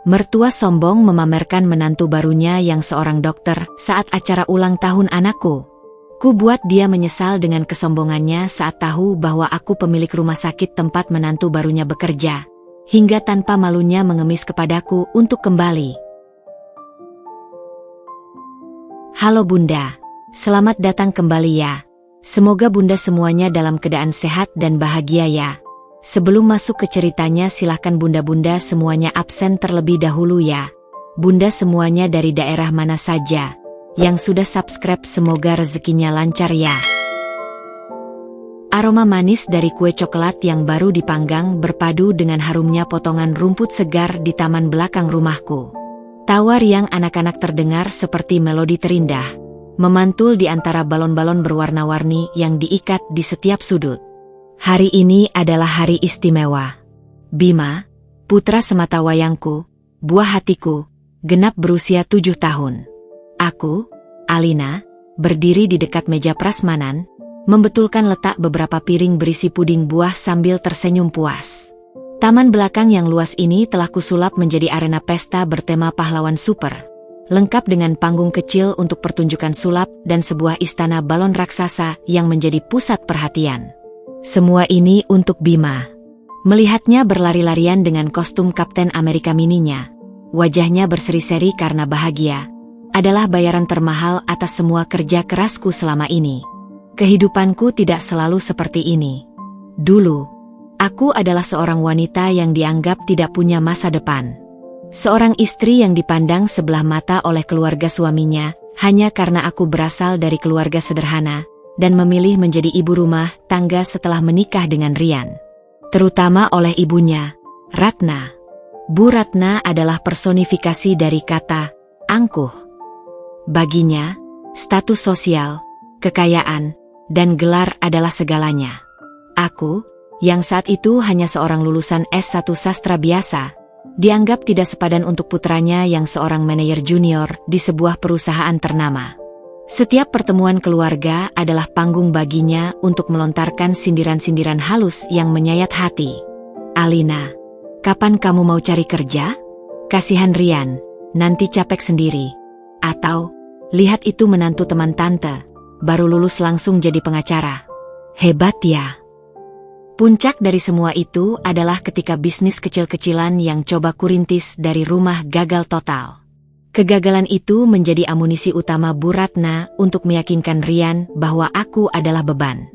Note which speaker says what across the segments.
Speaker 1: Mertua sombong memamerkan menantu barunya yang seorang dokter saat acara ulang tahun anakku. Ku buat dia menyesal dengan kesombongannya saat tahu bahwa aku pemilik rumah sakit tempat menantu barunya bekerja, hingga tanpa malunya mengemis kepadaku untuk kembali. Halo Bunda, selamat datang kembali ya. Semoga Bunda semuanya dalam keadaan sehat dan bahagia ya. Sebelum masuk ke ceritanya silahkan Bunda-Bunda semuanya absen terlebih dahulu ya. Bunda semuanya dari daerah mana saja yang sudah subscribe semoga rezekinya lancar ya. Aroma manis dari kue coklat yang baru dipanggang berpadu dengan harumnya potongan rumput segar di taman belakang rumahku. Tawa riang anak-anak terdengar seperti melodi terindah, memantul di antara balon-balon berwarna-warni yang diikat di setiap sudut. Hari ini adalah hari istimewa. Bima, putra semata wayangku, buah hatiku, genap berusia 7 tahun. Aku, Alina, berdiri di dekat meja prasmanan, membetulkan letak beberapa piring berisi puding buah sambil tersenyum puas. Taman belakang yang luas ini telah kusulap menjadi arena pesta bertema pahlawan super, lengkap dengan panggung kecil untuk pertunjukan sulap dan sebuah istana balon raksasa yang menjadi pusat perhatian. Semua ini untuk Bima. Melihatnya berlari-larian dengan kostum Kapten Amerika mininya, wajahnya berseri-seri karena bahagia, adalah bayaran termahal atas semua kerja kerasku selama ini. Kehidupanku tidak selalu seperti ini. Dulu, aku adalah seorang wanita yang dianggap tidak punya masa depan. Seorang istri yang dipandang sebelah mata oleh keluarga suaminya, hanya karena aku berasal dari keluarga sederhana, dan memilih menjadi ibu rumah tangga setelah menikah dengan Rian. Terutama oleh ibunya, Ratna. Bu Ratna adalah personifikasi dari kata angkuh. Baginya, status sosial, kekayaan, dan gelar adalah segalanya. Aku, yang saat itu hanya seorang lulusan S1 sastra biasa, dianggap tidak sepadan untuk putranya yang seorang manajer junior di sebuah perusahaan ternama. Setiap pertemuan keluarga adalah panggung baginya untuk melontarkan sindiran-sindiran halus yang menyayat hati. Alina, kapan kamu mau cari kerja? Kasihan Rian, nanti capek sendiri. Atau, lihat itu menantu teman tante, baru lulus langsung jadi pengacara. Hebat ya. Puncak dari semua itu adalah ketika bisnis kecil-kecilan yang coba kurintis dari rumah gagal total. Kegagalan itu menjadi amunisi utama Bu Ratna untuk meyakinkan Rian bahwa aku adalah beban.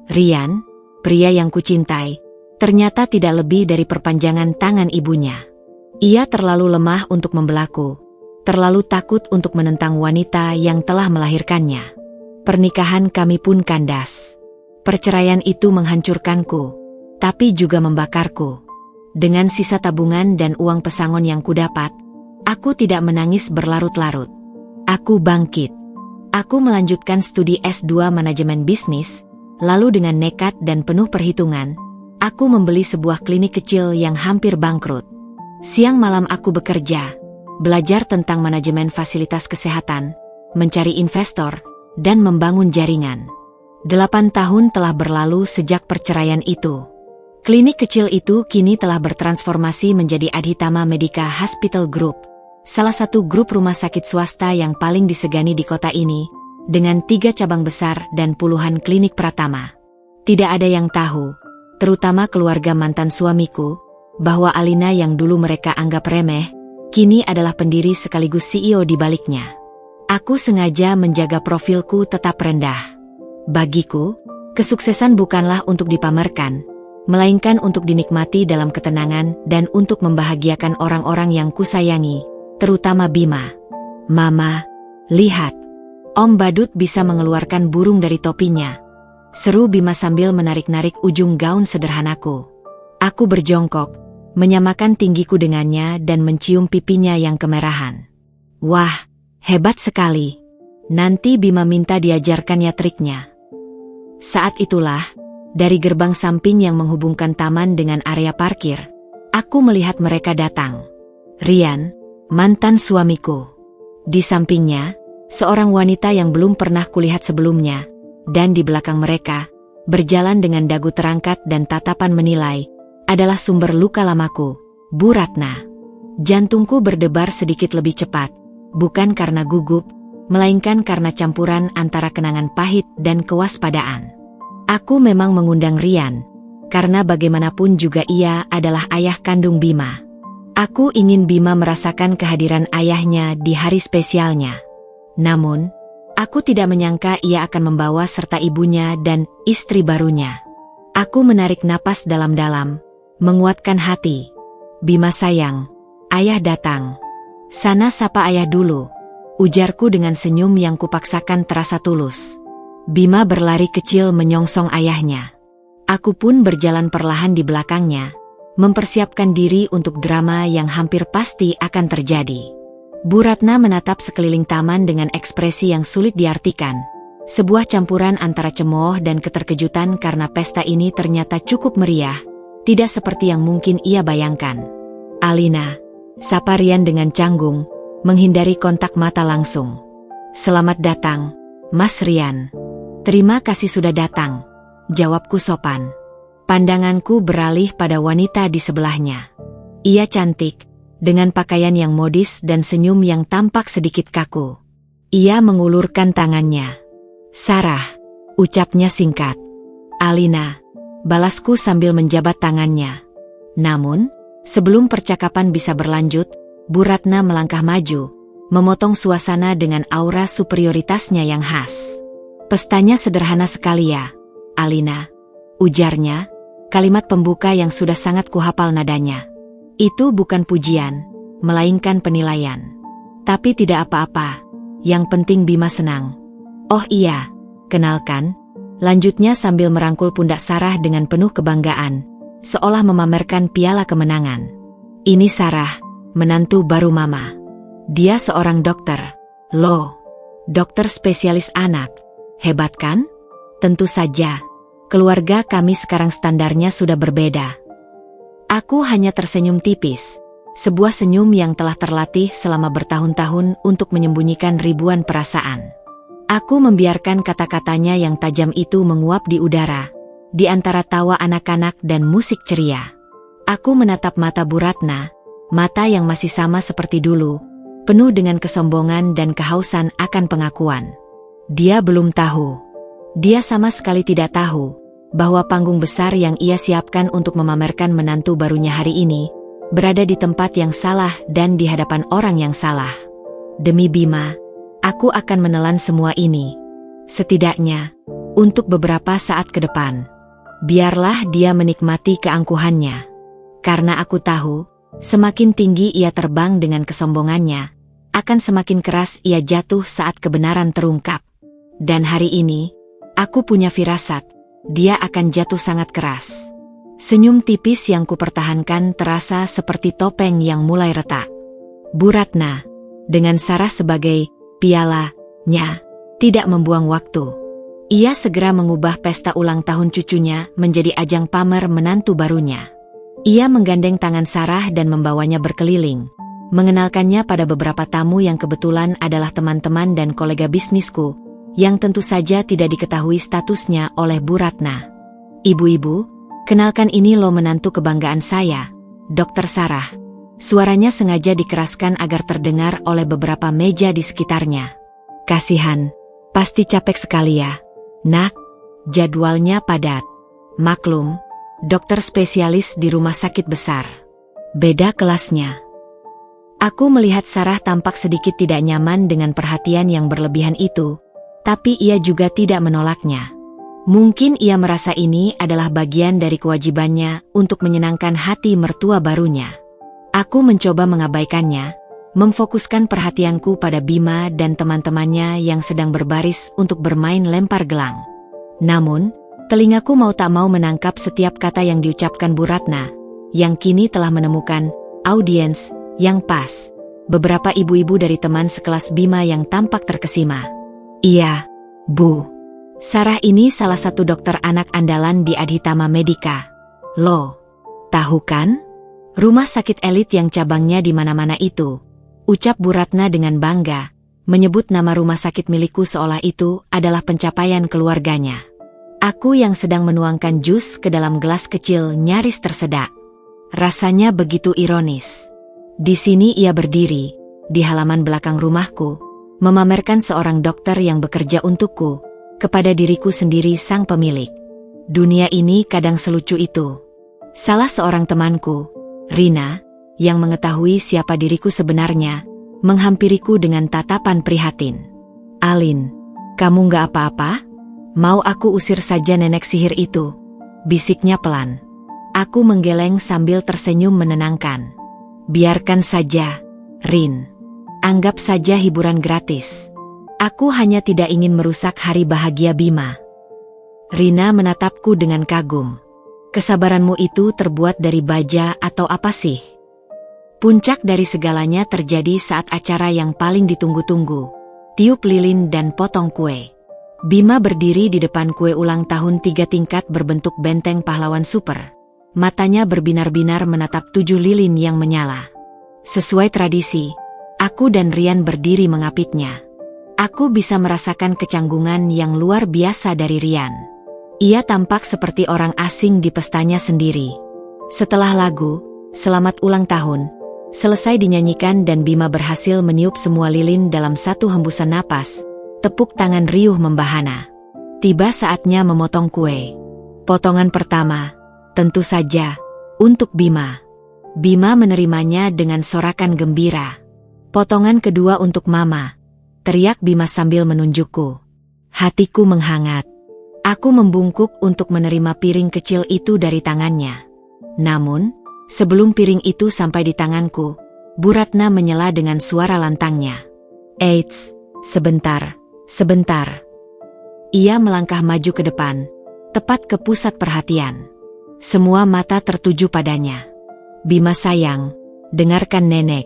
Speaker 1: Rian, pria yang kucintai, ternyata tidak lebih dari perpanjangan tangan ibunya. Ia terlalu lemah untuk membelaku, terlalu takut untuk menentang wanita yang telah melahirkannya. Pernikahan kami pun kandas. Perceraian itu menghancurkanku, tapi juga membakarku. Dengan sisa tabungan dan uang pesangon yang kudapat, aku tidak menangis berlarut-larut. Aku bangkit. Aku melanjutkan studi S2 manajemen bisnis, lalu dengan nekat dan penuh perhitungan, aku membeli sebuah klinik kecil yang hampir bangkrut. Siang malam aku bekerja, belajar tentang manajemen fasilitas kesehatan, mencari investor, dan membangun jaringan. 8 tahun telah berlalu sejak perceraian itu. Klinik kecil itu kini telah bertransformasi menjadi Adhitama Medica Hospital Group, salah satu grup rumah sakit swasta yang paling disegani di kota ini, dengan 3 cabang besar dan puluhan klinik pratama. Tidak ada yang tahu, terutama keluarga mantan suamiku, bahwa Alina yang dulu mereka anggap remeh, kini adalah pendiri sekaligus CEO di baliknya. Aku sengaja menjaga profilku tetap rendah. Bagiku, kesuksesan bukanlah untuk dipamerkan, melainkan untuk dinikmati dalam ketenangan dan untuk membahagiakan orang-orang yang kusayangi, terutama Bima. Mama, lihat. Om Badut bisa mengeluarkan burung dari topinya. Seru Bima sambil menarik-narik ujung gaun sederhanaku. Aku berjongkok, menyamakan tinggiku dengannya dan mencium pipinya yang kemerahan. Wah, hebat sekali. Nanti Bima minta diajarkannya triknya. Saat itulah, dari gerbang samping yang menghubungkan taman dengan area parkir, aku melihat mereka datang. Rian, mantan suamiku. Di sampingnya, seorang wanita yang belum pernah kulihat sebelumnya, dan di belakang mereka, berjalan dengan dagu terangkat dan tatapan menilai, adalah sumber luka lamaku, Bu Ratna. Jantungku berdebar sedikit lebih cepat, bukan karena gugup, melainkan karena campuran antara kenangan pahit dan kewaspadaan. Aku memang mengundang Rian, karena bagaimanapun juga ia adalah ayah kandung Bima. Aku ingin Bima merasakan kehadiran ayahnya di hari spesialnya. Namun, aku tidak menyangka ia akan membawa serta ibunya dan istri barunya. Aku menarik napas dalam-dalam, menguatkan hati. Bima sayang, ayah datang. Sana sapa ayah dulu, ujarku dengan senyum yang kupaksakan terasa tulus. Bima berlari kecil menyongsong ayahnya. Aku pun berjalan perlahan di belakangnya, mempersiapkan diri untuk drama yang hampir pasti akan terjadi. Bu Ratna menatap sekeliling taman dengan ekspresi yang sulit diartikan. Sebuah campuran antara cemooh dan keterkejutan karena pesta ini ternyata cukup meriah, tidak seperti yang mungkin ia bayangkan. Alina, sapa Rian dengan canggung, menghindari kontak mata langsung. Selamat datang, Mas Rian. Terima kasih sudah datang, jawabku sopan. Pandanganku beralih pada wanita di sebelahnya. Ia cantik, dengan pakaian yang modis dan senyum yang tampak sedikit kaku. Ia mengulurkan tangannya. Sarah, ucapnya singkat. Alina, balasku sambil menjabat tangannya. Namun, sebelum percakapan bisa berlanjut, Bu Ratna melangkah maju, memotong suasana dengan aura superioritasnya yang khas. Pestanya sederhana sekali ya, Alina, ujarnya, kalimat pembuka yang sudah sangat kuhafal nadanya. Itu bukan pujian, melainkan penilaian. Tapi tidak apa-apa, yang penting Bima senang. Oh iya, kenalkan, lanjutnya sambil merangkul pundak Sarah dengan penuh kebanggaan, seolah memamerkan piala kemenangan. Ini Sarah, menantu baru Mama. Dia seorang dokter. Loh, dokter spesialis anak. Hebat kan? Tentu saja, keluarga kami sekarang standarnya sudah berbeda. Aku hanya tersenyum tipis, sebuah senyum yang telah terlatih selama bertahun-tahun untuk menyembunyikan ribuan perasaan. Aku membiarkan kata-katanya yang tajam itu menguap di udara, di antara tawa anak-anak dan musik ceria. Aku menatap mata Bu Ratna, mata yang masih sama seperti dulu, penuh dengan kesombongan dan kehausan akan pengakuan. Dia belum tahu. Dia sama sekali tidak tahu bahwa panggung besar yang ia siapkan untuk memamerkan menantu barunya hari ini berada di tempat yang salah dan di hadapan orang yang salah. Demi Bima, aku akan menelan semua ini. Setidaknya, untuk beberapa saat ke depan. Biarlah dia menikmati keangkuhannya. Karena aku tahu, semakin tinggi ia terbang dengan kesombongannya, akan semakin keras ia jatuh saat kebenaran terungkap. Dan hari ini, aku punya firasat, dia akan jatuh sangat keras. Senyum tipis yang kupertahankan terasa seperti topeng yang mulai retak. Bu Ratna, dengan Sarah sebagai pialanya, tidak membuang waktu. Ia segera mengubah pesta ulang tahun cucunya menjadi ajang pamer menantu barunya. Ia menggandeng tangan Sarah dan membawanya berkeliling, mengenalkannya pada beberapa tamu yang kebetulan adalah teman-teman dan kolega bisnisku, yang tentu saja tidak diketahui statusnya oleh Bu Ratna. Ibu-ibu, kenalkan ini loh menantu kebanggaan saya, Dr. Sarah. Suaranya sengaja dikeraskan agar terdengar oleh beberapa meja di sekitarnya. Kasihan, pasti capek sekali ya, Nak. Jadwalnya padat. Maklum, dokter spesialis di rumah sakit besar. Beda kelasnya. Aku melihat Sarah tampak sedikit tidak nyaman dengan perhatian yang berlebihan itu, tapi ia juga tidak menolaknya. Mungkin ia merasa ini adalah bagian dari kewajibannya untuk menyenangkan hati mertua barunya. Aku mencoba mengabaikannya, memfokuskan perhatianku pada Bima dan teman-temannya yang sedang berbaris untuk bermain lempar gelang. Namun, telingaku mau tak mau menangkap setiap kata yang diucapkan Bu Ratna, yang kini telah menemukan audiens yang pas. Beberapa ibu-ibu dari teman sekelas Bima yang tampak terkesima. Iya, Bu. Sarah ini salah satu dokter anak andalan di Adhitama Medica. Loh, tahu kan? Rumah sakit elit yang cabangnya di mana-mana itu, ucap Bu Ratna dengan bangga, menyebut nama rumah sakit milikku seolah itu adalah pencapaian keluarganya. Aku yang sedang menuangkan jus ke dalam gelas kecil nyaris tersedak. Rasanya begitu ironis. Di sini ia berdiri, di halaman belakang rumahku, memamerkan seorang dokter yang bekerja untukku, kepada diriku sendiri sang pemilik. Dunia ini kadang selucu itu. Salah seorang temanku, Rina, yang mengetahui siapa diriku sebenarnya, menghampiriku dengan tatapan prihatin. "Alin, kamu gak apa-apa? Mau aku usir saja nenek sihir itu?" bisiknya pelan. Aku menggeleng sambil tersenyum menenangkan. "Biarkan saja, Rin. Anggap saja hiburan gratis. Aku hanya tidak ingin merusak hari bahagia Bima." Rina menatapku dengan kagum. "Kesabaranmu itu terbuat dari baja atau apa sih?" Puncak dari segalanya terjadi saat acara yang paling ditunggu-tunggu, tiup lilin dan potong kue. Bima berdiri di depan kue ulang tahun 3 tingkat berbentuk benteng pahlawan super. Matanya berbinar-binar menatap 7 lilin yang menyala. Sesuai tradisi, aku dan Rian berdiri mengapitnya. Aku bisa merasakan kecanggungan yang luar biasa dari Rian. Ia tampak seperti orang asing di pestanya sendiri. Setelah lagu "Selamat Ulang Tahun" selesai dinyanyikan dan Bima berhasil meniup semua lilin dalam satu hembusan napas, tepuk tangan riuh membahana. Tiba saatnya memotong kue. Potongan pertama, tentu saja, untuk Bima. Bima menerimanya dengan sorakan gembira. "Potongan kedua untuk Mama," teriak Bima sambil menunjukku. Hatiku menghangat. Aku membungkuk untuk menerima piring kecil itu dari tangannya. Namun, sebelum piring itu sampai di tanganku, Bu Ratna menyela dengan suara lantangnya. "Eits, sebentar, sebentar." Ia melangkah maju ke depan, tepat ke pusat perhatian. Semua mata tertuju padanya. "Bima sayang, dengarkan nenek.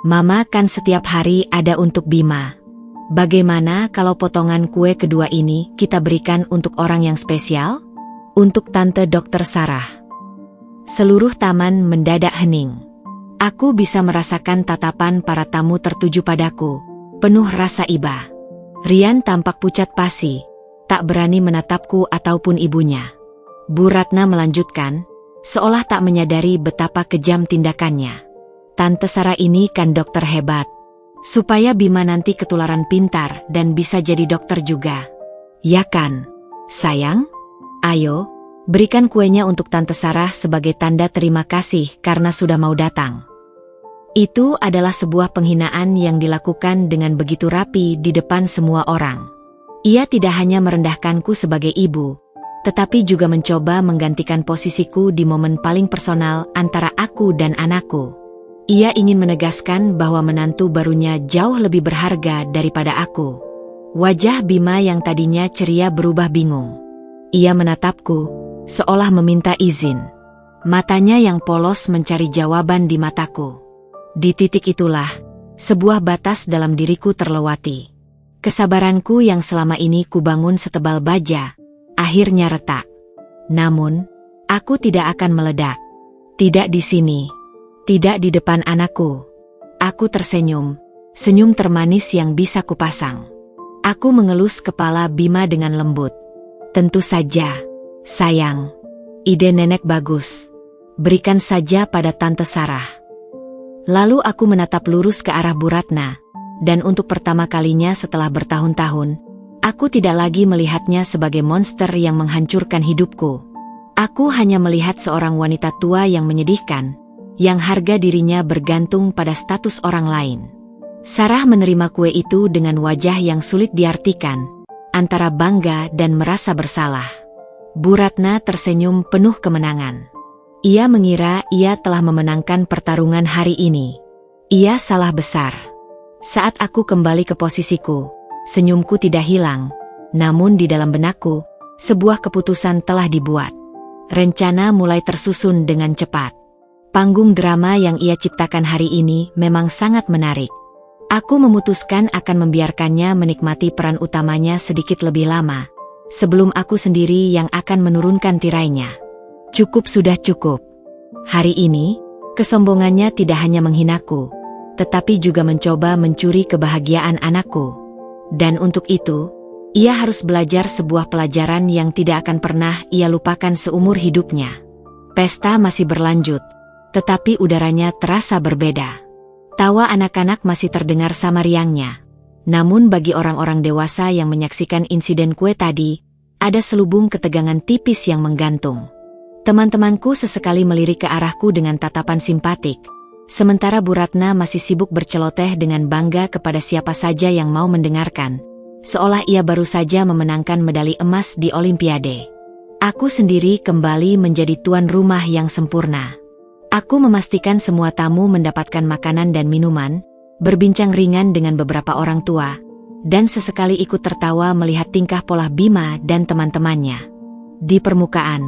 Speaker 1: Mama kan setiap hari ada untuk Bima. Bagaimana kalau potongan kue kedua ini kita berikan untuk orang yang spesial? Untuk Tante Dokter Sarah." Seluruh taman mendadak hening. Aku bisa merasakan tatapan para tamu tertuju padaku, penuh rasa iba. Rian tampak pucat pasi, tak berani menatapku ataupun ibunya. Bu Ratna melanjutkan, seolah tak menyadari betapa kejam tindakannya. "Tante Sarah ini kan dokter hebat. Supaya Bima nanti ketularan pintar dan bisa jadi dokter juga. Ya kan, sayang? Ayo, berikan kuenya untuk Tante Sarah sebagai tanda terima kasih karena sudah mau datang." Itu adalah sebuah penghinaan yang dilakukan dengan begitu rapi di depan semua orang. Ia tidak hanya merendahkanku sebagai ibu, tetapi juga mencoba menggantikan posisiku di momen paling personal antara aku dan anakku. Ia ingin menegaskan bahwa menantu barunya jauh lebih berharga daripada aku. Wajah Bima yang tadinya ceria berubah bingung. Ia menatapku, seolah meminta izin. Matanya yang polos mencari jawaban di mataku. Di titik itulah, sebuah batas dalam diriku terlewati. Kesabaranku yang selama ini kubangun setebal baja, akhirnya retak. Namun, aku tidak akan meledak. Tidak di sini. Tidak di depan anakku. Aku tersenyum, senyum termanis yang bisa kupasang. Aku mengelus kepala Bima dengan lembut. "Tentu saja, sayang. Ide nenek bagus. Berikan saja pada Tante Sarah." Lalu aku menatap lurus ke arah Bu Ratna, dan untuk pertama kalinya setelah bertahun-tahun, aku tidak lagi melihatnya sebagai monster yang menghancurkan hidupku. Aku hanya melihat seorang wanita tua yang menyedihkan, yang harga dirinya bergantung pada status orang lain. Sarah menerima kue itu dengan wajah yang sulit diartikan, antara bangga dan merasa bersalah. Bu Ratna tersenyum penuh kemenangan. Ia mengira ia telah memenangkan pertarungan hari ini. Ia salah besar. Saat aku kembali ke posisiku, senyumku tidak hilang, namun di dalam benakku, sebuah keputusan telah dibuat. Rencana mulai tersusun dengan cepat. Panggung drama yang ia ciptakan hari ini memang sangat menarik. Aku memutuskan akan membiarkannya menikmati peran utamanya sedikit lebih lama, sebelum aku sendiri yang akan menurunkan tirainya. Cukup sudah cukup. Hari ini, kesombongannya tidak hanya menghinaku, tetapi juga mencoba mencuri kebahagiaan anakku. Dan untuk itu, ia harus belajar sebuah pelajaran yang tidak akan pernah ia lupakan seumur hidupnya. Pesta masih berlanjut, tetapi udaranya terasa berbeda. Tawa anak-anak masih terdengar sama riangnya. Namun bagi orang-orang dewasa yang menyaksikan insiden kue tadi, ada selubung ketegangan tipis yang menggantung. Teman-temanku sesekali melirik ke arahku dengan tatapan simpatik, sementara Bu Ratna masih sibuk berceloteh dengan bangga kepada siapa saja yang mau mendengarkan, seolah ia baru saja memenangkan medali emas di Olimpiade. Aku sendiri kembali menjadi tuan rumah yang sempurna. Aku memastikan semua tamu mendapatkan makanan dan minuman, berbincang ringan dengan beberapa orang tua, dan sesekali ikut tertawa melihat tingkah pola Bima dan teman-temannya. Di permukaan,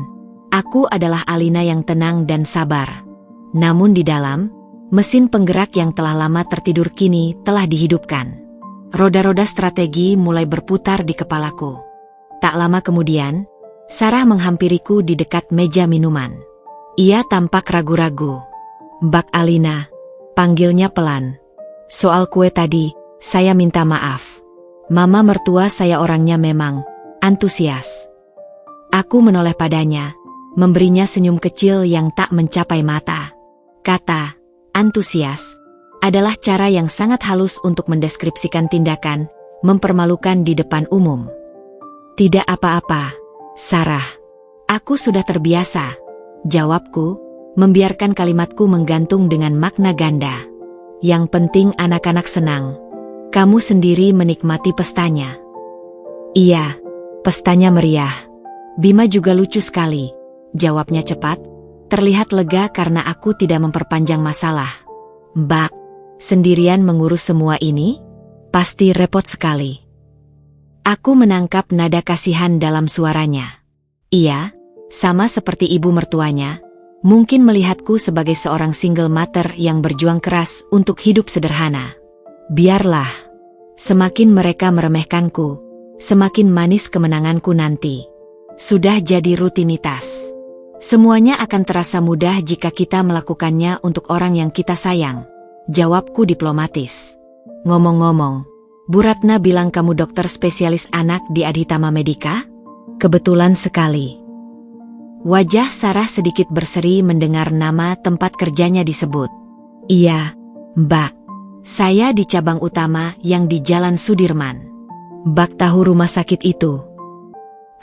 Speaker 1: aku adalah Alina yang tenang dan sabar. Namun di dalam, mesin penggerak yang telah lama tertidur kini telah dihidupkan. Roda-roda strategi mulai berputar di kepalaku. Tak lama kemudian, Sarah menghampiriku di dekat meja minuman. Ia tampak ragu-ragu. "Mbak Alina," panggilnya pelan. "Soal kue tadi, saya minta maaf. Mama mertua saya orangnya memang antusias." Aku menoleh padanya, memberinya senyum kecil yang tak mencapai mata. Kata antusias adalah cara yang sangat halus untuk mendeskripsikan tindakan mempermalukan di depan umum. "Tidak apa-apa, Sarah. Aku sudah terbiasa," jawabku, membiarkan kalimatku menggantung dengan makna ganda. "Yang penting anak-anak senang. Kamu sendiri menikmati pestanya." "Iya, pestanya meriah. Bima juga lucu sekali," jawabnya cepat, terlihat lega karena aku tidak memperpanjang masalah. "Mbak, sendirian mengurus semua ini? Pasti repot sekali." Aku menangkap nada kasihan dalam suaranya. Ia, sama seperti ibu mertuanya, mungkin melihatku sebagai seorang single mother yang berjuang keras untuk hidup sederhana. Biarlah. Semakin mereka meremehkanku, semakin manis kemenanganku nanti. Sudah jadi rutinitas. Semuanya akan terasa mudah jika kita melakukannya untuk orang yang kita sayang, jawabku diplomatis. "Ngomong-ngomong, Bu Ratna bilang kamu dokter spesialis anak di Adhitama Medica?" "Kebetulan sekali." Wajah Sarah sedikit berseri mendengar nama tempat kerjanya disebut. "Iya, Mbak. Saya di cabang utama yang di Jalan Sudirman." "Mbak tahu rumah sakit itu?"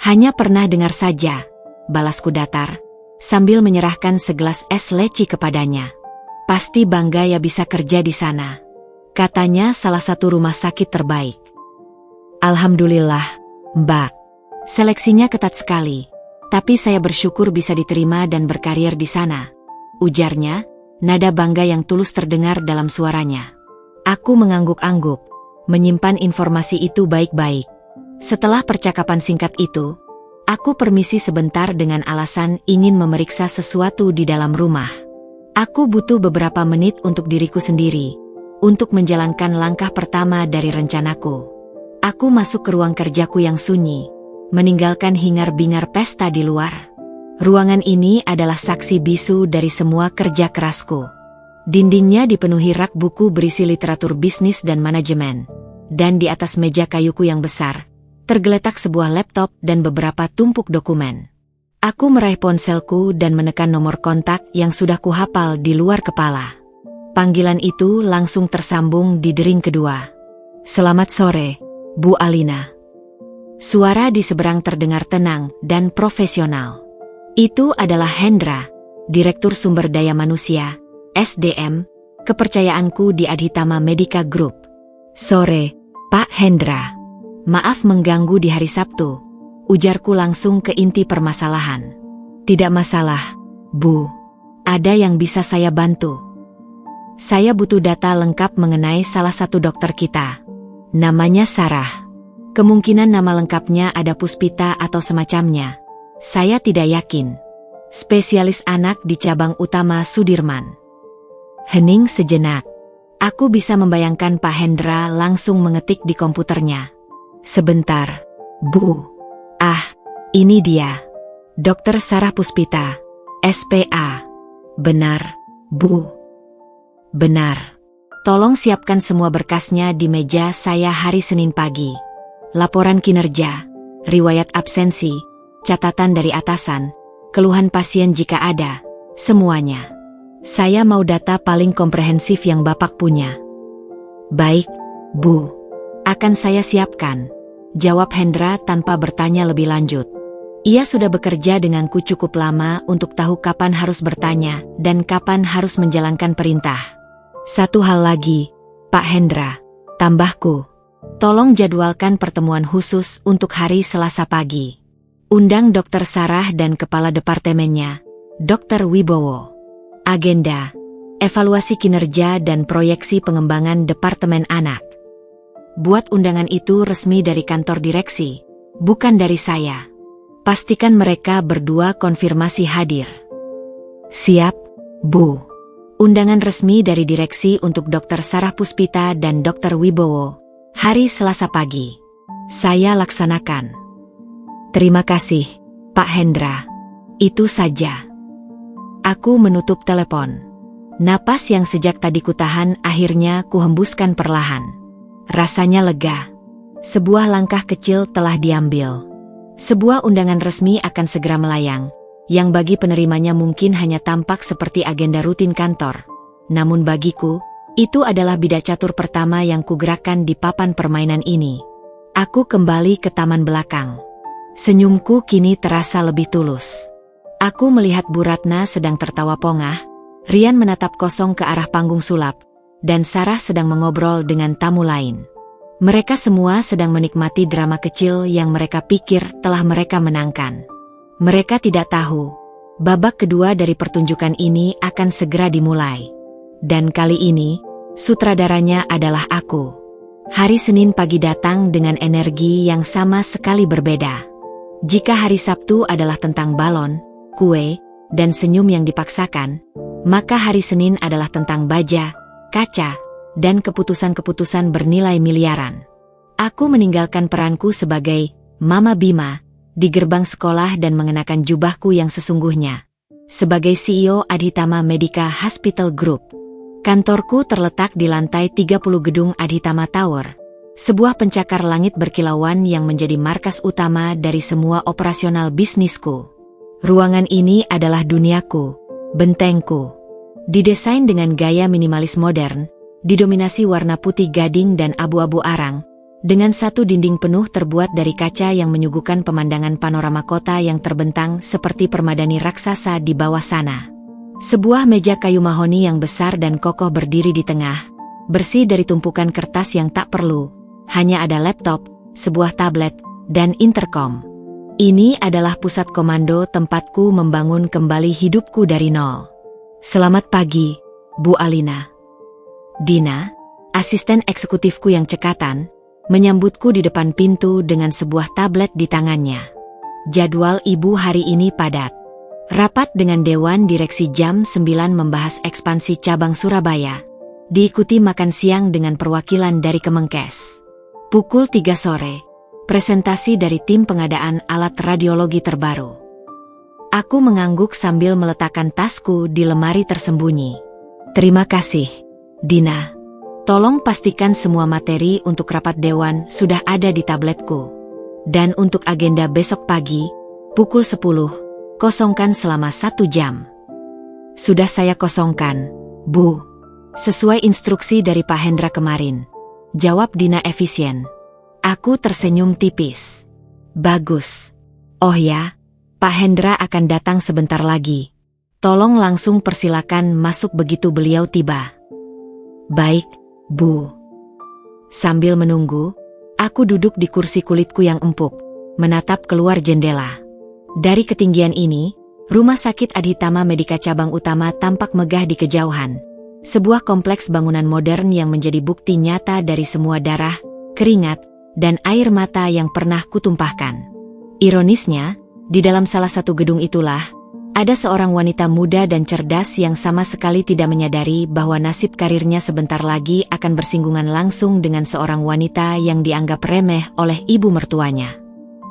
Speaker 1: "Hanya pernah dengar saja," balasku datar, sambil menyerahkan segelas es leci kepadanya. "Pasti bangga ya bisa kerja di sana. Katanya salah satu rumah sakit terbaik." "Alhamdulillah, Mbak. Seleksinya ketat sekali. Tapi saya bersyukur bisa diterima dan berkarir di sana," ujarnya, nada bangga yang tulus terdengar dalam suaranya. Aku mengangguk-angguk, menyimpan informasi itu baik-baik. Setelah percakapan singkat itu, aku permisi sebentar dengan alasan ingin memeriksa sesuatu di dalam rumah. Aku butuh beberapa menit untuk diriku sendiri, untuk menjalankan langkah pertama dari rencanaku. Aku masuk ke ruang kerjaku yang sunyi, meninggalkan hingar-bingar pesta di luar. Ruangan ini adalah saksi bisu dari semua kerja kerasku. Dindingnya dipenuhi rak buku berisi literatur bisnis dan manajemen, dan di atas meja kayuku yang besar, tergeletak sebuah laptop dan beberapa tumpuk dokumen. Aku meraih ponselku dan menekan nomor kontak yang sudah kuhafal di luar kepala. Panggilan itu langsung tersambung di dering kedua. "Selamat sore, Bu Alina." Suara di seberang terdengar tenang dan profesional. Itu adalah Hendra, Direktur Sumber Daya Manusia, SDM, kepercayaanku di Adhitama Medica Group. "Sore, Pak Hendra. Maaf mengganggu di hari Sabtu," ujarku langsung ke inti permasalahan. "Tidak masalah, Bu. Ada yang bisa saya bantu?" "Saya butuh data lengkap mengenai salah satu dokter kita. Namanya Sarah. Kemungkinan nama lengkapnya ada Puspita atau semacamnya. Saya tidak yakin. Spesialis anak di cabang utama Sudirman." Hening sejenak. Aku bisa membayangkan Pak Hendra langsung mengetik di komputernya. "Sebentar, Bu. Ah, ini dia. Dr. Sarah Puspita, SPA. Benar, Bu." "Benar. Tolong siapkan semua berkasnya di meja saya hari Senin pagi. Laporan kinerja, riwayat absensi, catatan dari atasan, keluhan pasien jika ada, semuanya." Saya mau data paling komprehensif yang Bapak punya. Baik, Bu. Akan saya siapkan, jawab Hendra tanpa bertanya lebih lanjut. Ia sudah bekerja denganku cukup lama untuk tahu kapan harus bertanya dan kapan harus menjalankan perintah. Satu hal lagi, Pak Hendra, tambahku. Tolong jadwalkan pertemuan khusus untuk hari Selasa pagi. Undang Dr. Sarah dan Kepala Departemennya, Dr. Wibowo. Agenda, evaluasi kinerja dan proyeksi pengembangan Departemen Anak. Buat undangan itu resmi dari kantor direksi, bukan dari saya. Pastikan mereka berdua konfirmasi hadir. Siap, Bu. Undangan resmi dari direksi untuk Dr. Sarah Puspita dan Dr. Wibowo, hari Selasa pagi. Saya laksanakan. Terima kasih, Pak Hendra. Itu saja. Aku menutup telepon. Napas yang sejak tadi kutahan akhirnya kuhembuskan perlahan. Rasanya lega. Sebuah langkah kecil telah diambil. Sebuah undangan resmi akan segera melayang, yang bagi penerimanya mungkin hanya tampak seperti agenda rutin kantor. Namun bagiku, itu adalah bida catur pertama yang kugerakkan di papan permainan ini. Aku kembali ke taman belakang. Senyumku kini terasa lebih tulus. Aku melihat Bu Ratna sedang tertawa pongah, Rian menatap kosong ke arah panggung sulap, dan Sarah sedang mengobrol dengan tamu lain. Mereka semua sedang menikmati drama kecil yang mereka pikir telah mereka menangkan. Mereka tidak tahu, babak kedua dari pertunjukan ini akan segera dimulai. Dan kali ini, sutradaranya adalah aku. Hari Senin pagi datang dengan energi yang sama sekali berbeda. Jika hari Sabtu adalah tentang balon, kue, dan senyum yang dipaksakan, maka hari Senin adalah tentang baja, kaca, dan keputusan-keputusan bernilai miliaran. Aku meninggalkan peranku sebagai Mama Bima di gerbang sekolah dan mengenakan jubahku yang sesungguhnya. Sebagai CEO Adhitama Medica Hospital Group. Kantorku terletak di lantai 30 gedung Adhitama Tower, sebuah pencakar langit berkilauan yang menjadi markas utama dari semua operasional bisnisku. Ruangan ini adalah duniaku, bentengku. Didesain dengan gaya minimalis modern, didominasi warna putih gading dan abu-abu arang, dengan satu dinding penuh terbuat dari kaca yang menyuguhkan pemandangan panorama kota yang terbentang seperti permadani raksasa di bawah sana. Sebuah meja kayu mahoni yang besar dan kokoh berdiri di tengah, bersih dari tumpukan kertas yang tak perlu, hanya ada laptop, sebuah tablet, dan intercom. Ini adalah pusat komando tempatku membangun kembali hidupku dari nol. Selamat pagi, Bu Alina. Dina, asisten eksekutifku yang cekatan, menyambutku di depan pintu dengan sebuah tablet di tangannya. Jadwal ibu hari ini padat. Rapat dengan Dewan Direksi jam 9 membahas ekspansi cabang Surabaya, diikuti makan siang dengan perwakilan dari Kemenkes. Pukul 3 sore, presentasi dari tim pengadaan alat radiologi terbaru. Aku mengangguk sambil meletakkan tasku di lemari tersembunyi. Terima kasih, Dina. Tolong pastikan semua materi untuk rapat dewan sudah ada di tabletku. Dan untuk agenda besok pagi, pukul 10, kosongkan selama 1 jam. Sudah saya kosongkan, Bu. Sesuai instruksi dari Pak Hendra kemarin. Jawab Dina efisien. Aku tersenyum tipis. Bagus. Oh ya, Pak Hendra akan datang sebentar lagi. Tolong langsung persilakan masuk begitu beliau tiba. Baik, Bu. Sambil menunggu, aku duduk di kursi kulitku yang empuk, menatap keluar jendela. Dari ketinggian ini, Rumah Sakit Adhitama Medica cabang utama tampak megah di kejauhan. Sebuah kompleks bangunan modern yang menjadi bukti nyata dari semua darah, keringat, dan air mata yang pernah kutumpahkan. Ironisnya, di dalam salah satu gedung itulah, ada seorang wanita muda dan cerdas yang sama sekali tidak menyadari bahwa nasib karirnya sebentar lagi akan bersinggungan langsung dengan seorang wanita yang dianggap remeh oleh ibu mertuanya.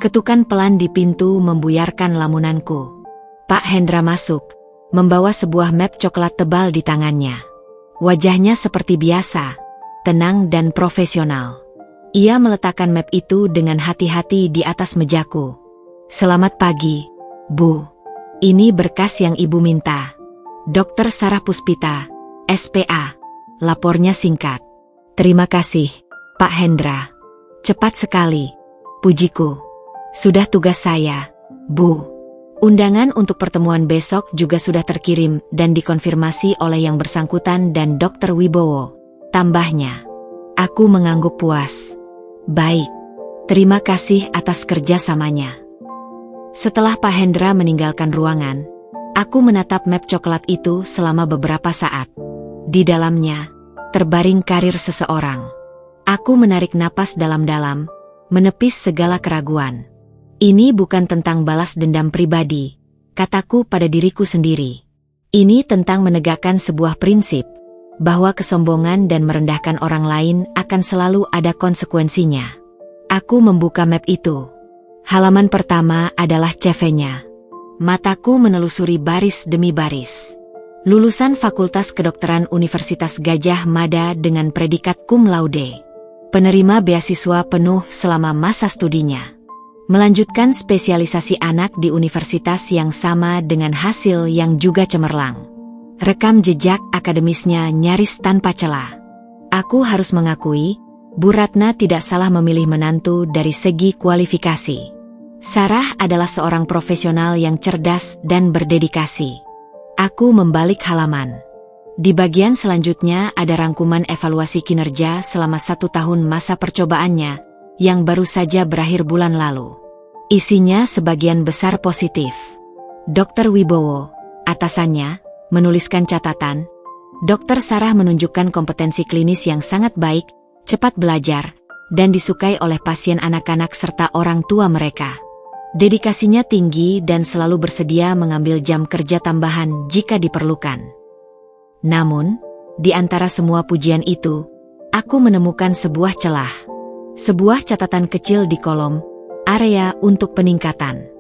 Speaker 1: Ketukan pelan di pintu membuyarkan lamunanku. Pak Hendra masuk, membawa sebuah map coklat tebal di tangannya. Wajahnya seperti biasa, tenang dan profesional. Ia meletakkan map itu dengan hati-hati di atas mejaku. Selamat pagi, Bu. Ini berkas yang Ibu minta. Dokter Sarah Puspita, SPA. Lapornya singkat. Terima kasih, Pak Hendra. Cepat sekali, pujiku. Sudah tugas saya, Bu. Undangan untuk pertemuan besok juga sudah terkirim dan dikonfirmasi oleh yang bersangkutan dan Dr. Wibowo. Tambahnya, aku mengangguk puas. Baik, terima kasih atas kerjasamanya. Setelah Pak Hendra meninggalkan ruangan, aku menatap map coklat itu selama beberapa saat. Di dalamnya, terbaring karir seseorang. Aku menarik napas dalam-dalam, menepis segala keraguan. Ini bukan tentang balas dendam pribadi, kataku pada diriku sendiri. Ini tentang menegakkan sebuah prinsip, bahwa kesombongan dan merendahkan orang lain akan selalu ada konsekuensinya. Aku membuka map itu. Halaman pertama adalah CV-nya. Mataku menelusuri baris demi baris. Lulusan Fakultas Kedokteran Universitas Gadjah Mada dengan predikat cum laude. Penerima beasiswa penuh selama masa studinya. Melanjutkan spesialisasi anak di universitas yang sama dengan hasil yang juga cemerlang. Rekam jejak akademisnya nyaris tanpa celah. Aku harus mengakui, Bu Ratna tidak salah memilih menantu dari segi kualifikasi. Sarah adalah seorang profesional yang cerdas dan berdedikasi. Aku membalik halaman. Di bagian selanjutnya ada rangkuman evaluasi kinerja selama 1 tahun masa percobaannya, yang baru saja berakhir bulan lalu. Isinya sebagian besar positif. Dr. Wibowo, atasannya, menuliskan catatan. Dr. Sarah menunjukkan kompetensi klinis yang sangat baik, cepat belajar, dan disukai oleh pasien anak-anak serta orang tua mereka. Dedikasinya tinggi dan selalu bersedia mengambil jam kerja tambahan jika diperlukan. Namun, di antara semua pujian itu, aku menemukan sebuah celah. Sebuah catatan kecil di kolom, area untuk peningkatan.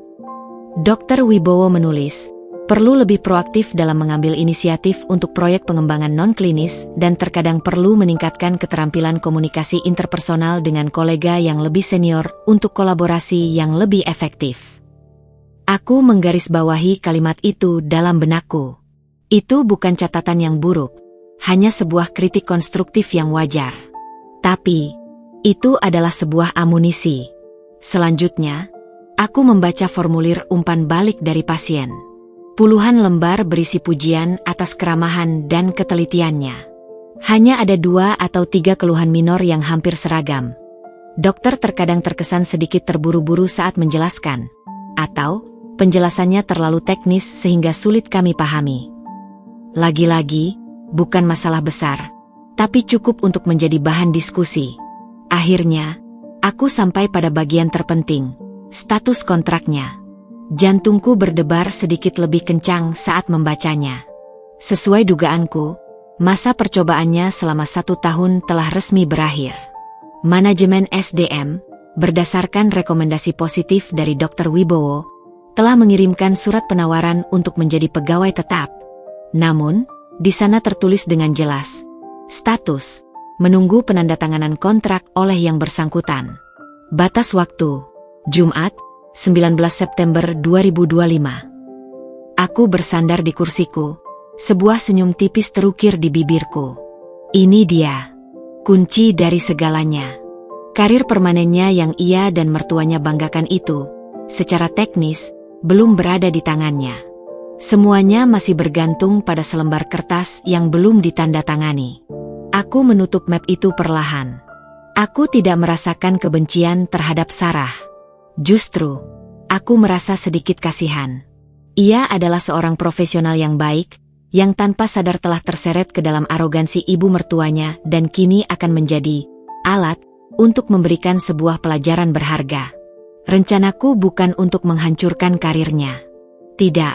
Speaker 1: Dr. Wibowo menulis, perlu lebih proaktif dalam mengambil inisiatif untuk proyek pengembangan non-klinis dan terkadang perlu meningkatkan keterampilan komunikasi interpersonal dengan kolega yang lebih senior untuk kolaborasi yang lebih efektif. Aku menggarisbawahi kalimat itu dalam benakku. Itu bukan catatan yang buruk, hanya sebuah kritik konstruktif yang wajar. Tapi, itu adalah sebuah amunisi. Selanjutnya, aku membaca formulir umpan balik dari pasien. Puluhan lembar berisi pujian atas keramahan dan ketelitiannya. Hanya ada 2 atau 3 keluhan minor yang hampir seragam. Dokter terkadang terkesan sedikit terburu-buru saat menjelaskan, atau penjelasannya terlalu teknis sehingga sulit kami pahami. Lagi-lagi, bukan masalah besar, tapi cukup untuk menjadi bahan diskusi. Akhirnya, aku sampai pada bagian terpenting, status kontraknya. Jantungku berdebar sedikit lebih kencang saat membacanya. Sesuai dugaanku, masa percobaannya selama 1 tahun telah resmi berakhir. Manajemen SDM, berdasarkan rekomendasi positif dari Dr. Wibowo, telah mengirimkan surat penawaran untuk menjadi pegawai tetap. Namun, di sana tertulis dengan jelas, status menunggu penandatanganan kontrak oleh yang bersangkutan. Batas waktu, Jumat, 19 September 2025. Aku bersandar di kursiku, sebuah senyum tipis terukir di bibirku. Ini dia, kunci dari segalanya. Karir permanennya yang ia dan mertuanya banggakan itu, secara teknis, belum berada di tangannya. Semuanya masih bergantung pada selembar kertas yang belum ditandatangani. Aku menutup map itu perlahan. Aku tidak merasakan kebencian terhadap Sarah. Justru, aku merasa sedikit kasihan. Ia adalah seorang profesional yang baik, yang tanpa sadar telah terseret ke dalam arogansi ibu mertuanya dan kini akan menjadi alat untuk memberikan sebuah pelajaran berharga. Rencanaku bukan untuk menghancurkan karirnya. Tidak,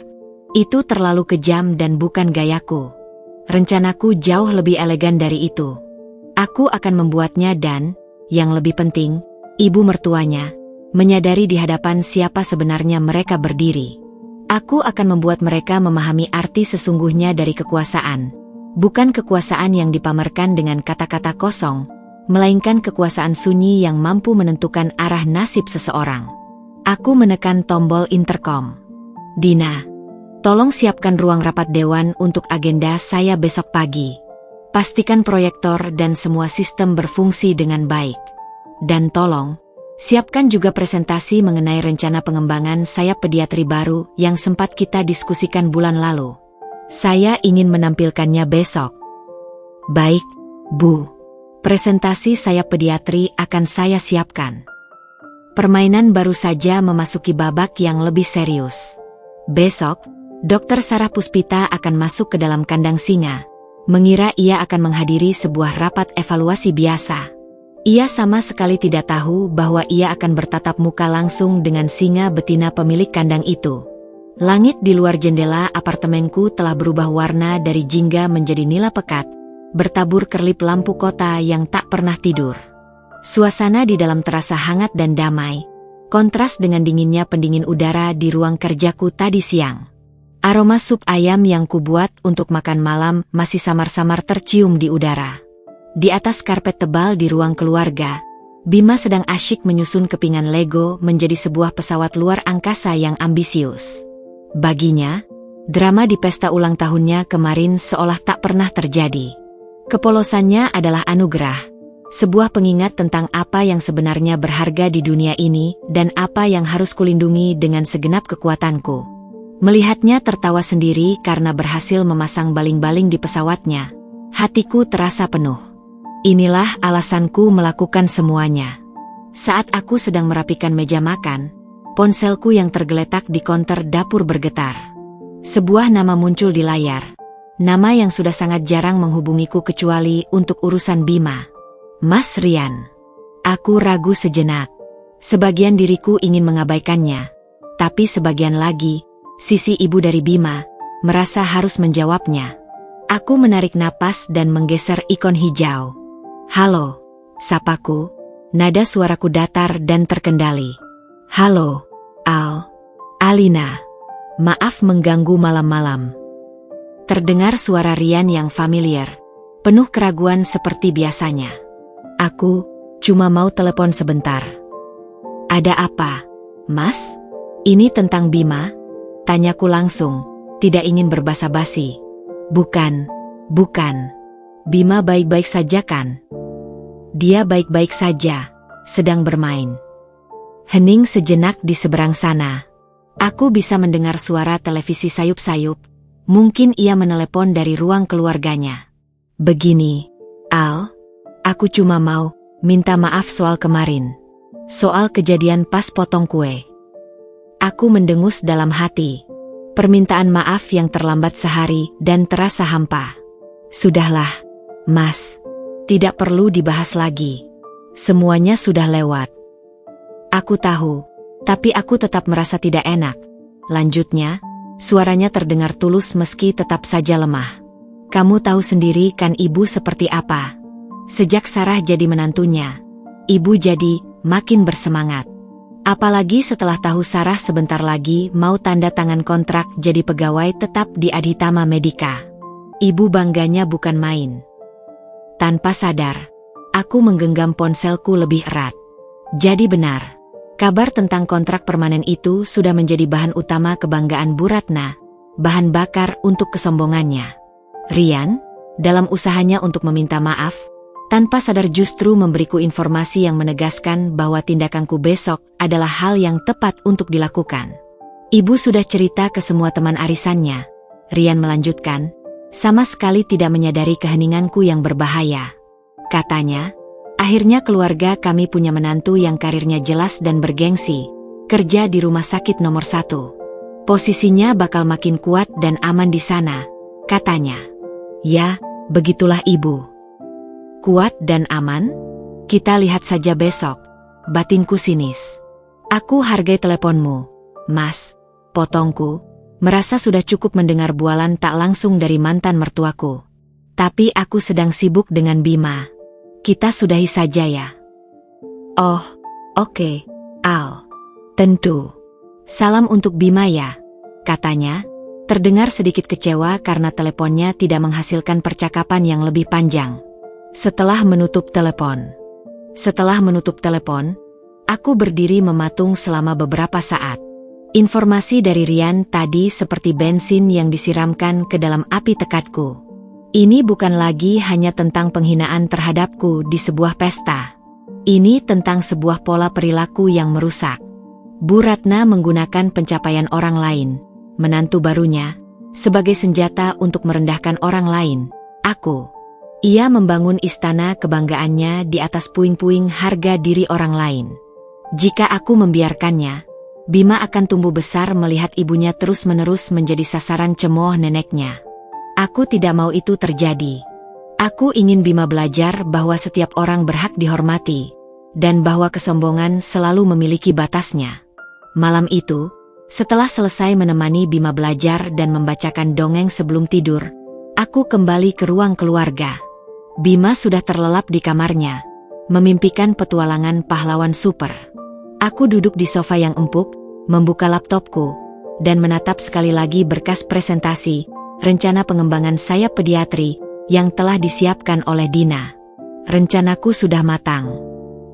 Speaker 1: itu terlalu kejam dan bukan gayaku. Rencanaku jauh lebih elegan dari itu. Aku akan membuatnya dan, yang lebih penting, ibu mertuanya, menyadari di hadapan siapa sebenarnya mereka berdiri. Aku akan membuat mereka memahami arti sesungguhnya dari kekuasaan. Bukan kekuasaan yang dipamerkan dengan kata-kata kosong, melainkan kekuasaan sunyi yang mampu menentukan arah nasib seseorang. Aku menekan tombol intercom. Dina, Tolong siapkan ruang rapat dewan untuk agenda saya besok pagi. Pastikan proyektor dan semua sistem berfungsi dengan baik. Dan tolong, siapkan juga presentasi mengenai rencana pengembangan sayap pediatri baru yang sempat kita diskusikan bulan lalu. Saya ingin menampilkannya besok. Baik, Bu. Presentasi sayap pediatri akan saya siapkan. Permainan baru saja memasuki babak yang lebih serius. Besok, Dr. Sarah Puspita akan masuk ke dalam kandang singa, mengira ia akan menghadiri sebuah rapat evaluasi biasa. Ia sama sekali tidak tahu bahwa ia akan bertatap muka langsung dengan singa betina pemilik kandang itu. Langit di luar jendela apartemenku telah berubah warna dari jingga menjadi nila pekat, bertabur kerlip lampu kota yang tak pernah tidur. Suasana di dalam terasa hangat dan damai, kontras dengan dinginnya pendingin udara di ruang kerjaku tadi siang. Aroma sup ayam yang kubuat untuk makan malam masih samar-samar tercium di udara. Di atas karpet tebal di ruang keluarga, Bima sedang asyik menyusun kepingan Lego menjadi sebuah pesawat luar angkasa yang ambisius. Baginya, drama di pesta ulang tahunnya kemarin seolah tak pernah terjadi. Kepolosannya adalah anugerah, sebuah pengingat tentang apa yang sebenarnya berharga di dunia ini dan apa yang harus kulindungi dengan segenap kekuatanku. Melihatnya tertawa sendiri karena berhasil memasang baling-baling di pesawatnya, hatiku terasa penuh. Inilah alasanku melakukan semuanya. Saat aku sedang merapikan meja makan, ponselku yang tergeletak di konter dapur bergetar. Sebuah nama muncul di layar. Nama yang sudah sangat jarang menghubungiku kecuali untuk urusan Bima. Mas Rian. Aku ragu sejenak. Sebagian diriku ingin mengabaikannya. Tapi sebagian lagi, sisi ibu dari Bima, merasa harus menjawabnya. Aku menarik napas dan menggeser ikon hijau. Halo, sapaku, nada suaraku datar dan terkendali. Halo, Al. Alina. Maaf mengganggu malam-malam. Terdengar suara Rian yang familiar, penuh keraguan seperti biasanya. Aku cuma mau telepon sebentar. Ada apa, Mas? Ini tentang Bima? Tanyaku langsung, tidak ingin berbasa-basi. Bukan. Bima baik-baik saja kan? Dia baik-baik saja, sedang bermain. Hening sejenak di seberang sana. Aku bisa mendengar suara televisi sayup-sayup. Mungkin ia menelepon dari ruang keluarganya. Begini, Al, aku cuma mau minta maaf soal kemarin. Soal kejadian pas potong kue. Aku mendengus dalam hati. Permintaan maaf yang terlambat sehari dan terasa hampa. Sudahlah, Mas. Tidak perlu dibahas lagi. Semuanya sudah lewat. Aku tahu, tapi aku tetap merasa tidak enak. Lanjutnya, suaranya terdengar tulus meski tetap saja lemah. Kamu tahu sendiri kan ibu seperti apa. Sejak Sarah jadi menantunya, ibu jadi makin bersemangat. Apalagi setelah tahu Sarah sebentar lagi mau tanda tangan kontrak jadi pegawai tetap di Adhitama Medica. Ibu bangganya bukan main. Tanpa sadar, aku menggenggam ponselku lebih erat. Jadi benar, kabar tentang kontrak permanen itu sudah menjadi bahan utama kebanggaan Bu Ratna, bahan bakar untuk kesombongannya. Rian, dalam usahanya untuk meminta maaf, tanpa sadar justru memberiku informasi yang menegaskan bahwa tindakanku besok adalah hal yang tepat untuk dilakukan. Ibu sudah cerita ke semua teman arisannya. Rian melanjutkan, sama sekali tidak menyadari keheninganku yang berbahaya. Katanya, akhirnya keluarga kami punya menantu yang karirnya jelas dan bergengsi, kerja di rumah sakit nomor 1. Posisinya bakal makin kuat dan aman di sana, katanya. Ya, begitulah ibu. Kuat dan aman? Kita lihat saja besok, batinku sinis. Aku hargai teleponmu, Mas, potongku, merasa sudah cukup mendengar bualan tak langsung dari mantan mertuaku. Tapi aku sedang sibuk dengan Bima. Kita sudahi saja ya. Oh, oke, Al. Tentu. Salam untuk Bima ya, katanya, terdengar sedikit kecewa karena teleponnya tidak menghasilkan percakapan yang lebih panjang. Setelah menutup telepon, aku berdiri mematung selama beberapa saat. Informasi dari Rian tadi seperti bensin yang disiramkan ke dalam api tekadku. Ini bukan lagi hanya tentang penghinaan terhadapku di sebuah pesta. Ini tentang sebuah pola perilaku yang merusak. Bu Ratna menggunakan pencapaian orang lain, menantu barunya, sebagai senjata untuk merendahkan orang lain, aku. Ia membangun istana kebanggaannya di atas puing-puing harga diri orang lain. Jika aku membiarkannya, Bima akan tumbuh besar melihat ibunya terus-menerus menjadi sasaran cemooh neneknya. Aku tidak mau itu terjadi. Aku ingin Bima belajar bahwa setiap orang berhak dihormati, dan bahwa kesombongan selalu memiliki batasnya. Malam itu, setelah selesai menemani Bima belajar dan membacakan dongeng sebelum tidur, aku kembali ke ruang keluarga. Bima sudah terlelap di kamarnya, memimpikan petualangan pahlawan super. Aku duduk di sofa yang empuk, membuka laptopku, dan menatap sekali lagi berkas presentasi, rencana pengembangan sayap pediatri, yang telah disiapkan oleh Dina. Rencanaku sudah matang.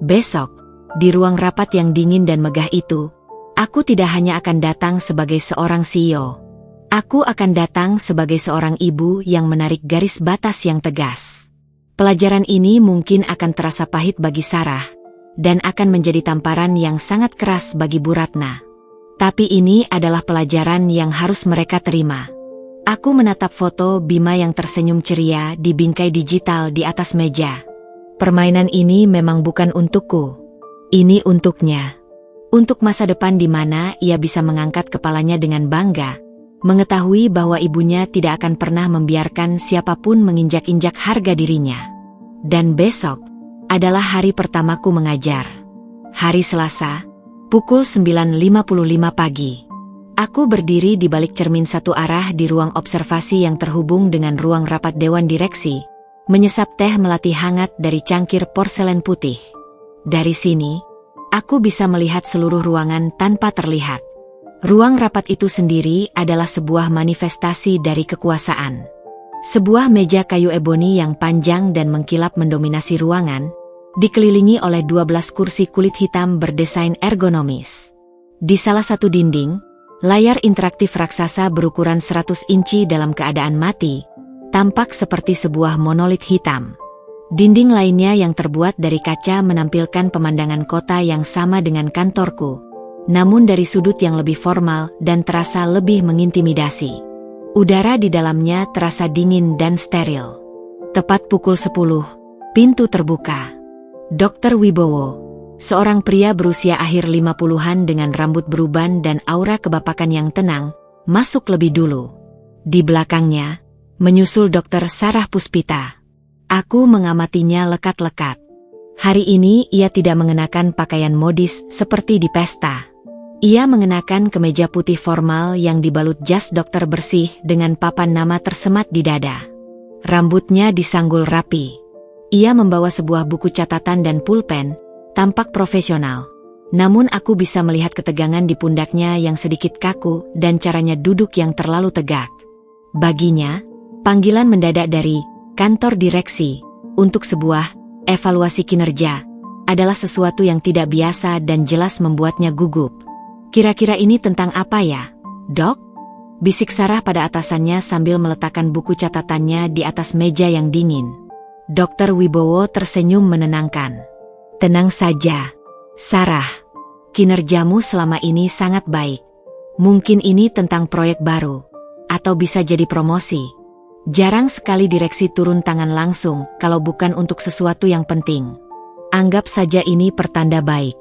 Speaker 1: Besok, di ruang rapat yang dingin dan megah itu, aku tidak hanya akan datang sebagai seorang CEO. Aku akan datang sebagai seorang ibu yang menarik garis batas yang tegas. Pelajaran ini mungkin akan terasa pahit bagi Sarah, dan akan menjadi tamparan yang sangat keras bagi Bu Ratna. Tapi ini adalah pelajaran yang harus mereka terima. Aku menatap foto Bima yang tersenyum ceria di bingkai digital di atas meja. Permainan ini memang bukan untukku. Ini untuknya. Untuk masa depan di mana ia bisa mengangkat kepalanya dengan bangga, mengetahui bahwa ibunya tidak akan pernah membiarkan siapapun menginjak-injak harga dirinya. Dan besok adalah hari pertamaku mengajar. Hari Selasa, pukul 9.55 pagi. Aku berdiri di balik cermin satu arah di ruang observasi yang terhubung dengan ruang rapat Dewan Direksi, menyesap teh melati hangat dari cangkir porselen putih. Dari sini, aku bisa melihat seluruh ruangan tanpa terlihat. Ruang rapat itu sendiri adalah sebuah manifestasi dari kekuasaan. Sebuah meja kayu eboni yang panjang dan mengkilap mendominasi ruangan, dikelilingi oleh 12 kursi kulit hitam berdesain ergonomis. Di salah satu dinding, layar interaktif raksasa berukuran 100 inci dalam keadaan mati, tampak seperti sebuah monolit hitam. Dinding lainnya yang terbuat dari kaca menampilkan pemandangan kota yang sama dengan kantorku, namun dari sudut yang lebih formal dan terasa lebih mengintimidasi. Udara di dalamnya terasa dingin dan steril. Tepat pukul 10, pintu terbuka. Dr. Wibowo, seorang pria berusia akhir 50-an dengan rambut beruban dan aura kebapakan yang tenang, masuk lebih dulu. Di belakangnya, menyusul Dr. Sarah Puspita. Aku mengamatinya lekat-lekat. Hari ini ia tidak mengenakan pakaian modis seperti di pesta. Ia mengenakan kemeja putih formal yang dibalut jas dokter bersih dengan papan nama tersemat di dada. Rambutnya disanggul rapi. Ia membawa sebuah buku catatan dan pulpen, tampak profesional. Namun aku bisa melihat ketegangan di pundaknya yang sedikit kaku dan caranya duduk yang terlalu tegak. Baginya, panggilan mendadak dari kantor direksi untuk sebuah evaluasi kinerja adalah sesuatu yang tidak biasa dan jelas membuatnya gugup. Kira-kira ini tentang apa ya, Dok? Bisik Sarah pada atasannya sambil meletakkan buku catatannya di atas meja yang dingin. Dr. Wibowo tersenyum menenangkan. Tenang saja, Sarah. Kinerjamu selama ini sangat baik. Mungkin ini tentang proyek baru, atau bisa jadi promosi. Jarang sekali direksi turun tangan langsung kalau bukan untuk sesuatu yang penting. Anggap saja ini pertanda baik.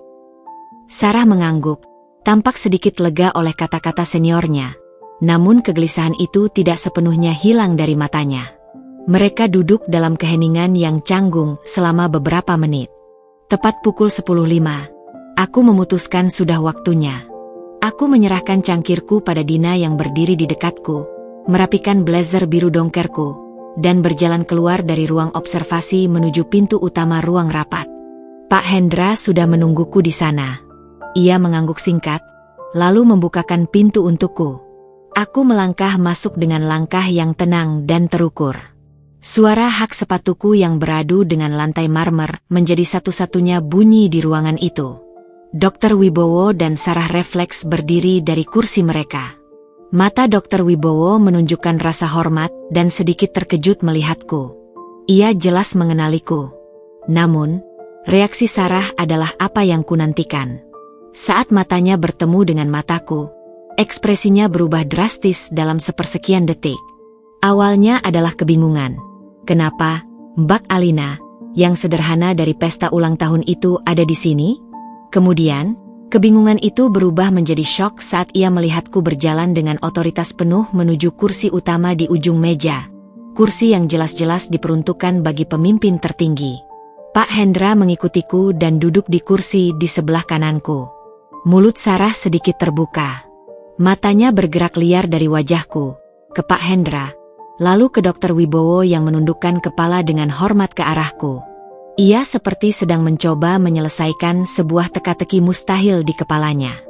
Speaker 1: Sarah mengangguk, tampak sedikit lega oleh kata-kata seniornya. Namun kegelisahan itu tidak sepenuhnya hilang dari matanya. Mereka duduk dalam keheningan yang canggung selama beberapa menit. Tepat pukul 10.05, aku memutuskan sudah waktunya. Aku menyerahkan cangkirku pada Dina yang berdiri di dekatku, merapikan blazer biru dongkerku, dan berjalan keluar dari ruang observasi menuju pintu utama ruang rapat. Pak Hendra sudah menungguku di sana. Ia mengangguk singkat, lalu membukakan pintu untukku. Aku melangkah masuk dengan langkah yang tenang dan terukur. Suara hak sepatuku yang beradu dengan lantai marmer menjadi satu-satunya bunyi di ruangan itu. Dr. Wibowo dan Sarah refleks berdiri dari kursi mereka. Mata Dr. Wibowo menunjukkan rasa hormat dan sedikit terkejut melihatku. Ia jelas mengenaliku. Namun, reaksi Sarah adalah apa yang kunantikan. Saat matanya bertemu dengan mataku, ekspresinya berubah drastis dalam sepersekian detik. Awalnya adalah kebingungan. Kenapa Mbak Alina, yang sederhana dari pesta ulang tahun itu ada di sini? Kemudian, kebingungan itu berubah menjadi syok saat ia melihatku berjalan dengan otoritas penuh menuju kursi utama di ujung meja. Kursi yang jelas-jelas diperuntukkan bagi pemimpin tertinggi. Pak Hendra mengikutiku dan duduk di kursi di sebelah kananku. Mulut Sarah sedikit terbuka. Matanya bergerak liar dari wajahku ke Pak Hendra, lalu ke Dr. Wibowo yang menundukkan kepala dengan hormat ke arahku. Ia seperti sedang mencoba menyelesaikan sebuah teka-teki mustahil di kepalanya.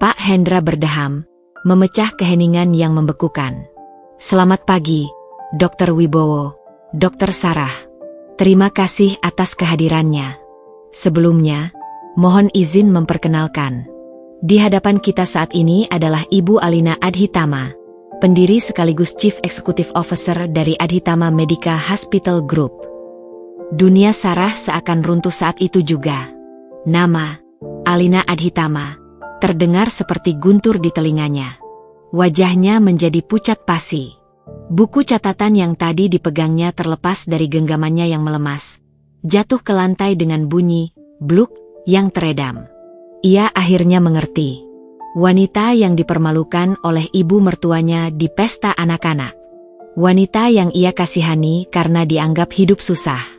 Speaker 1: Pak Hendra berdeham, memecah keheningan yang membekukan. Selamat pagi, Dr. Wibowo, Dr. Sarah. Terima kasih atas kehadirannya. Sebelumnya, mohon izin memperkenalkan. Di hadapan kita saat ini adalah Ibu Alina Adhitama, pendiri sekaligus Chief Executive Officer dari Adhitama Medica Hospital Group. Dunia Sarah seakan runtuh saat itu juga. Nama, Alina Adhitama, terdengar seperti guntur di telinganya. Wajahnya menjadi pucat pasi. Buku catatan yang tadi dipegangnya terlepas dari genggamannya yang melemas. Jatuh ke lantai dengan bunyi, bluk, yang teredam. Ia akhirnya mengerti. Wanita yang dipermalukan oleh ibu mertuanya di pesta anak-anak. Wanita yang ia kasihani karena dianggap hidup susah.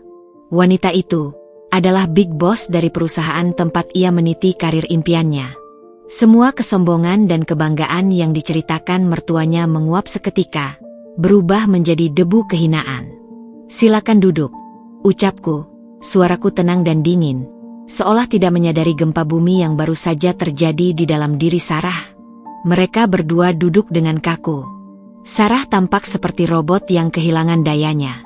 Speaker 1: Wanita itu adalah big boss dari perusahaan tempat ia meniti karir impiannya. Semua kesombongan dan kebanggaan yang diceritakan mertuanya menguap seketika, berubah menjadi debu kehinaan. Silakan duduk, ucapku, suaraku tenang dan dingin, seolah tidak menyadari gempa bumi yang baru saja terjadi di dalam diri Sarah. Mereka berdua duduk dengan kaku. Sarah tampak seperti robot yang kehilangan dayanya.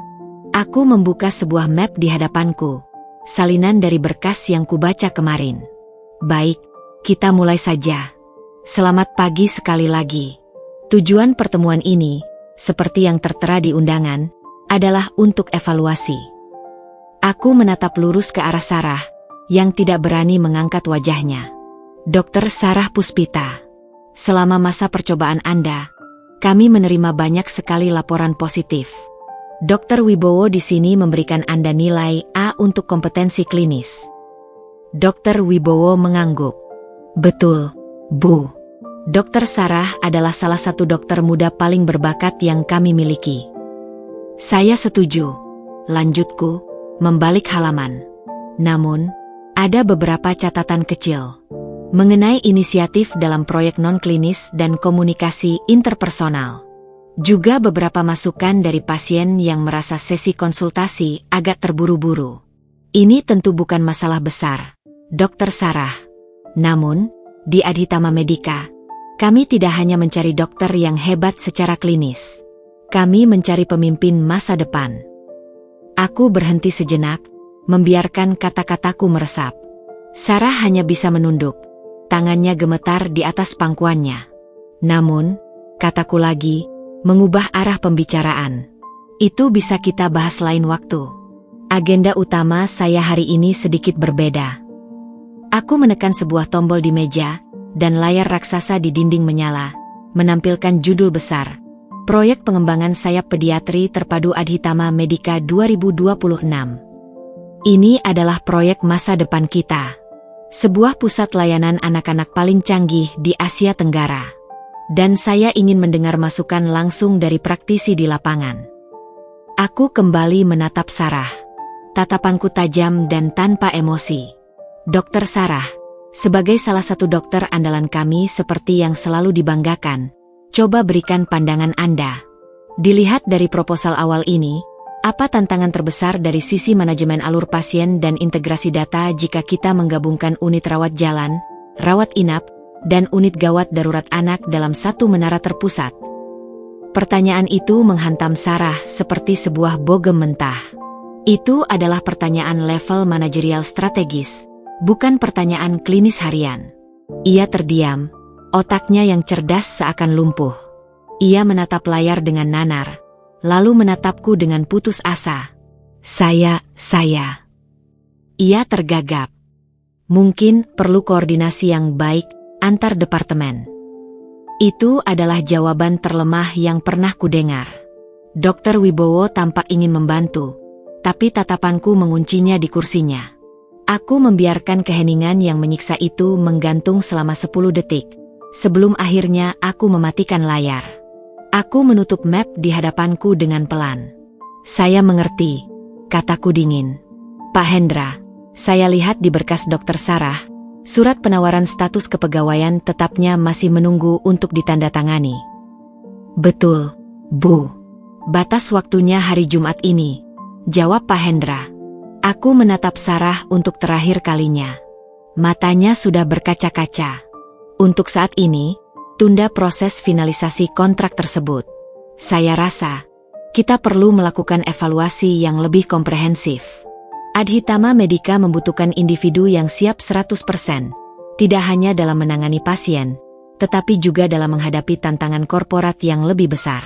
Speaker 1: Aku membuka sebuah map di hadapanku, salinan dari berkas yang kubaca kemarin. Baik, kita mulai saja. Selamat pagi sekali lagi. Tujuan pertemuan ini, seperti yang tertera di undangan, adalah untuk evaluasi. Aku menatap lurus ke arah Sarah, yang tidak berani mengangkat wajahnya. Dr. Sarah Puspita, selama masa percobaan Anda, kami menerima banyak sekali laporan positif. Dr. Wibowo di sini memberikan Anda nilai A untuk kompetensi klinis. Dr. Wibowo mengangguk. Betul, Bu. Dr. Sarah adalah salah satu dokter muda paling berbakat yang kami miliki. Saya setuju, lanjutku, membalik halaman. Namun, ada beberapa catatan kecil mengenai inisiatif dalam proyek non-klinis dan komunikasi interpersonal. Juga beberapa masukan dari pasien yang merasa sesi konsultasi agak terburu-buru. Ini tentu bukan masalah besar, Dr. Sarah. Namun, di Adhitama Medica, kami tidak hanya mencari dokter yang hebat secara klinis. Kami mencari pemimpin masa depan. Aku berhenti sejenak, membiarkan kata-kataku meresap. Sarah hanya bisa menunduk, tangannya gemetar di atas pangkuannya. Namun, kataku lagi, mengubah arah pembicaraan. Itu bisa kita bahas lain waktu. Agenda utama saya hari ini sedikit berbeda. Aku menekan sebuah tombol di meja, dan layar raksasa di dinding menyala, menampilkan judul besar, Proyek Pengembangan Sayap Pediatri Terpadu Adhitama Medica 2026. Ini adalah proyek masa depan kita. Sebuah pusat layanan anak-anak paling canggih di Asia Tenggara. Dan saya ingin mendengar masukan langsung dari praktisi di lapangan. Aku kembali menatap Sarah. Tatapanku tajam dan tanpa emosi. Dr. Sarah, sebagai salah satu dokter andalan kami seperti yang selalu dibanggakan, coba berikan pandangan Anda. Dilihat dari proposal awal ini, apa tantangan terbesar dari sisi manajemen alur pasien dan integrasi data jika kita menggabungkan unit rawat jalan, rawat inap, dan unit gawat darurat anak dalam satu menara terpusat? Pertanyaan itu menghantam Sarah seperti sebuah bogem mentah. Itu adalah pertanyaan level manajerial strategis, bukan pertanyaan klinis harian. Ia terdiam, otaknya yang cerdas seakan lumpuh. Ia menatap layar dengan nanar, lalu menatapku dengan putus asa. Saya. Ia tergagap. Mungkin perlu koordinasi yang baik antar departemen. Itu adalah jawaban terlemah yang pernah kudengar. Dr. Wibowo tampak ingin membantu, tapi tatapanku menguncinya di kursinya. Aku membiarkan keheningan yang menyiksa itu menggantung selama 10 detik. Sebelum akhirnya aku mematikan layar. Aku menutup map di hadapanku dengan pelan. Saya mengerti, kataku dingin. Pak Hendra, saya lihat di berkas Dr. Sarah, surat penawaran status kepegawaian tetapnya masih menunggu untuk ditandatangani. Betul, Bu. Batas waktunya hari Jumat ini, jawab Pak Hendra. Aku menatap Sarah untuk terakhir kalinya. Matanya sudah berkaca-kaca. Untuk saat ini, tunda proses finalisasi kontrak tersebut. Saya rasa, kita perlu melakukan evaluasi yang lebih komprehensif. Adhitama Medica membutuhkan individu yang siap 100%, tidak hanya dalam menangani pasien, tetapi juga dalam menghadapi tantangan korporat yang lebih besar.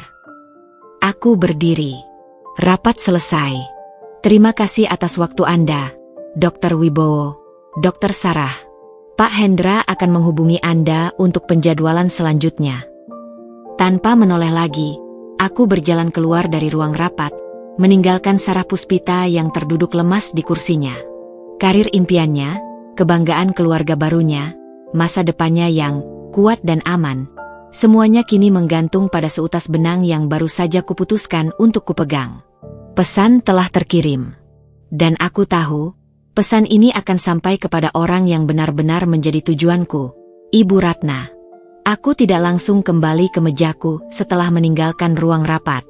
Speaker 1: Aku berdiri. Rapat selesai. Terima kasih atas waktu Anda, Dr. Wibowo, Dr. Sarah. Pak Hendra akan menghubungi Anda untuk penjadwalan selanjutnya. Tanpa menoleh lagi, aku berjalan keluar dari ruang rapat, meninggalkan Sarah Puspita yang terduduk lemas di kursinya. Karir impiannya, kebanggaan keluarga barunya, masa depannya yang kuat dan aman, semuanya kini menggantung pada seutas benang yang baru saja kuputuskan untuk kupegang. Pesan telah terkirim. Dan aku tahu, pesan ini akan sampai kepada orang yang benar-benar menjadi tujuanku, Ibu Ratna. Aku tidak langsung kembali ke mejaku setelah meninggalkan ruang rapat.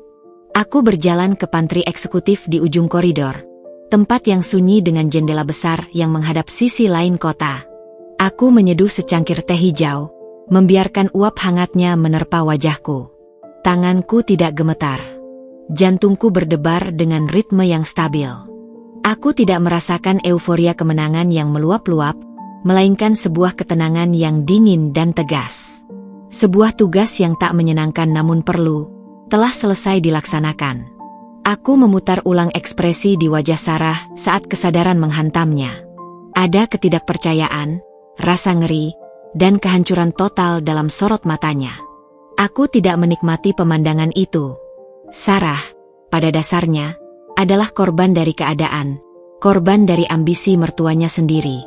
Speaker 1: Aku berjalan ke pantry eksekutif di ujung koridor, tempat yang sunyi dengan jendela besar yang menghadap sisi lain kota. Aku menyeduh secangkir teh hijau, membiarkan uap hangatnya menerpa wajahku. Tanganku tidak gemetar. Jantungku berdebar dengan ritme yang stabil. Aku tidak merasakan euforia kemenangan yang meluap-luap, melainkan sebuah ketenangan yang dingin dan tegas. Sebuah tugas yang tak menyenangkan namun perlu, telah selesai dilaksanakan. Aku memutar ulang ekspresi di wajah Sarah saat kesadaran menghantamnya. Ada ketidakpercayaan, rasa ngeri, dan kehancuran total dalam sorot matanya. Aku tidak menikmati pemandangan itu. Sarah, pada dasarnya, adalah korban dari keadaan, korban dari ambisi mertuanya sendiri.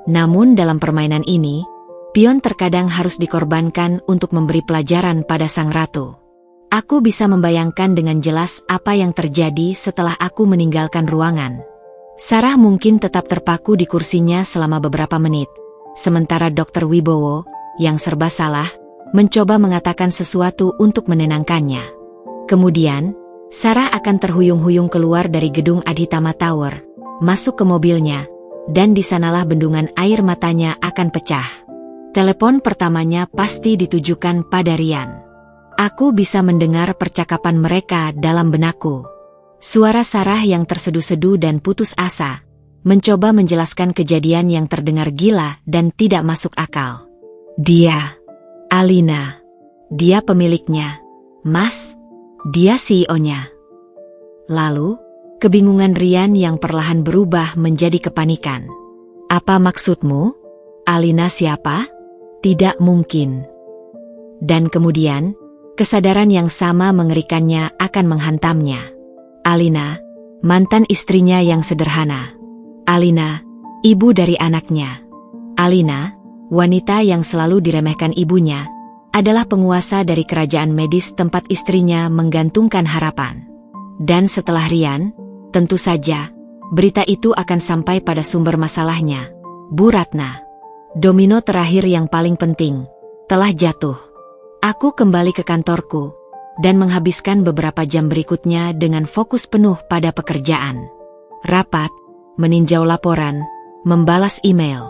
Speaker 1: Namun dalam permainan ini, pion terkadang harus dikorbankan untuk memberi pelajaran pada sang ratu. Aku bisa membayangkan dengan jelas apa yang terjadi setelah aku meninggalkan ruangan. Sarah mungkin tetap terpaku di kursinya selama beberapa menit, sementara Dr. Wibowo, yang serba salah, mencoba mengatakan sesuatu untuk menenangkannya. Kemudian, Sarah akan terhuyung-huyung keluar dari gedung Adhitama Tower, masuk ke mobilnya, dan di sanalah bendungan air matanya akan pecah. Telepon pertamanya pasti ditujukan pada Rian. Aku bisa mendengar percakapan mereka dalam benakku. Suara Sarah yang terseduh-seduh dan putus asa, mencoba menjelaskan kejadian yang terdengar gila dan tidak masuk akal. Dia, Alina. Dia pemiliknya, Mas. Dia CEO-nya. Lalu, kebingungan Rian yang perlahan berubah menjadi kepanikan. Apa maksudmu? Alina siapa? Tidak mungkin. Dan kemudian, kesadaran yang sama mengerikannya akan menghantamnya. Alina, mantan istrinya yang sederhana. Alina, ibu dari anaknya. Alina, wanita yang selalu diremehkan ibunya, adalah penguasa dari kerajaan medis tempat istrinya menggantungkan harapan. Dan setelah Rian, tentu saja, berita itu akan sampai pada sumber masalahnya, Bu Ratna. Domino terakhir yang paling penting, telah jatuh. Aku kembali ke kantorku, dan menghabiskan beberapa jam berikutnya dengan fokus penuh pada pekerjaan. Rapat, meninjau laporan, membalas email.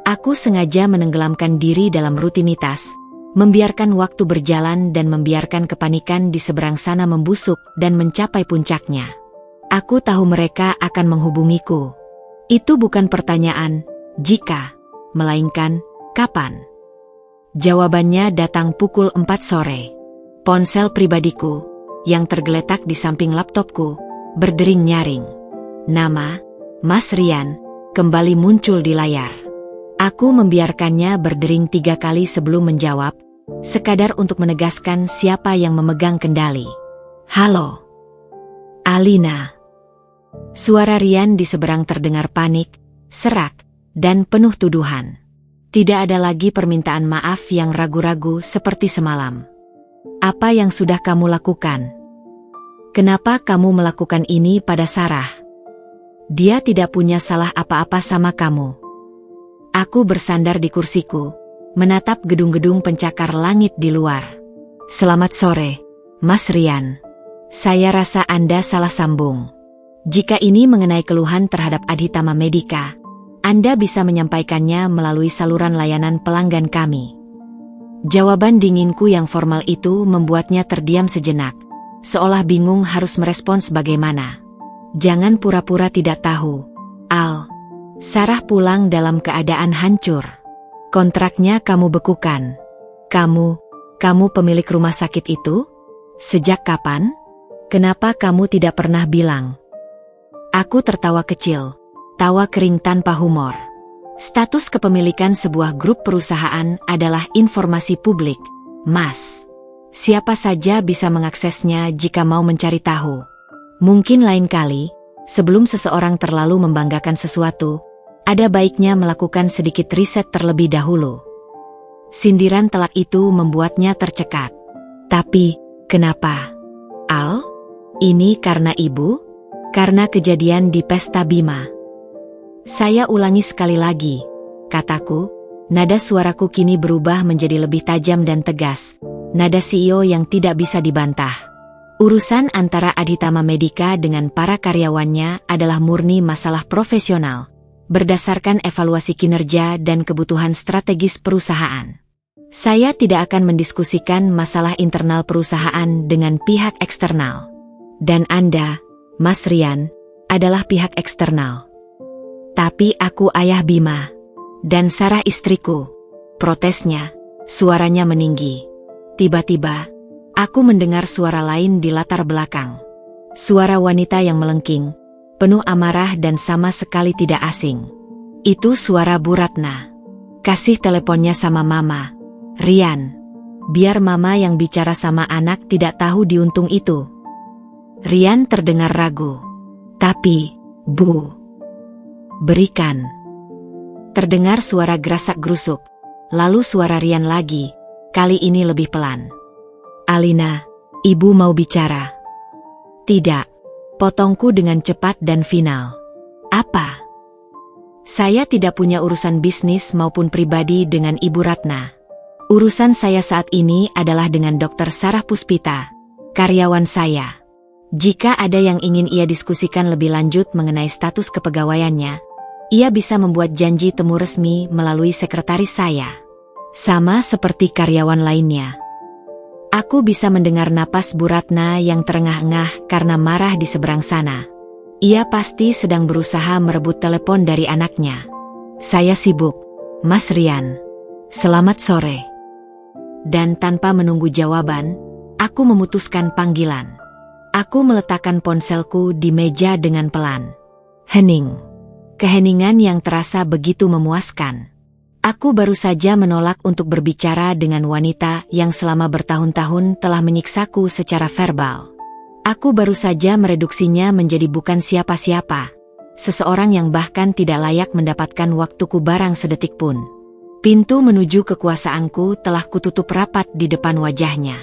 Speaker 1: Aku sengaja menenggelamkan diri dalam rutinitas, membiarkan waktu berjalan dan membiarkan kepanikan di seberang sana membusuk dan mencapai puncaknya. Aku tahu mereka akan menghubungiku. Itu bukan pertanyaan, Jika, melainkan, kapan? Jawabannya datang pukul 4 sore. Ponsel pribadiku, yang tergeletak di samping laptopku, berdering nyaring. Nama, Mas Rian, kembali muncul di layar. Aku membiarkannya berdering 3 kali sebelum menjawab, sekadar untuk menegaskan siapa yang memegang kendali. Halo. Alina. Suara Rian di seberang terdengar panik, serak, dan penuh tuduhan. Tidak ada lagi permintaan maaf yang ragu-ragu seperti semalam. Apa yang sudah kamu lakukan? Kenapa kamu melakukan ini pada Sarah? Dia tidak punya salah apa-apa sama kamu. Aku bersandar di kursiku, menatap gedung-gedung pencakar langit di luar. Selamat sore, Mas Rian. Saya rasa Anda salah sambung. Jika ini mengenai keluhan terhadap Adhitama Medica, Anda bisa menyampaikannya melalui saluran layanan pelanggan kami. Jawaban dinginku yang formal itu membuatnya terdiam sejenak, seolah bingung harus merespons bagaimana. Jangan pura-pura tidak tahu, Al. Sarah pulang dalam keadaan hancur. Kontraknya kamu bekukan. Kamu pemilik rumah sakit itu? Sejak kapan? Kenapa kamu tidak pernah bilang? Aku tertawa kecil, tawa kering tanpa humor. Status kepemilikan sebuah grup perusahaan adalah informasi publik, Mas. Siapa saja bisa mengaksesnya jika mau mencari tahu. Mungkin lain kali, sebelum seseorang terlalu membanggakan sesuatu, ada baiknya melakukan sedikit riset terlebih dahulu. Sindiran telak itu membuatnya tercekat. Tapi, kenapa? Al? Ini karena ibu? Karena kejadian di pesta Bima. Saya ulangi sekali lagi, kataku. Nada suaraku kini berubah menjadi lebih tajam dan tegas. Nada CEO yang tidak bisa dibantah. Urusan antara Adhitama Medica dengan para karyawannya adalah murni masalah profesional, berdasarkan evaluasi kinerja dan kebutuhan strategis perusahaan. Saya tidak akan mendiskusikan masalah internal perusahaan dengan pihak eksternal. Dan Anda, Mas Rian, adalah pihak eksternal. Tapi aku ayah Bima. Dan Sarah istriku. Protesnya, suaranya meninggi. Tiba-tiba, aku mendengar suara lain di latar belakang. Suara wanita yang melengking, penuh amarah dan sama sekali tidak asing. Itu suara Bu Ratna. Kasih teleponnya sama Mama, Rian. Biar Mama yang bicara sama anak tidak tahu diuntung itu. Rian terdengar ragu. Tapi, Bu, berikan. Terdengar suara gerasak-gerusuk, lalu suara Rian lagi, kali ini lebih pelan. Alina, Ibu mau bicara. Tidak, potongku dengan cepat dan final. Apa? Saya tidak punya urusan bisnis maupun pribadi dengan Ibu Ratna. Urusan saya saat ini adalah dengan Dr. Sarah Puspita, karyawan saya. Jika ada yang ingin ia diskusikan lebih lanjut mengenai status kepegawaiannya, ia bisa membuat janji temu resmi melalui sekretaris saya. Sama seperti karyawan lainnya. Aku bisa mendengar napas Bu Ratna yang terengah-engah karena marah di seberang sana. Ia pasti sedang berusaha merebut telepon dari anaknya. Saya sibuk, Mas Rian. Selamat sore. Dan tanpa menunggu jawaban, aku memutuskan panggilan. Aku meletakkan ponselku di meja dengan pelan. Hening. Keheningan yang terasa begitu memuaskan. Aku baru saja menolak untuk berbicara dengan wanita yang selama bertahun-tahun telah menyiksaku secara verbal. Aku baru saja mereduksinya menjadi bukan siapa-siapa. Seseorang yang bahkan tidak layak mendapatkan waktuku barang sedetik pun. Pintu menuju kekuasaanku telah kututup rapat di depan wajahnya.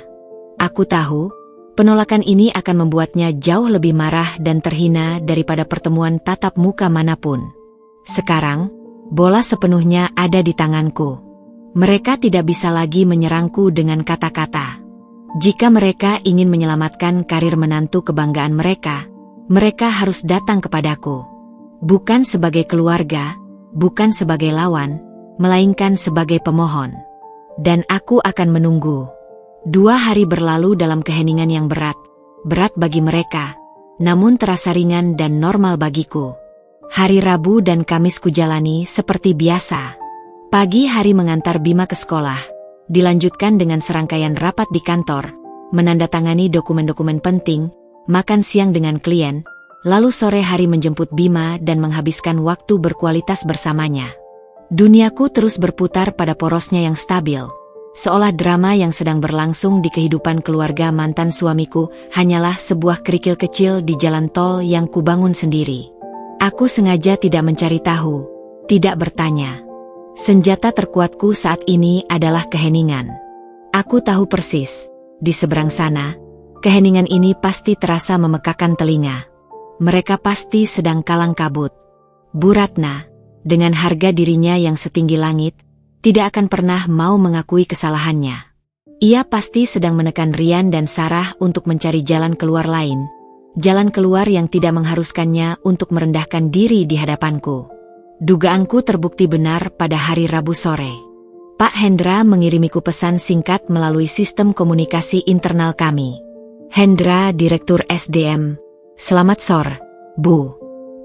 Speaker 1: Aku tahu, penolakan ini akan membuatnya jauh lebih marah dan terhina daripada pertemuan tatap muka manapun. Sekarang, bola sepenuhnya ada di tanganku. Mereka tidak bisa lagi menyerangku dengan kata-kata. Jika mereka ingin menyelamatkan karir menantu kebanggaan mereka, mereka harus datang kepadaku. Bukan sebagai keluarga, bukan sebagai lawan, melainkan sebagai pemohon. Dan aku akan menunggu. 2 hari berlalu dalam keheningan yang berat bagi mereka, namun terasa ringan dan normal bagiku. Hari Rabu dan Kamis kujalani seperti biasa. Pagi hari mengantar Bima ke sekolah, dilanjutkan dengan serangkaian rapat di kantor, menandatangani dokumen-dokumen penting, makan siang dengan klien, lalu sore hari menjemput Bima dan menghabiskan waktu berkualitas bersamanya. Duniaku terus berputar pada porosnya yang stabil, seolah drama yang sedang berlangsung di kehidupan keluarga mantan suamiku hanyalah sebuah kerikil kecil di jalan tol yang kubangun sendiri. Aku sengaja tidak mencari tahu, tidak bertanya. Senjata terkuatku saat ini adalah keheningan. Aku tahu persis, di seberang sana, keheningan ini pasti terasa memekakan telinga. Mereka pasti sedang kalang kabut. Bu Ratna, dengan harga dirinya yang setinggi langit, tidak akan pernah mau mengakui kesalahannya. Ia pasti sedang menekan Rian dan Sarah untuk mencari jalan keluar lain. Jalan keluar yang tidak mengharuskannya untuk merendahkan diri di hadapanku. Dugaanku terbukti benar pada hari Rabu sore. Pak Hendra mengirimiku pesan singkat melalui sistem komunikasi internal kami. Hendra, Direktur SDM. Selamat sore, Bu.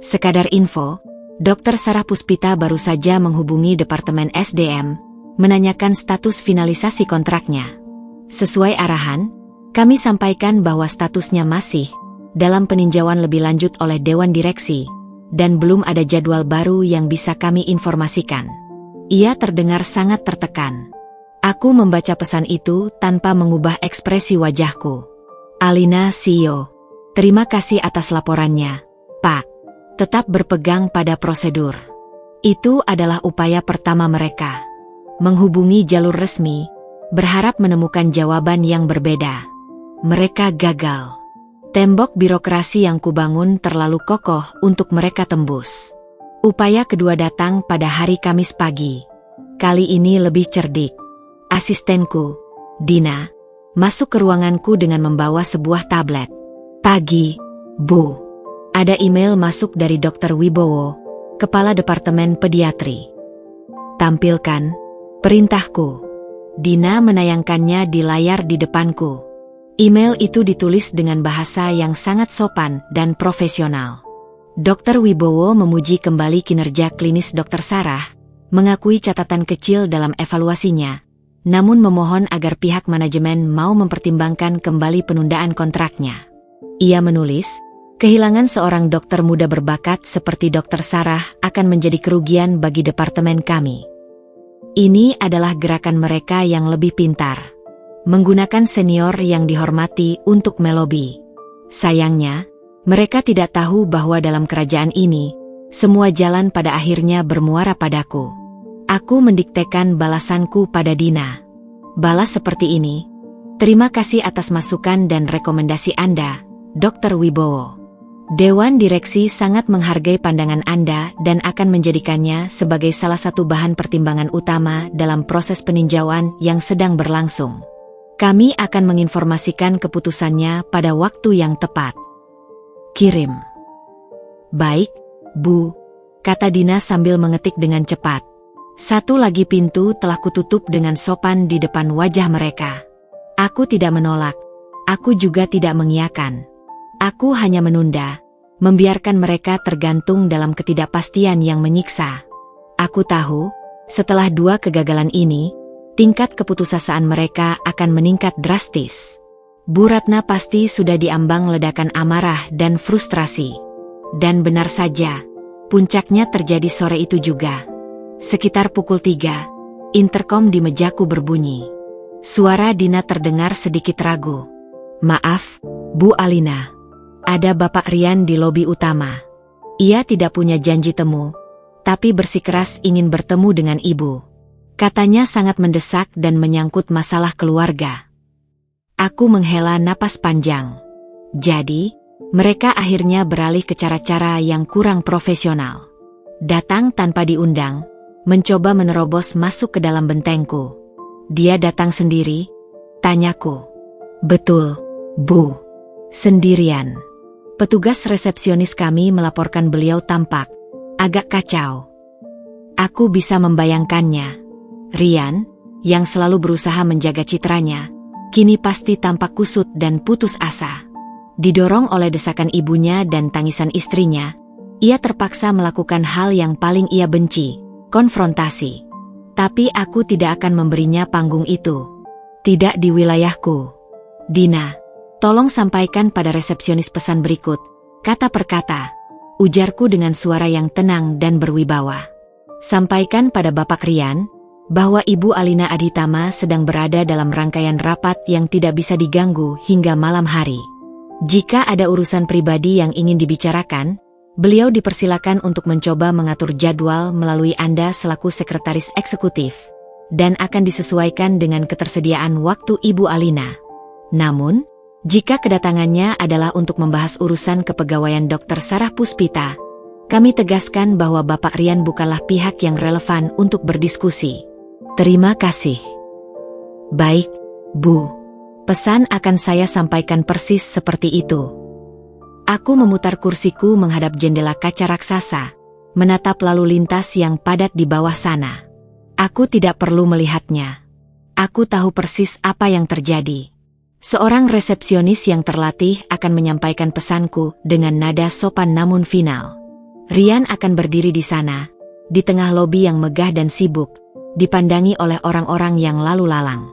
Speaker 1: Sekadar info, Dr. Sarah Puspita baru saja menghubungi Departemen SDM, menanyakan status finalisasi kontraknya. Sesuai arahan, kami sampaikan bahwa statusnya masih dalam peninjauan lebih lanjut oleh Dewan Direksi, dan belum ada jadwal baru yang bisa kami informasikan. Ia terdengar sangat tertekan. Aku membaca pesan itu tanpa mengubah ekspresi wajahku. Alina, CEO. Terima kasih atas laporannya, Pak. Tetap berpegang pada prosedur. Itu adalah upaya pertama mereka. Menghubungi jalur resmi, berharap menemukan jawaban yang berbeda. Mereka gagal. Tembok birokrasi yang kubangun terlalu kokoh untuk mereka tembus. Upaya kedua datang pada hari Kamis pagi. Kali ini lebih cerdik. Asistenku, Dina, masuk ke ruanganku dengan membawa sebuah tablet. Pagi, Bu. Ada email masuk dari Dr. Wibowo, Kepala Departemen Pediatri. Tampilkan perintahku. Dina menayangkannya di layar di depanku. Email itu ditulis dengan bahasa yang sangat sopan dan profesional. Dr. Wibowo memuji kembali kinerja klinis Dr. Sarah, mengakui catatan kecil dalam evaluasinya, namun memohon agar pihak manajemen mau mempertimbangkan kembali penundaan kontraknya. Ia menulis, kehilangan seorang dokter muda berbakat seperti Dr. Sarah akan menjadi kerugian bagi departemen kami. Ini adalah gerakan mereka yang lebih pintar, menggunakan senior yang dihormati untuk melobi. Sayangnya, mereka tidak tahu bahwa dalam kerajaan ini, semua jalan pada akhirnya bermuara padaku. Aku mendiktekan balasanku pada Dina. Balas seperti ini. Terima kasih atas masukan dan rekomendasi Anda, Dr. Wibowo. Dewan Direksi sangat menghargai pandangan Anda dan akan menjadikannya sebagai salah satu bahan pertimbangan utama dalam proses peninjauan yang sedang berlangsung. Kami akan menginformasikan keputusannya pada waktu yang tepat. Kirim. Baik, Bu, kata Dina sambil mengetik dengan cepat. Satu lagi pintu telah kututup dengan sopan di depan wajah mereka. Aku tidak menolak, aku juga tidak mengiyakan. Aku hanya menunda, membiarkan mereka tergantung dalam ketidakpastian yang menyiksa. Aku tahu, setelah dua kegagalan ini, tingkat keputusasaan mereka akan meningkat drastis. Bu Ratna pasti sudah diambang ledakan amarah dan frustrasi. Dan benar saja, puncaknya terjadi sore itu juga. Sekitar pukul 3, interkom di mejaku berbunyi. Suara Dina terdengar sedikit ragu. Maaf, Bu Alina. Ada Bapak Rian di lobi utama. Ia tidak punya janji temu, tapi bersikeras ingin bertemu dengan Ibu. Katanya sangat mendesak dan menyangkut masalah keluarga. Aku menghela napas panjang. Jadi, mereka akhirnya beralih ke cara-cara yang kurang profesional. Datang tanpa diundang, mencoba menerobos masuk ke dalam bentengku. Dia datang sendiri, tanyaku. Betul, Bu. Sendirian. Petugas resepsionis kami melaporkan beliau tampak agak kacau. Aku bisa membayangkannya. Rian, yang selalu berusaha menjaga citranya, kini pasti tampak kusut dan putus asa. Didorong oleh desakan ibunya dan tangisan istrinya, Ia terpaksa melakukan hal yang paling ia benci, konfrontasi. Tapi aku tidak akan memberinya panggung itu. Tidak di wilayahku. Dina, tolong sampaikan pada resepsionis pesan berikut, kata per kata. Ujarku dengan suara yang tenang dan berwibawa. Sampaikan pada Bapak Rian, bahwa Ibu Alina Adhitama sedang berada dalam rangkaian rapat yang tidak bisa diganggu hingga malam hari. Jika ada urusan pribadi yang ingin dibicarakan, beliau dipersilakan untuk mencoba mengatur jadwal melalui Anda selaku sekretaris eksekutif, dan akan disesuaikan dengan ketersediaan waktu Ibu Alina. Namun, jika kedatangannya adalah untuk membahas urusan kepegawaian Dr. Sarah Puspita, kami tegaskan bahwa Bapak Rian bukanlah pihak yang relevan untuk berdiskusi. Terima kasih. Baik, Bu. Pesan akan saya sampaikan persis seperti itu. Aku memutar kursiku menghadap jendela kaca raksasa, menatap lalu lintas yang padat di bawah sana. Aku tidak perlu melihatnya. Aku tahu persis apa yang terjadi. Seorang resepsionis yang terlatih akan menyampaikan pesanku dengan nada sopan namun final. Rian akan berdiri di sana, di tengah lobi yang megah dan sibuk, dipandangi oleh orang-orang yang lalu lalang.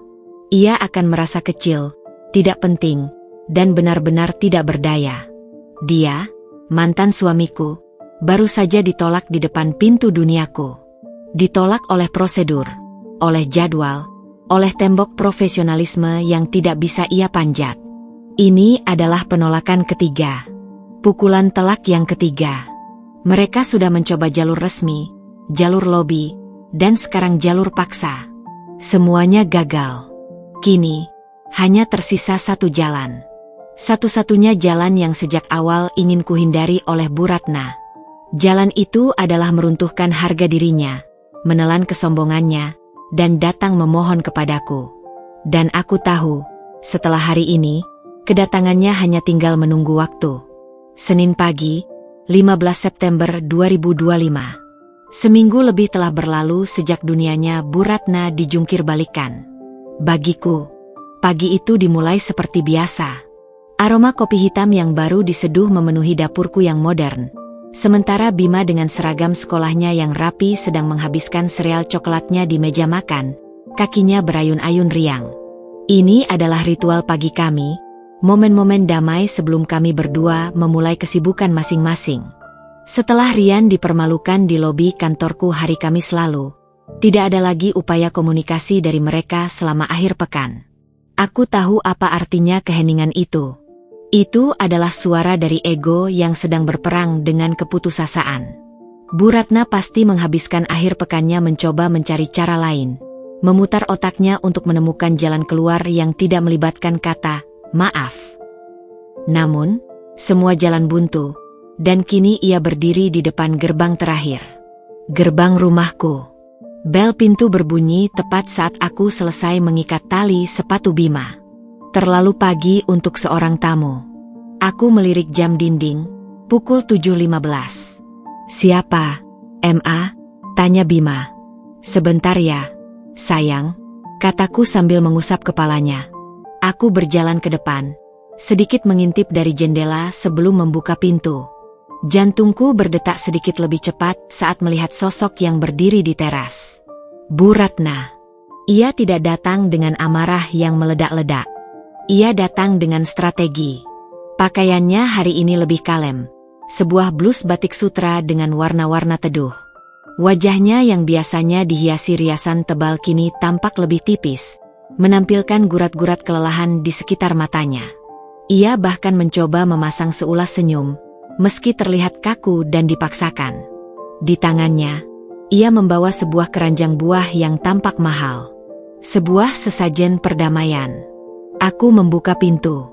Speaker 1: Ia akan merasa kecil, tidak penting, dan benar-benar tidak berdaya. Dia, mantan suamiku, baru saja ditolak di depan pintu duniaku. Ditolak oleh prosedur, oleh jadwal, oleh tembok profesionalisme yang tidak bisa ia panjat. Ini adalah penolakan ketiga. Pukulan telak yang ketiga. Mereka sudah mencoba jalur resmi, jalur lobi, dan sekarang jalur paksa. Semuanya gagal. Kini, hanya tersisa satu jalan. Satu-satunya jalan yang sejak awal ingin kuhindari oleh Bu Ratna. Jalan itu adalah meruntuhkan harga dirinya, menelan kesombongannya, dan datang memohon kepadaku. Dan aku tahu, setelah hari ini, kedatangannya hanya tinggal menunggu waktu. Senin pagi, 15 September 2025. Seminggu lebih telah berlalu sejak dunianya Bu Ratna dijungkir balikan. Bagiku, pagi itu dimulai seperti biasa. Aroma kopi hitam yang baru diseduh memenuhi dapurku yang modern. Sementara Bima dengan seragam sekolahnya yang rapi sedang menghabiskan sereal coklatnya di meja makan, kakinya berayun-ayun riang. Ini adalah ritual pagi kami, momen-momen damai sebelum kami berdua memulai kesibukan masing-masing. Setelah Rian dipermalukan di lobi kantorku hari Kamis lalu, tidak ada lagi upaya komunikasi dari mereka selama akhir pekan. Aku tahu apa artinya keheningan itu. Itu adalah suara dari ego yang sedang berperang dengan keputusasaan. Bu Ratna pasti menghabiskan akhir pekannya mencoba mencari cara lain, memutar otaknya untuk menemukan jalan keluar yang tidak melibatkan kata maaf. Namun, semua jalan buntu, dan kini ia berdiri di depan gerbang terakhir. Gerbang rumahku. Bel pintu berbunyi tepat saat aku selesai mengikat tali sepatu Bima. Terlalu pagi untuk seorang tamu. Aku melirik jam dinding, pukul 7.15. Siapa, Ma? Tanya Bima. Sebentar ya, sayang, kataku sambil mengusap kepalanya. Aku berjalan ke depan, sedikit mengintip dari jendela sebelum membuka pintu. Jantungku berdetak sedikit lebih cepat saat melihat sosok yang berdiri di teras. Bu Ratna. Ia tidak datang dengan amarah yang meledak-ledak. Ia datang dengan strategi. Pakaiannya hari ini lebih kalem. Sebuah blus batik sutra dengan warna-warna teduh. Wajahnya yang biasanya dihiasi riasan tebal kini tampak lebih tipis, menampilkan gurat-gurat kelelahan di sekitar matanya. Ia bahkan mencoba memasang seulas senyum, meski terlihat kaku dan dipaksakan. Di tangannya, ia membawa sebuah keranjang buah yang tampak mahal. Sebuah sesajen perdamaian. Aku membuka pintu.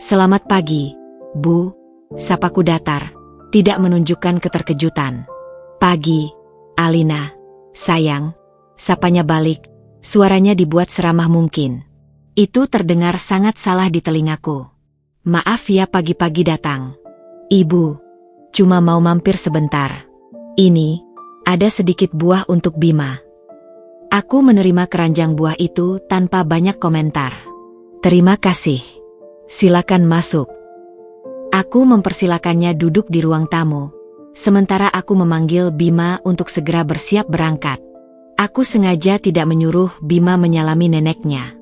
Speaker 1: Selamat pagi, Bu, sapaku datar, tidak menunjukkan keterkejutan. Pagi, Alina, sayang, sapanya balik, suaranya dibuat seramah mungkin. Itu terdengar sangat salah di telingaku. Maaf ya pagi-pagi datang. Ibu, cuma mau mampir sebentar. Ini, ada sedikit buah untuk Bima. Aku menerima keranjang buah itu tanpa banyak komentar. Terima kasih. Silakan masuk. Aku mempersilakannya duduk di ruang tamu, sementara aku memanggil Bima untuk segera bersiap berangkat. Aku sengaja tidak menyuruh Bima menyalami neneknya.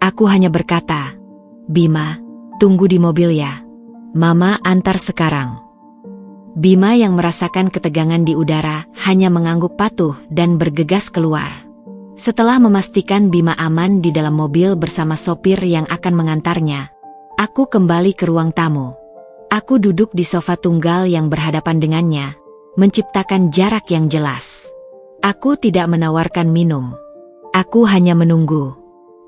Speaker 1: Aku hanya berkata, "Bima, tunggu di mobil ya. Mama antar sekarang." Bima yang merasakan ketegangan di udara hanya mengangguk patuh dan bergegas keluar. Setelah memastikan Bima aman di dalam mobil bersama sopir yang akan mengantarnya, aku kembali ke ruang tamu. Aku duduk di sofa tunggal yang berhadapan dengannya, menciptakan jarak yang jelas. Aku tidak menawarkan minum. Aku hanya menunggu.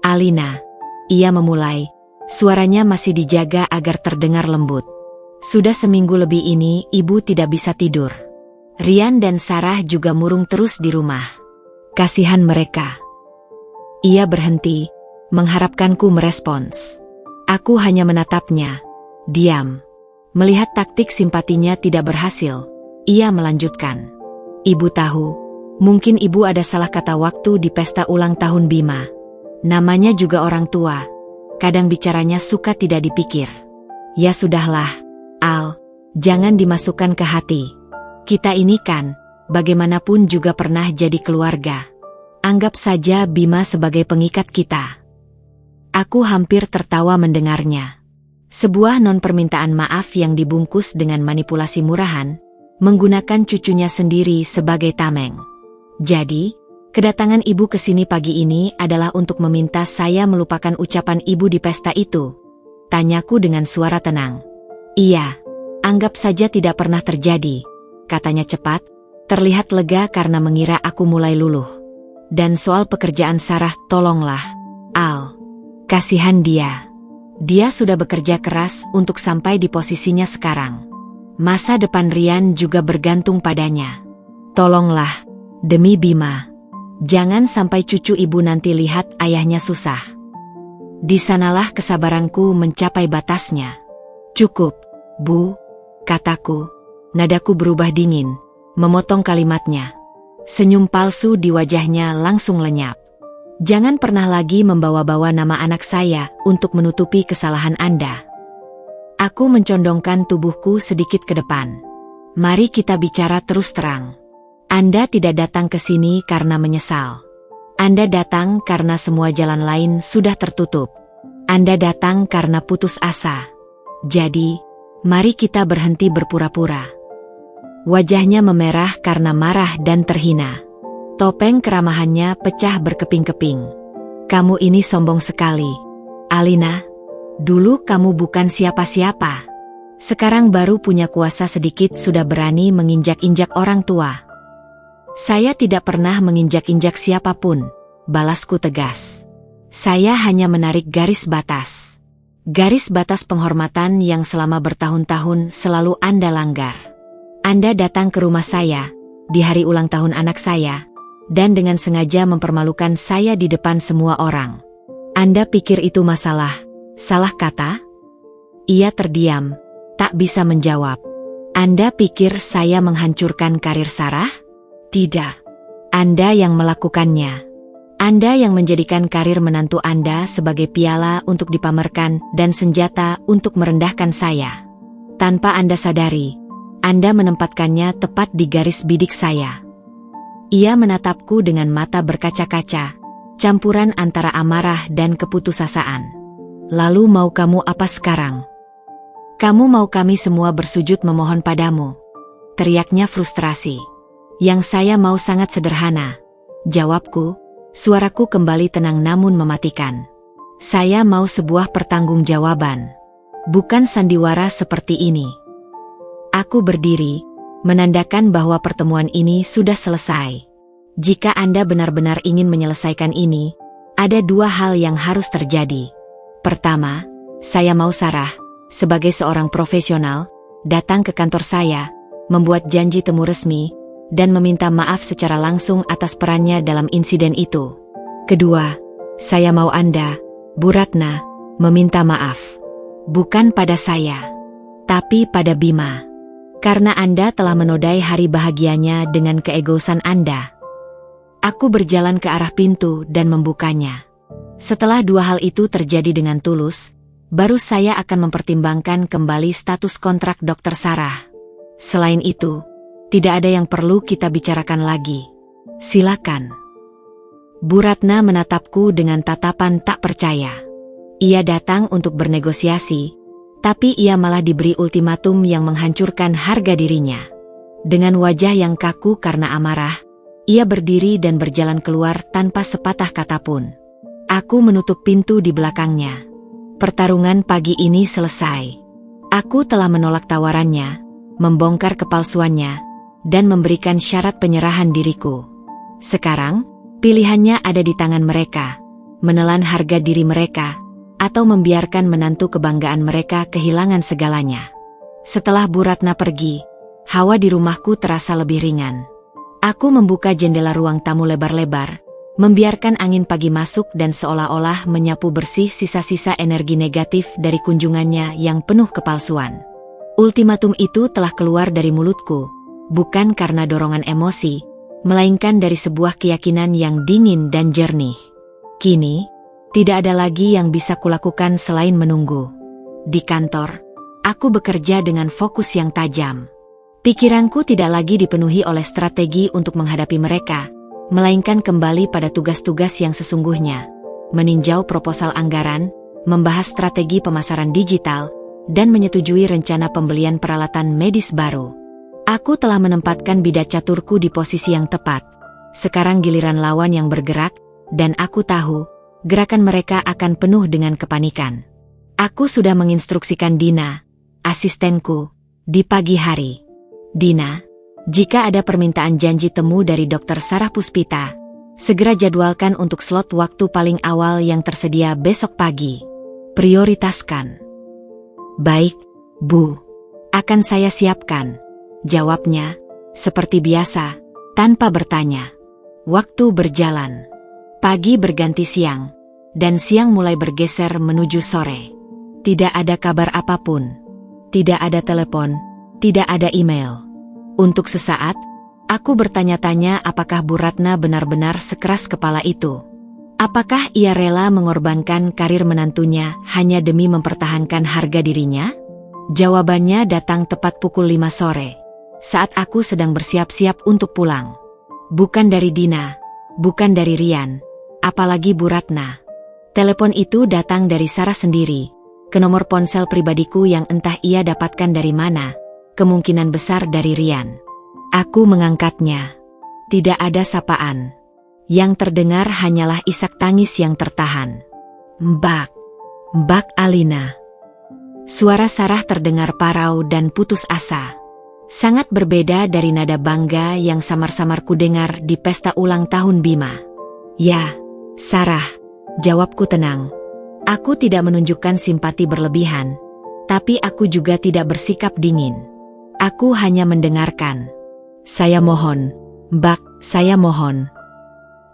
Speaker 1: "Alina," ia memulai, suaranya masih dijaga agar terdengar lembut. "Sudah seminggu lebih ini ibu tidak bisa tidur. Rian dan Sarah juga murung terus di rumah. Kasihan mereka." Ia berhenti, mengharapkanku merespons. Aku hanya menatapnya, diam. Melihat taktik simpatinya tidak berhasil, ia melanjutkan. "Ibu tahu, mungkin ibu ada salah kata waktu di pesta ulang tahun Bima. Namanya juga orang tua. Kadang bicaranya suka tidak dipikir. Ya sudahlah, Al, jangan dimasukkan ke hati. Kita ini kan, bagaimanapun juga pernah jadi keluarga. Anggap saja Bima sebagai pengikat kita." Aku hampir tertawa mendengarnya. Sebuah non-permintaan maaf yang dibungkus dengan manipulasi murahan, menggunakan cucunya sendiri sebagai tameng. "Jadi, kedatangan ibu ke sini pagi ini adalah untuk meminta saya melupakan ucapan ibu di pesta itu?" Tanyaku dengan suara tenang. "Iya, anggap saja tidak pernah terjadi," katanya cepat, terlihat lega karena mengira aku mulai luluh. "Dan soal pekerjaan Sarah, tolonglah, Al. Kasihan dia. Dia sudah bekerja keras untuk sampai di posisinya sekarang. Masa depan Rian juga bergantung padanya. Tolonglah, demi Bima. Jangan sampai cucu ibu nanti lihat ayahnya susah." Di sanalah kesabaranku mencapai batasnya. "Cukup, Bu," kataku. Nadaku berubah dingin, memotong kalimatnya. Senyum palsu di wajahnya langsung lenyap. "Jangan pernah lagi membawa-bawa nama anak saya untuk menutupi kesalahan Anda." Aku mencondongkan tubuhku sedikit ke depan. "Mari kita bicara terus terang. Anda tidak datang ke sini karena menyesal. Anda datang karena semua jalan lain sudah tertutup. Anda datang karena putus asa. Jadi, mari kita berhenti berpura-pura." Wajahnya memerah karena marah dan terhina. Topeng keramahannya pecah berkeping-keping. "Kamu ini sombong sekali, Alina. Dulu kamu bukan siapa-siapa. Sekarang baru punya kuasa sedikit sudah berani menginjak-injak orang tua." "Saya tidak pernah menginjak-injak siapapun," balasku tegas. "Saya hanya menarik garis batas. Garis batas penghormatan yang selama bertahun-tahun selalu Anda langgar. Anda datang ke rumah saya, di hari ulang tahun anak saya, dan dengan sengaja mempermalukan saya di depan semua orang. Anda pikir itu masalah, salah kata?" Ia terdiam, tak bisa menjawab. "Anda pikir saya menghancurkan karir Sarah? Tidak. Anda yang melakukannya. Anda yang menjadikan karir menantu Anda sebagai piala untuk dipamerkan dan senjata untuk merendahkan saya. Tanpa Anda sadari, Anda menempatkannya tepat di garis bidik saya." Ia menatapku dengan mata berkaca-kaca, campuran antara amarah dan keputusasaan. "Lalu mau kamu apa sekarang? Kamu mau kami semua bersujud memohon padamu?" Teriaknya frustrasi. "Yang saya mau sangat sederhana," jawabku, suaraku kembali tenang namun mematikan. "Saya mau sebuah pertanggungjawaban. Bukan sandiwara seperti ini." Aku berdiri, menandakan bahwa pertemuan ini sudah selesai. "Jika Anda benar-benar ingin menyelesaikan ini, ada dua hal yang harus terjadi. Pertama, saya mau Sarah, sebagai seorang profesional, datang ke kantor saya, membuat janji temu resmi, dan meminta maaf secara langsung atas perannya dalam insiden itu. Kedua, saya mau Anda, Bu Ratna, meminta maaf. Bukan pada saya, tapi pada Bima. Karena Anda telah menodai hari bahagianya dengan keegoisan Anda." Aku berjalan ke arah pintu dan membukanya. Setelah dua hal itu terjadi dengan tulus, baru saya akan mempertimbangkan kembali status kontrak Dr. Sarah. Selain itu, Tidak ada yang perlu kita bicarakan lagi. Silakan. Bu Ratna menatapku dengan tatapan tak percaya. Ia datang untuk bernegosiasi, tapi ia malah diberi ultimatum yang menghancurkan harga dirinya. Dengan wajah yang kaku karena amarah, ia berdiri dan berjalan keluar tanpa sepatah kata pun. Aku menutup pintu di belakangnya. Pertarungan pagi ini selesai. Aku telah menolak tawarannya, membongkar kepalsuannya, dan memberikan syarat penyerahan diriku. Sekarang, pilihannya ada di tangan mereka, menelan harga diri mereka, atau membiarkan menantu kebanggaan mereka kehilangan segalanya. Setelah Bu Ratna pergi, hawa di rumahku terasa lebih ringan. Aku membuka jendela ruang tamu lebar-lebar, membiarkan angin pagi masuk dan seolah-olah menyapu bersih sisa-sisa energi negatif dari kunjungannya yang penuh kepalsuan. Ultimatum itu telah keluar dari mulutku, bukan karena dorongan emosi, melainkan dari sebuah keyakinan yang dingin dan jernih. Kini, tidak ada lagi yang bisa kulakukan selain menunggu. Di kantor, aku bekerja dengan fokus yang tajam. Pikiranku tidak lagi dipenuhi oleh strategi untuk menghadapi mereka, melainkan kembali pada tugas-tugas yang sesungguhnya, meninjau proposal anggaran, membahas strategi pemasaran digital, dan menyetujui rencana pembelian peralatan medis baru. Aku telah menempatkan bidat caturku di posisi yang tepat. Sekarang giliran lawan yang bergerak, dan aku tahu, gerakan mereka akan penuh dengan kepanikan. Aku sudah menginstruksikan Dina, asistenku, di pagi hari. Dina, jika ada permintaan janji temu dari Dr. Sarah Puspita, segera jadwalkan untuk slot waktu paling awal yang tersedia besok pagi. Prioritaskan. Baik, Bu. Akan saya siapkan. Jawabnya, seperti biasa, tanpa bertanya. Waktu berjalan. Pagi berganti siang, dan siang mulai bergeser menuju sore. Tidak ada kabar apapun. Tidak ada telepon, tidak ada email. Untuk sesaat, aku bertanya-tanya apakah Bu Ratna benar-benar sekeras kepala itu. Apakah ia rela mengorbankan karir menantunya hanya demi mempertahankan harga dirinya? Jawabannya datang tepat pukul 5 sore, saat aku sedang bersiap-siap untuk pulang. Bukan dari Dina, bukan dari Rian, apalagi Bu Ratna. Telepon itu datang dari Sarah sendiri, ke nomor ponsel pribadiku yang entah ia dapatkan dari mana. Kemungkinan besar dari Rian. Aku mengangkatnya. Tidak ada sapaan. Yang terdengar hanyalah isak tangis yang tertahan. Mbak Alina. Suara Sarah terdengar parau dan putus asa. Sangat berbeda dari nada bangga yang samar-samar kudengar di pesta ulang tahun Bima. Ya, Sarah, jawabku tenang. Aku tidak menunjukkan simpati berlebihan, tapi aku juga tidak bersikap dingin. Aku hanya mendengarkan. Saya mohon, Mbak, saya mohon.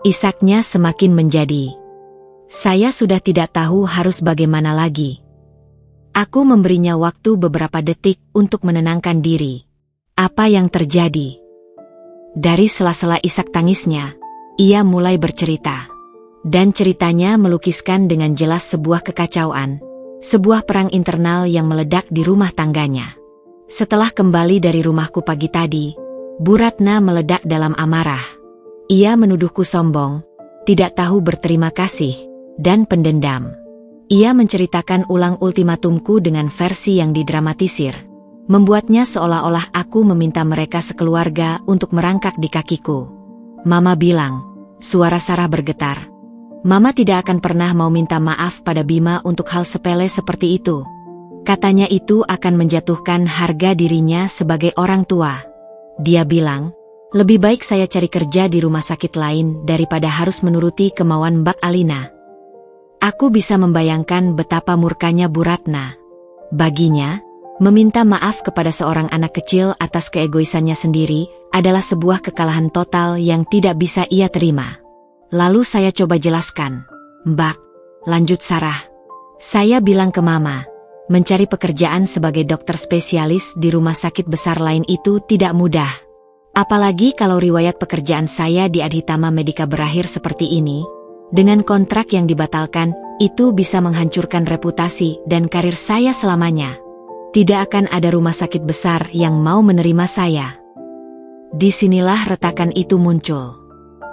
Speaker 1: Isaknya semakin menjadi. Saya sudah tidak tahu harus bagaimana lagi. Aku memberinya waktu beberapa detik untuk menenangkan diri. Apa yang terjadi? Dari sela-sela isak tangisnya, ia mulai bercerita. Dan ceritanya melukiskan dengan jelas sebuah kekacauan, sebuah perang internal yang meledak di rumah tangganya. Setelah kembali dari rumahku pagi tadi, Bu Ratna meledak dalam amarah. Ia menuduhku sombong, tidak tahu berterima kasih, dan pendendam. Ia menceritakan ulang ultimatumku dengan versi yang didramatisir, membuatnya seolah-olah aku meminta mereka sekeluarga untuk merangkak di kakiku. Mama bilang, suara Sarah bergetar. Mama tidak akan pernah mau minta maaf pada Bima untuk hal sepele seperti itu. Katanya itu akan menjatuhkan harga dirinya sebagai orang tua. Dia bilang, lebih baik saya cari kerja di rumah sakit lain daripada harus menuruti kemauan Mbak Alina. Aku bisa membayangkan betapa murkanya Bu Ratna. Baginya, meminta maaf kepada seorang anak kecil atas keegoisannya sendiri adalah sebuah kekalahan total yang tidak bisa ia terima. Lalu saya coba jelaskan. Mbak, lanjut Sarah. Saya bilang ke Mama, mencari pekerjaan sebagai dokter spesialis di rumah sakit besar lain itu tidak mudah. Apalagi kalau riwayat pekerjaan saya di Adhitama Medica berakhir seperti ini. Dengan kontrak yang dibatalkan, itu bisa menghancurkan reputasi dan karir saya selamanya. Tidak akan ada rumah sakit besar yang mau menerima saya. Disinilah retakan itu muncul.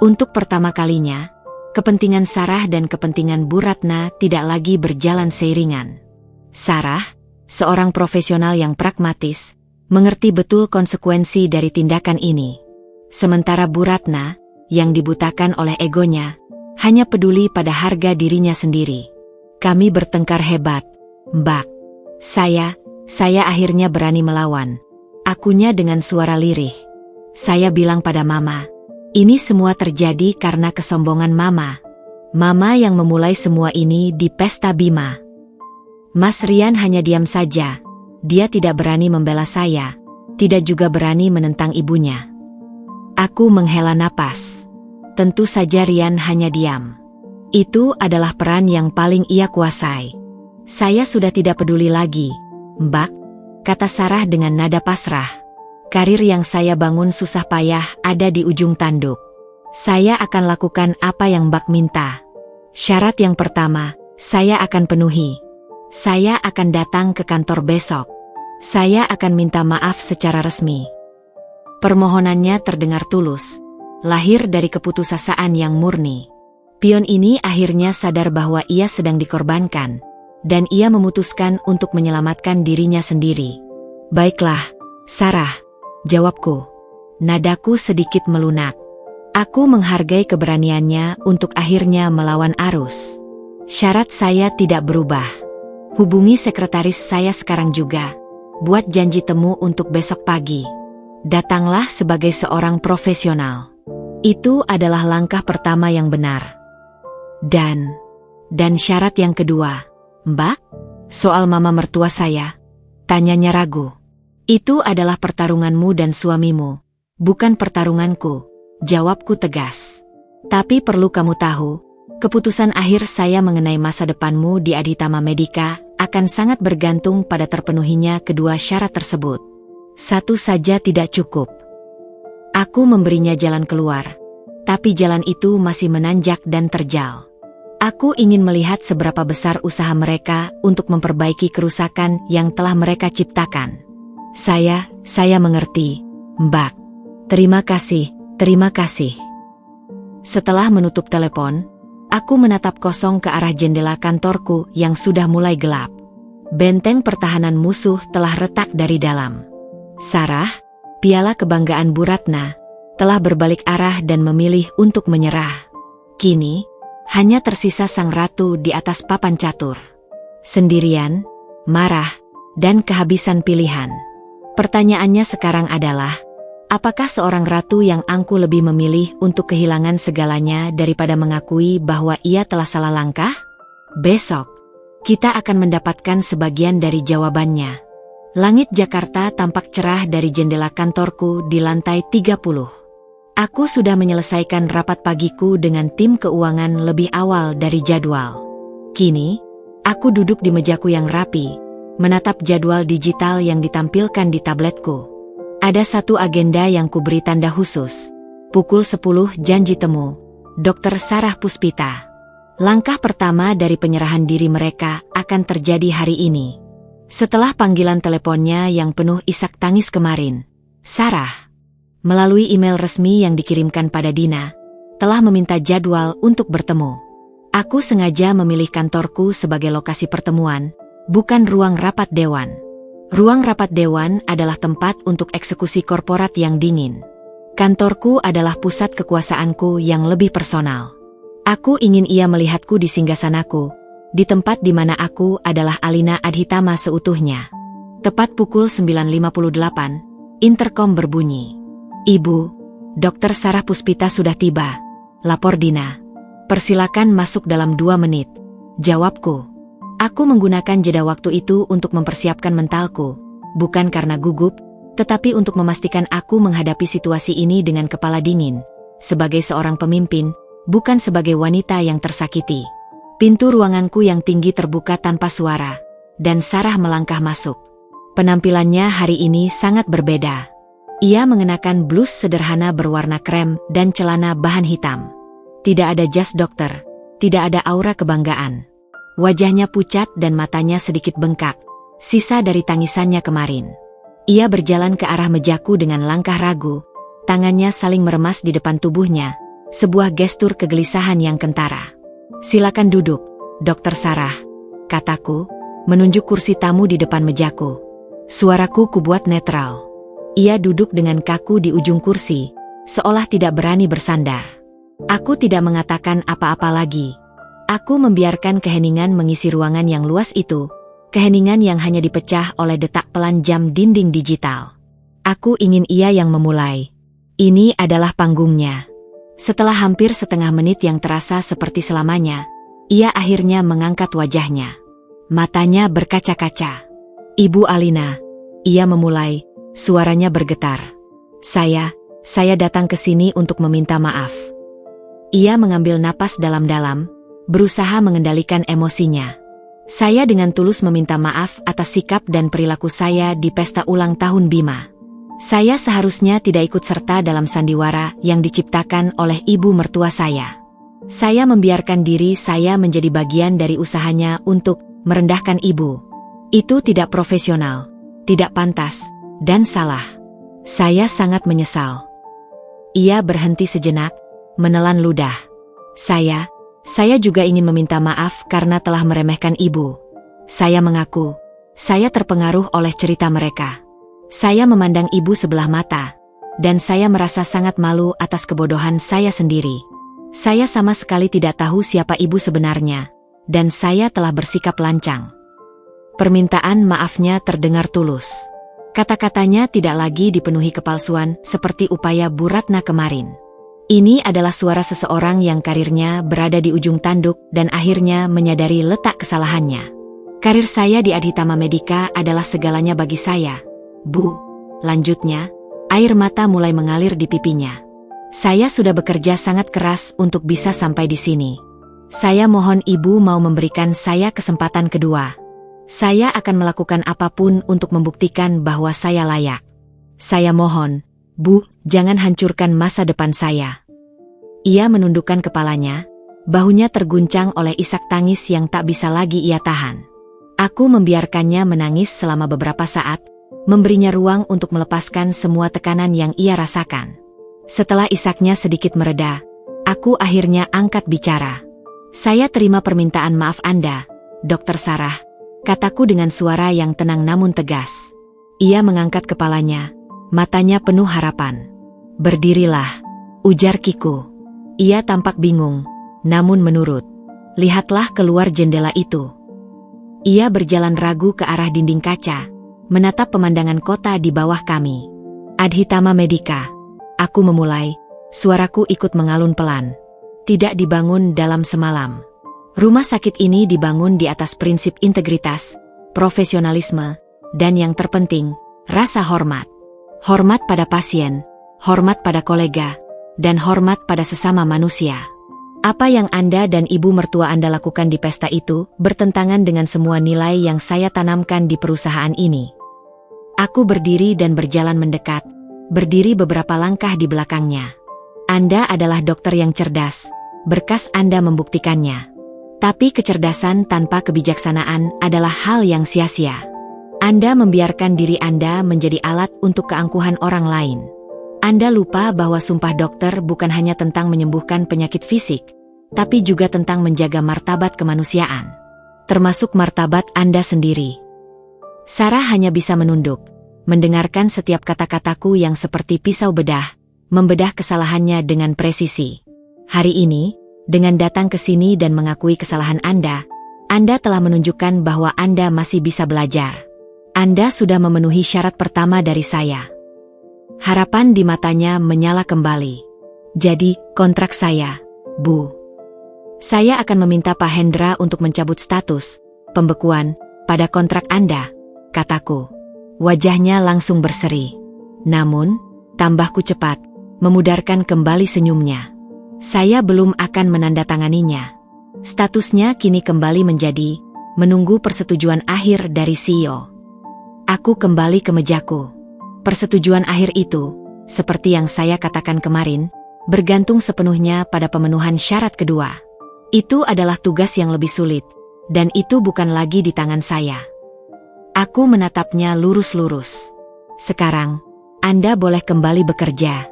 Speaker 1: Untuk pertama kalinya, kepentingan Sarah dan kepentingan Bu Ratna tidak lagi berjalan seiringan. Sarah, seorang profesional yang pragmatis, mengerti betul konsekuensi dari tindakan ini. Sementara Bu Ratna, yang dibutakan oleh egonya, hanya peduli pada harga dirinya sendiri. Kami bertengkar hebat, Mbak. Saya akhirnya berani melawan. Akunya dengan suara lirih. Saya bilang pada Mama, ini semua terjadi karena kesombongan Mama. Mama yang memulai semua ini di pesta Bima. Mas Rian hanya diam saja. Dia tidak berani membela saya, tidak juga berani menentang ibunya. Aku menghela napas. Tentu saja Rian hanya diam. Itu adalah peran yang paling ia kuasai. Saya sudah tidak peduli lagi, Mbak, kata Sarah dengan nada pasrah. Karir yang saya bangun susah payah ada di ujung tanduk. Saya akan lakukan apa yang Mbak minta. Syarat yang pertama, saya akan penuhi. Saya akan datang ke kantor besok. Saya akan minta maaf secara resmi. Permohonannya terdengar tulus, lahir dari keputusasaan yang murni. Pion ini akhirnya sadar bahwa ia sedang dikorbankan, dan ia memutuskan untuk menyelamatkan dirinya sendiri. Baiklah, Sarah, jawabku. Nadaku sedikit melunak. Aku menghargai keberaniannya untuk akhirnya melawan arus. Syarat saya tidak berubah. Hubungi sekretaris saya sekarang juga. Buat janji temu untuk besok pagi. Datanglah sebagai seorang profesional. Itu adalah langkah pertama yang benar. Dan syarat yang kedua, Mbak, soal mama mertua saya, tanyanya ragu. Itu adalah pertarunganmu dan suamimu, bukan pertarunganku, jawabku tegas. Tapi perlu kamu tahu, keputusan akhir saya mengenai masa depanmu di Adhitama Medica akan sangat bergantung pada terpenuhinya kedua syarat tersebut. Satu saja tidak cukup. Aku memberinya jalan keluar, tapi jalan itu masih menanjak dan terjal. Aku ingin melihat seberapa besar usaha mereka untuk memperbaiki kerusakan yang telah mereka ciptakan. Saya mengerti, Mbak. Terima kasih. Setelah menutup telepon, aku menatap kosong ke arah jendela kantorku yang sudah mulai gelap. Benteng pertahanan musuh telah retak dari dalam. Sarah, piala kebanggaan Bu Ratna, telah berbalik arah dan memilih untuk menyerah. Kini, hanya tersisa sang ratu di atas papan catur. Sendirian, marah, dan kehabisan pilihan. Pertanyaannya sekarang adalah, apakah seorang ratu yang angkuh lebih memilih untuk kehilangan segalanya daripada mengakui bahwa ia telah salah langkah? Besok, kita akan mendapatkan sebagian dari jawabannya. Langit Jakarta tampak cerah dari jendela kantorku di lantai 30. Aku sudah menyelesaikan rapat pagiku dengan tim keuangan lebih awal dari jadwal. Kini, aku duduk di mejaku yang rapi, menatap jadwal digital yang ditampilkan di tabletku. Ada satu agenda yang kuberi tanda khusus. Pukul 10 janji temu, Dr. Sarah Puspita. Langkah pertama dari penyerahan diri mereka akan terjadi hari ini. Setelah panggilan teleponnya yang penuh isak tangis kemarin, Sarah, melalui email resmi yang dikirimkan pada Dina, telah meminta jadwal untuk bertemu. Aku sengaja memilih kantorku sebagai lokasi pertemuan, bukan ruang rapat dewan. Ruang rapat dewan adalah tempat untuk eksekusi korporat yang dingin. Kantorku adalah pusat kekuasaanku yang lebih personal. Aku ingin ia melihatku di singgasanaku, di tempat di mana aku adalah Alina Adhitama seutuhnya. Tepat pukul 9.58, interkom berbunyi. Ibu, Dr. Sarah Puspita sudah tiba, lapor Dina. Persilakan masuk dalam 2 menit, jawabku. Aku menggunakan jeda waktu itu untuk mempersiapkan mentalku, bukan karena gugup, tetapi untuk memastikan aku menghadapi situasi ini dengan kepala dingin, sebagai seorang pemimpin, bukan sebagai wanita yang tersakiti. Pintu ruanganku yang tinggi terbuka tanpa suara, dan Sarah melangkah masuk. Penampilannya hari ini sangat berbeda. Ia mengenakan blus sederhana berwarna krem dan celana bahan hitam. Tidak ada jas dokter, tidak ada aura kebanggaan. Wajahnya pucat dan matanya sedikit bengkak, sisa dari tangisannya kemarin. Ia berjalan ke arah mejaku dengan langkah ragu, Tangannya saling meremas di depan tubuhnya, sebuah gestur kegelisahan yang kentara. "Silakan duduk, Dokter Sarah," kataku, menunjuk kursi tamu di depan mejaku. Suaraku kubuat netral. Ia duduk dengan kaku di ujung kursi, seolah tidak berani bersandar. Aku tidak mengatakan apa-apa lagi. Aku membiarkan keheningan mengisi ruangan yang luas itu, keheningan yang hanya dipecah oleh detak pelan jam dinding digital. Aku ingin ia yang memulai. Ini adalah panggungnya. Setelah hampir setengah menit yang terasa seperti selamanya, ia akhirnya mengangkat wajahnya. Matanya berkaca-kaca. "Ibu Alina," ia memulai, suaranya bergetar. Saya datang ke sini untuk meminta maaf." Ia mengambil napas dalam-dalam, berusaha mengendalikan emosinya. "Saya dengan tulus meminta maaf atas sikap dan perilaku saya di pesta ulang tahun Bima. Saya seharusnya tidak ikut serta dalam sandiwara yang diciptakan oleh ibu mertua saya. Saya membiarkan diri saya menjadi bagian dari usahanya untuk merendahkan ibu. Itu tidak profesional, tidak pantas, dan salah. Saya sangat menyesal." Ia berhenti sejenak, menelan ludah. Saya juga ingin meminta maaf karena telah meremehkan ibu. Saya mengaku, saya terpengaruh oleh cerita mereka. Saya memandang ibu sebelah mata, dan saya merasa sangat malu atas kebodohan saya sendiri. Saya sama sekali tidak tahu siapa ibu sebenarnya, dan saya telah bersikap lancang. Permintaan maafnya terdengar tulus. Kata-katanya tidak lagi dipenuhi kepalsuan seperti upaya Bu Ratna kemarin. Ini adalah suara seseorang yang karirnya berada di ujung tanduk dan akhirnya menyadari letak kesalahannya. "Karir saya di Adhitama Medica adalah segalanya bagi saya, Bu," lanjutnya, air mata mulai mengalir di pipinya. "Saya sudah bekerja sangat keras untuk bisa sampai di sini. Saya mohon ibu mau memberikan saya kesempatan kedua. Saya akan melakukan apapun untuk membuktikan bahwa saya layak. Saya mohon, Bu, jangan hancurkan masa depan saya." Ia menundukkan kepalanya, bahunya terguncang oleh isak tangis yang tak bisa lagi ia tahan. Aku membiarkannya menangis selama beberapa saat, memberinya ruang untuk melepaskan semua tekanan yang ia rasakan. Setelah isaknya sedikit mereda, aku akhirnya angkat bicara. "Saya terima permintaan maaf Anda, Dokter Sarah," kataku dengan suara yang tenang namun tegas. Ia mengangkat kepalanya, matanya penuh harapan. "Berdirilah," ujar Kiku. Ia tampak bingung, namun menurut. "Lihatlah keluar jendela itu." Ia berjalan ragu ke arah dinding kaca, menatap pemandangan kota di bawah kami. "Adhitama Medica," aku memulai, suaraku ikut mengalun pelan. "Tidak dibangun dalam semalam. Rumah sakit ini dibangun di atas prinsip integritas, profesionalisme, dan yang terpenting, rasa hormat. Hormat pada pasien, hormat pada kolega, dan hormat pada sesama manusia. Apa yang Anda dan ibu mertua Anda lakukan di pesta itu bertentangan dengan semua nilai yang saya tanamkan di perusahaan ini." Aku berdiri dan berjalan mendekat, berdiri beberapa langkah di belakangnya. "Anda adalah dokter yang cerdas, berkas Anda membuktikannya. Tapi kecerdasan tanpa kebijaksanaan adalah hal yang sia-sia. Anda membiarkan diri Anda menjadi alat untuk keangkuhan orang lain. Anda lupa bahwa sumpah dokter bukan hanya tentang menyembuhkan penyakit fisik, tapi juga tentang menjaga martabat kemanusiaan. Termasuk martabat Anda sendiri." Sarah hanya bisa menunduk, mendengarkan setiap kata-kataku yang seperti pisau bedah, membedah kesalahannya dengan presisi. "Hari ini, dengan datang ke sini dan mengakui kesalahan Anda telah menunjukkan bahwa Anda masih bisa belajar. Anda sudah memenuhi syarat pertama dari saya." Harapan di matanya menyala kembali. "Jadi, kontrak saya, Bu. Saya akan meminta Pak Hendra untuk mencabut status pembekuan pada kontrak Anda," kataku. Wajahnya langsung berseri. Namun, tambahku cepat, memudarkan kembali senyumnya. "Saya belum akan menandatanganinya. Statusnya kini kembali menjadi menunggu persetujuan akhir dari CEO." Aku kembali ke mejaku. Persetujuan akhir itu, seperti yang saya katakan kemarin, bergantung sepenuhnya pada pemenuhan syarat kedua. Itu adalah tugas yang lebih sulit, dan itu bukan lagi di tangan saya. Aku menatapnya lurus-lurus. "Sekarang, Anda boleh kembali bekerja."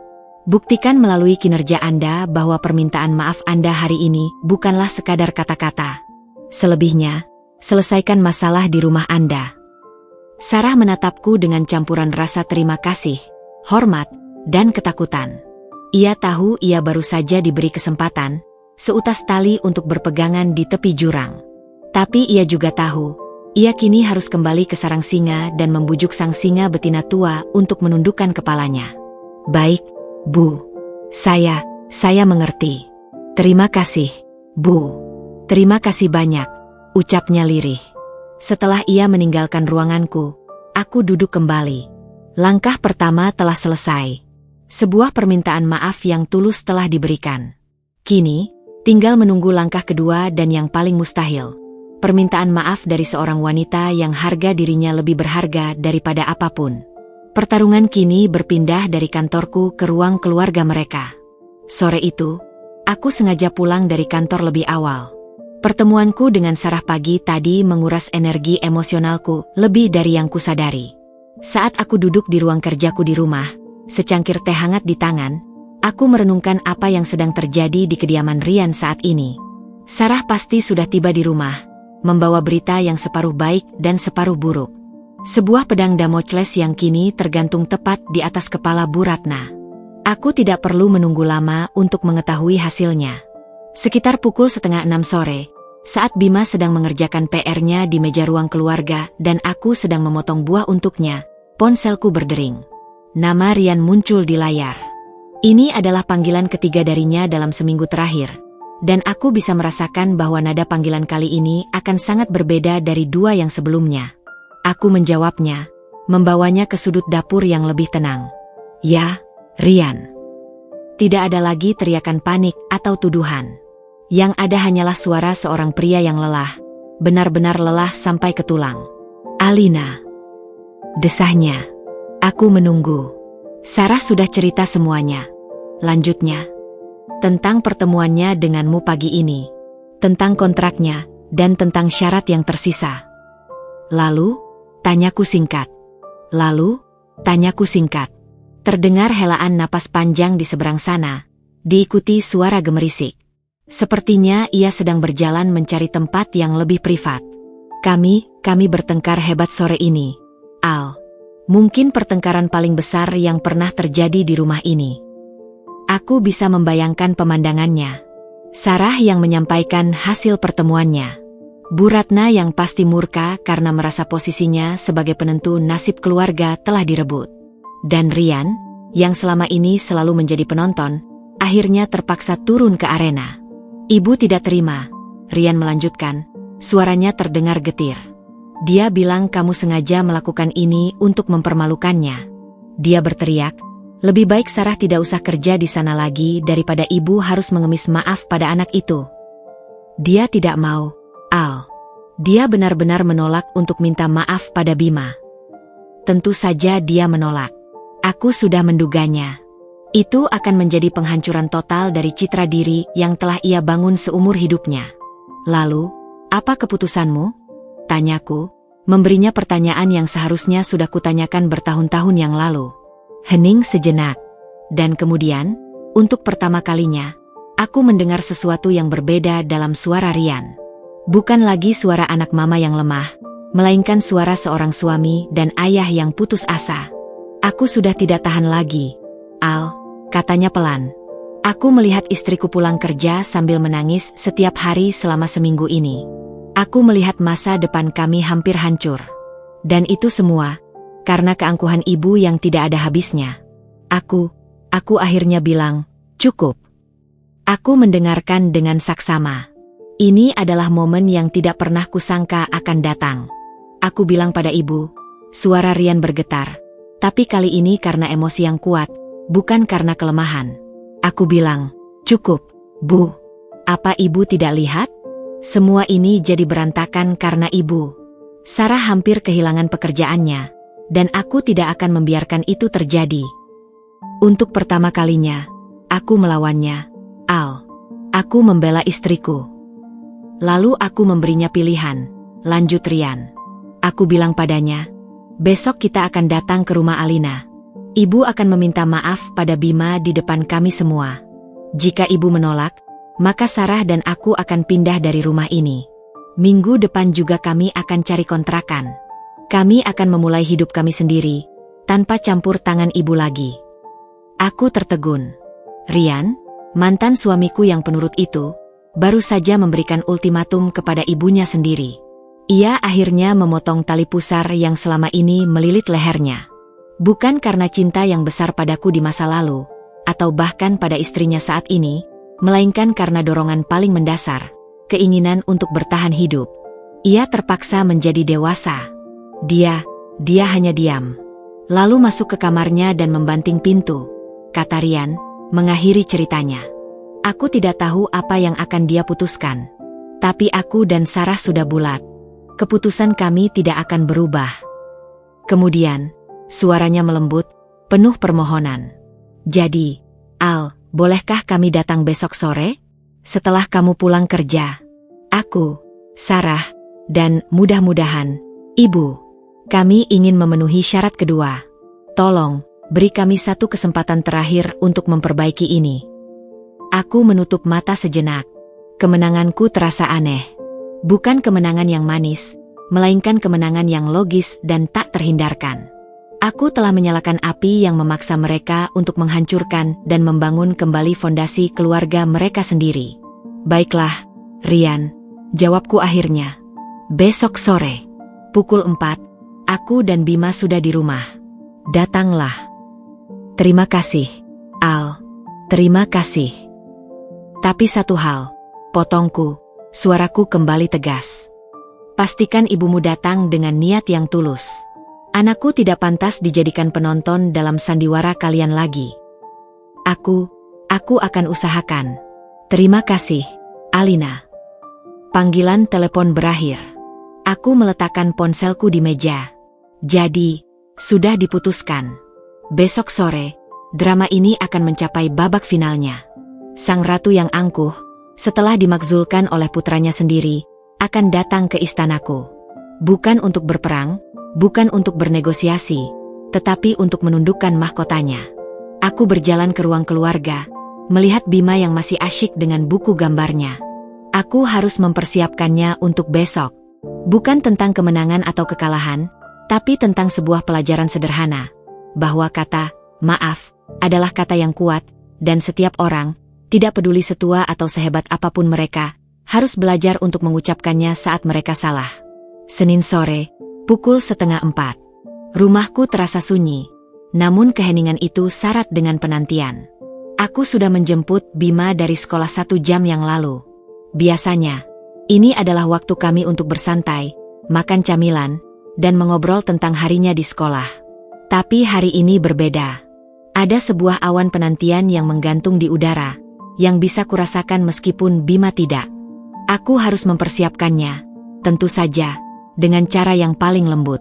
Speaker 1: Buktikan melalui kinerja Anda bahwa permintaan maaf Anda hari ini bukanlah sekadar kata-kata. Selebihnya, selesaikan masalah di rumah Anda. Sarah menatapku dengan campuran rasa terima kasih, hormat, dan ketakutan. Ia tahu ia baru saja diberi kesempatan, seutas tali untuk berpegangan di tepi jurang. Tapi ia juga tahu, ia kini harus kembali ke sarang singa dan membujuk sang singa betina tua untuk menundukkan kepalanya. Baik, Bu. Saya mengerti. Terima kasih, Bu. Terima kasih banyak, ucapnya lirih. Setelah ia meninggalkan ruanganku, aku duduk kembali. Langkah pertama telah selesai. Sebuah permintaan maaf yang tulus telah diberikan. Kini, tinggal menunggu langkah kedua dan yang paling mustahil. Permintaan maaf dari seorang wanita yang harga dirinya lebih berharga daripada apapun. Pertarungan kini berpindah dari kantorku ke ruang keluarga mereka. Sore itu, aku sengaja pulang dari kantor lebih awal. Pertemuanku dengan Sarah pagi tadi menguras energi emosionalku lebih dari yang kusadari. Saat aku duduk di ruang kerjaku di rumah, secangkir teh hangat di tangan, aku merenungkan apa yang sedang terjadi di kediaman Ryan saat ini. Sarah pasti sudah tiba di rumah, membawa berita yang separuh baik dan separuh buruk. Sebuah pedang Damocles yang kini tergantung tepat di atas kepala Bu Ratna. Aku tidak perlu menunggu lama untuk mengetahui hasilnya. Sekitar pukul 5:30 sore, saat Bima sedang mengerjakan PR-nya di meja ruang keluarga dan aku sedang memotong buah untuknya, ponselku berdering. Nama Ryan muncul di layar. Ini adalah panggilan ketiga darinya dalam seminggu terakhir. Dan aku bisa merasakan bahwa nada panggilan kali ini akan sangat berbeda dari dua yang sebelumnya. Aku menjawabnya, membawanya ke sudut dapur yang lebih tenang. Ya, Ryan. Tidak ada lagi teriakan panik atau tuduhan. Yang ada hanyalah suara seorang pria yang lelah, benar-benar lelah sampai ke tulang. Alina. Desahnya. Aku menunggu. Sarah sudah cerita semuanya. Lanjutnya. Tentang pertemuannya denganmu pagi ini, tentang kontraknya, dan tentang syarat yang tersisa. Lalu, tanyaku singkat. Terdengar helaan napas panjang di seberang sana, diikuti suara gemerisik. Sepertinya ia sedang berjalan mencari tempat yang lebih privat. Kami bertengkar hebat sore ini, Al. Mungkin pertengkaran paling besar yang pernah terjadi di rumah ini. Aku bisa membayangkan pemandangannya. Sarah yang menyampaikan hasil pertemuannya. Bu Ratna yang pasti murka karena merasa posisinya sebagai penentu nasib keluarga telah direbut. Dan Ryan, yang selama ini selalu menjadi penonton, akhirnya terpaksa turun ke arena. Ibu tidak terima, Ryan melanjutkan, suaranya terdengar getir. Dia bilang kamu sengaja melakukan ini untuk mempermalukannya. Dia berteriak, lebih baik Sarah tidak usah kerja di sana lagi daripada ibu harus mengemis maaf pada anak itu. Dia tidak mau, Al. Dia benar-benar menolak untuk minta maaf pada Bima. Tentu saja dia menolak. Aku sudah menduganya. Itu akan menjadi penghancuran total dari citra diri yang telah ia bangun seumur hidupnya. Lalu, apa keputusanmu? Tanyaku, memberinya pertanyaan yang seharusnya sudah kutanyakan bertahun-tahun yang lalu. Hening sejenak. Dan kemudian, untuk pertama kalinya, aku mendengar sesuatu yang berbeda dalam suara Ryan. Bukan lagi suara anak mama yang lemah, melainkan suara seorang suami dan ayah yang putus asa. Aku sudah tidak tahan lagi, Al, katanya pelan. Aku melihat istriku pulang kerja sambil menangis setiap hari selama seminggu ini. Aku melihat masa depan kami hampir hancur. Dan itu semua karena keangkuhan ibu yang tidak ada habisnya. Aku akhirnya bilang, cukup. Aku mendengarkan dengan saksama. Ini adalah momen yang tidak pernah kusangka akan datang. Aku bilang pada ibu, suara Ryan bergetar. Tapi kali ini karena emosi yang kuat, bukan karena kelemahan. Aku bilang, cukup, Bu. Apa ibu tidak lihat? Semua ini jadi berantakan karena ibu. Sarah hampir kehilangan pekerjaannya. Dan aku tidak akan membiarkan itu terjadi. Untuk pertama kalinya, aku melawannya, Al. Aku membela istriku. Lalu aku memberinya pilihan, lanjut Ryan. Aku bilang padanya, besok kita akan datang ke rumah Alina. Ibu akan meminta maaf pada Bima di depan kami semua. Jika ibu menolak, maka Sarah dan aku akan pindah dari rumah ini. Minggu depan juga kami akan cari kontrakan. Kami akan memulai hidup kami sendiri, tanpa campur tangan ibu lagi. Aku tertegun. Rian, mantan suamiku yang penurut itu, baru saja memberikan ultimatum kepada ibunya sendiri. Ia akhirnya memotong tali pusar yang selama ini melilit lehernya. Bukan karena cinta yang besar padaku di masa lalu, atau bahkan pada istrinya saat ini, melainkan karena dorongan paling mendasar, keinginan untuk bertahan hidup. Ia terpaksa menjadi dewasa. Dia hanya diam. Lalu masuk ke kamarnya dan membanting pintu, kata Rian, mengakhiri ceritanya. Aku tidak tahu apa yang akan dia putuskan. Tapi aku dan Sarah sudah bulat. Keputusan kami tidak akan berubah. Kemudian, suaranya melembut, penuh permohonan. Jadi, Al, bolehkah kami datang besok sore? Setelah kamu pulang kerja. Aku, Sarah, dan mudah-mudahan, Ibu. Kami ingin memenuhi syarat kedua. Tolong, beri kami satu kesempatan terakhir untuk memperbaiki ini. Aku menutup mata sejenak. Kemenanganku terasa aneh. Bukan kemenangan yang manis, melainkan kemenangan yang logis dan tak terhindarkan. Aku telah menyalakan api yang memaksa mereka untuk menghancurkan dan membangun kembali fondasi keluarga mereka sendiri. Baiklah, Rian, jawabku akhirnya. Besok sore, pukul 4, aku dan Bima sudah di rumah. Datanglah. Terima kasih, Al. Terima kasih. Tapi satu hal, potongku. Suaraku kembali tegas. Pastikan ibumu datang dengan niat yang tulus. Anakku tidak pantas dijadikan penonton dalam sandiwara kalian lagi. Aku akan usahakan. Terima kasih, Alina. Panggilan telepon berakhir. Aku meletakkan ponselku di meja. Jadi, sudah diputuskan. Besok sore, drama ini akan mencapai babak finalnya. Sang ratu yang angkuh, setelah dimakzulkan oleh putranya sendiri, akan datang ke istanaku. Bukan untuk berperang, bukan untuk bernegosiasi, tetapi untuk menundukkan mahkotanya. Aku berjalan ke ruang keluarga, melihat Bima yang masih asyik dengan buku gambarnya. Aku harus mempersiapkannya untuk besok. Bukan tentang kemenangan atau kekalahan, tapi tentang sebuah pelajaran sederhana, bahwa kata maaf adalah kata yang kuat, dan setiap orang, tidak peduli setua atau sehebat apapun mereka, harus belajar untuk mengucapkannya saat mereka salah. Senin sore, pukul 3:30. Rumahku terasa sunyi, namun keheningan itu syarat dengan penantian. Aku sudah menjemput Bima dari sekolah 1 jam yang lalu. Biasanya, ini adalah waktu kami untuk bersantai, makan camilan, dan mengobrol tentang harinya di sekolah. Tapi hari ini berbeda. Ada sebuah awan penantian yang menggantung di udara, yang bisa kurasakan meskipun Bima tidak. Aku harus mempersiapkannya, tentu saja, dengan cara yang paling lembut.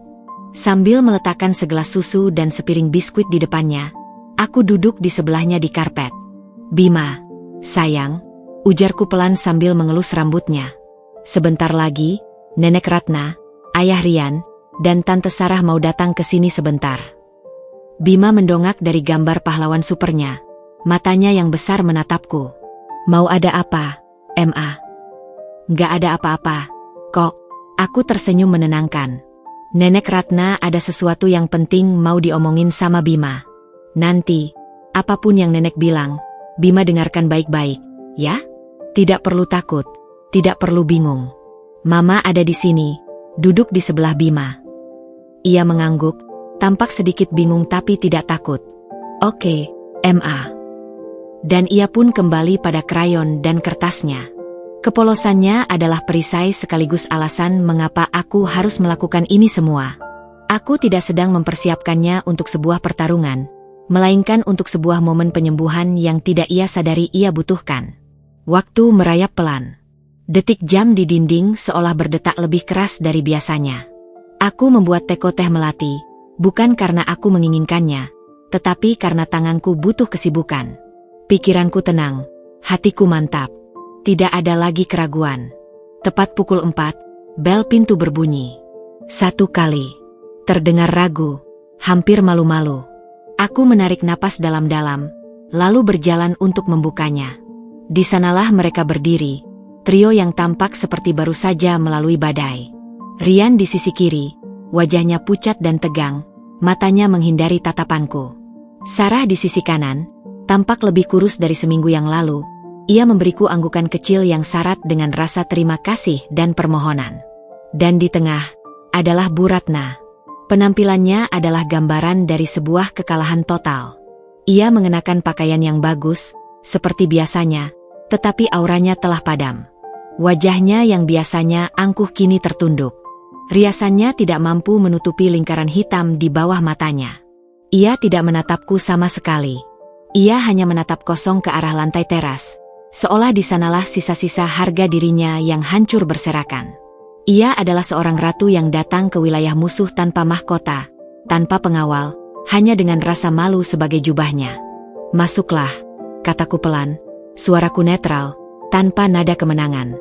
Speaker 1: Sambil meletakkan segelas susu dan sepiring biskuit di depannya, aku duduk di sebelahnya di karpet. Bima, sayang, ujarku pelan sambil mengelus rambutnya. Sebentar lagi, Nenek Ratna, Ayah Rian, dan Tante Sarah mau datang ke sini sebentar. Bima mendongak dari gambar pahlawan supernya. Matanya yang besar menatapku. Mau ada apa, Ma? Nggak ada apa-apa, kok. Aku tersenyum menenangkan. Nenek Ratna ada sesuatu yang penting mau diomongin sama Bima. Nanti, apapun yang nenek bilang, Bima dengarkan baik-baik, ya? Tidak perlu takut, tidak perlu bingung. Mama ada di sini, duduk di sebelah Bima. Ia mengangguk, tampak sedikit bingung tapi tidak takut. Oke, Ma. Dan ia pun kembali pada krayon dan kertasnya. Kepolosannya adalah perisai sekaligus alasan mengapa aku harus melakukan ini semua. Aku tidak sedang mempersiapkannya untuk sebuah pertarungan, melainkan untuk sebuah momen penyembuhan yang tidak ia sadari ia butuhkan. Waktu merayap pelan. Detik jam di dinding seolah berdetak lebih keras dari biasanya. Aku membuat teko teh melati, bukan karena aku menginginkannya, tetapi karena tanganku butuh kesibukan. Pikiranku tenang, hatiku mantap. Tidak ada lagi keraguan. Tepat pukul 4, bel pintu berbunyi. 1 kali. Terdengar ragu, hampir malu-malu. Aku menarik napas dalam-dalam, lalu berjalan untuk membukanya. Di sanalah mereka berdiri, trio yang tampak seperti baru saja melalui badai. Rian di sisi kiri, wajahnya pucat dan tegang, matanya menghindari tatapanku. Sarah di sisi kanan, tampak lebih kurus dari seminggu yang lalu. Ia memberiku anggukan kecil yang syarat dengan rasa terima kasih dan permohonan. Dan di tengah adalah Bu Ratna. Penampilannya adalah gambaran dari sebuah kekalahan total. Ia mengenakan pakaian yang bagus, seperti biasanya, tetapi auranya telah padam. Wajahnya yang biasanya angkuh kini tertunduk. Riasannya tidak mampu menutupi lingkaran hitam di bawah matanya. Ia tidak menatapku sama sekali. Ia hanya menatap kosong ke arah lantai teras, seolah di sanalah sisa-sisa harga dirinya yang hancur berserakan. Ia adalah seorang ratu yang datang ke wilayah musuh tanpa mahkota, tanpa pengawal, hanya dengan rasa malu sebagai jubahnya. "Masuklah," kataku pelan, suaraku netral, tanpa nada kemenangan.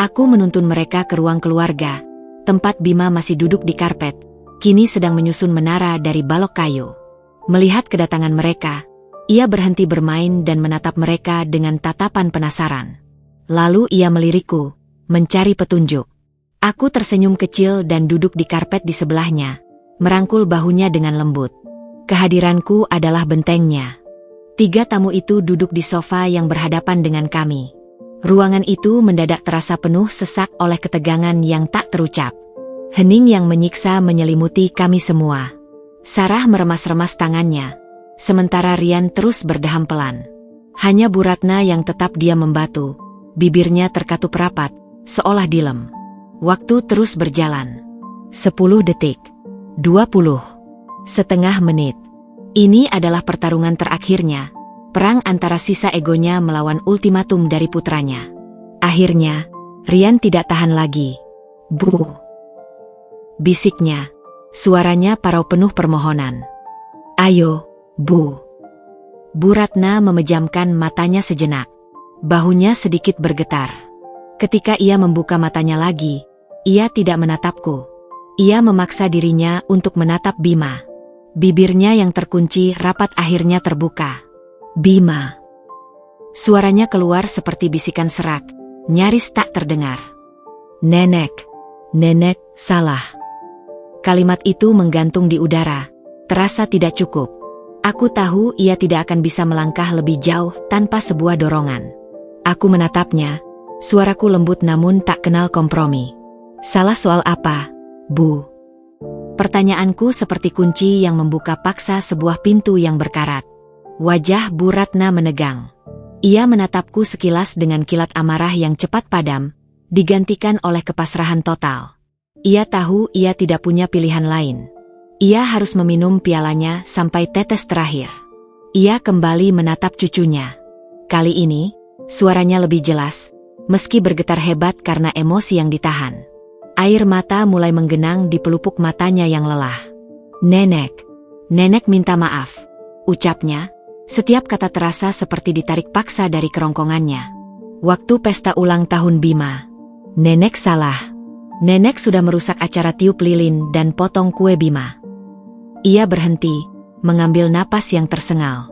Speaker 1: Aku menuntun mereka ke ruang keluarga, tempat Bima masih duduk di karpet, kini sedang menyusun menara dari balok kayu. Melihat kedatangan mereka, ia berhenti bermain dan menatap mereka dengan tatapan penasaran. Lalu ia melirikku, mencari petunjuk. Aku tersenyum kecil dan duduk di karpet di sebelahnya, merangkul bahunya dengan lembut. Kehadiranku adalah bentengnya. 3 tamu itu duduk di sofa yang berhadapan dengan kami. Ruangan itu mendadak terasa penuh sesak oleh ketegangan yang tak terucap. Hening yang menyiksa menyelimuti kami semua. Sarah meremas-remas tangannya, sementara Rian terus berdeham pelan. Hanya Bu Ratna yang tetap diam membatu, bibirnya terkatup rapat, seolah dilem. Waktu terus berjalan. 10 detik. 20. Setengah menit. Ini adalah pertarungan terakhirnya. Perang antara sisa egonya melawan ultimatum dari putranya. Akhirnya, Rian tidak tahan lagi. "Bu," bisiknya. Suaranya parau penuh permohonan. "Ayo, Bu." Bu Ratna memejamkan matanya sejenak. Bahunya sedikit bergetar. Ketika ia membuka matanya lagi, ia tidak menatapku. Ia memaksa dirinya untuk menatap Bima. Bibirnya yang terkunci rapat akhirnya terbuka. "Bima." Suaranya keluar seperti bisikan serak, nyaris tak terdengar. "Nenek, nenek salah." Kalimat itu menggantung di udara, terasa tidak cukup. Aku tahu ia tidak akan bisa melangkah lebih jauh tanpa sebuah dorongan. Aku menatapnya, suaraku lembut namun tak kenal kompromi. "Salah soal apa, Bu?" Pertanyaanku seperti kunci yang membuka paksa sebuah pintu yang berkarat. Wajah Bu Ratna menegang. Ia menatapku sekilas dengan kilat amarah yang cepat padam, digantikan oleh kepasrahan total. Ia tahu ia tidak punya pilihan lain. Ia harus meminum pialanya sampai tetes terakhir. Ia kembali menatap cucunya. Kali ini, suaranya lebih jelas, meski bergetar hebat karena emosi yang ditahan. Air mata mulai menggenang di pelupuk matanya yang lelah. "Nenek, nenek minta maaf," ucapnya. Setiap kata terasa seperti ditarik paksa dari kerongkongannya. "Waktu pesta ulang tahun Bima, nenek salah. Nenek sudah merusak acara tiup lilin dan potong kue Bima." Ia berhenti, mengambil napas yang tersengal.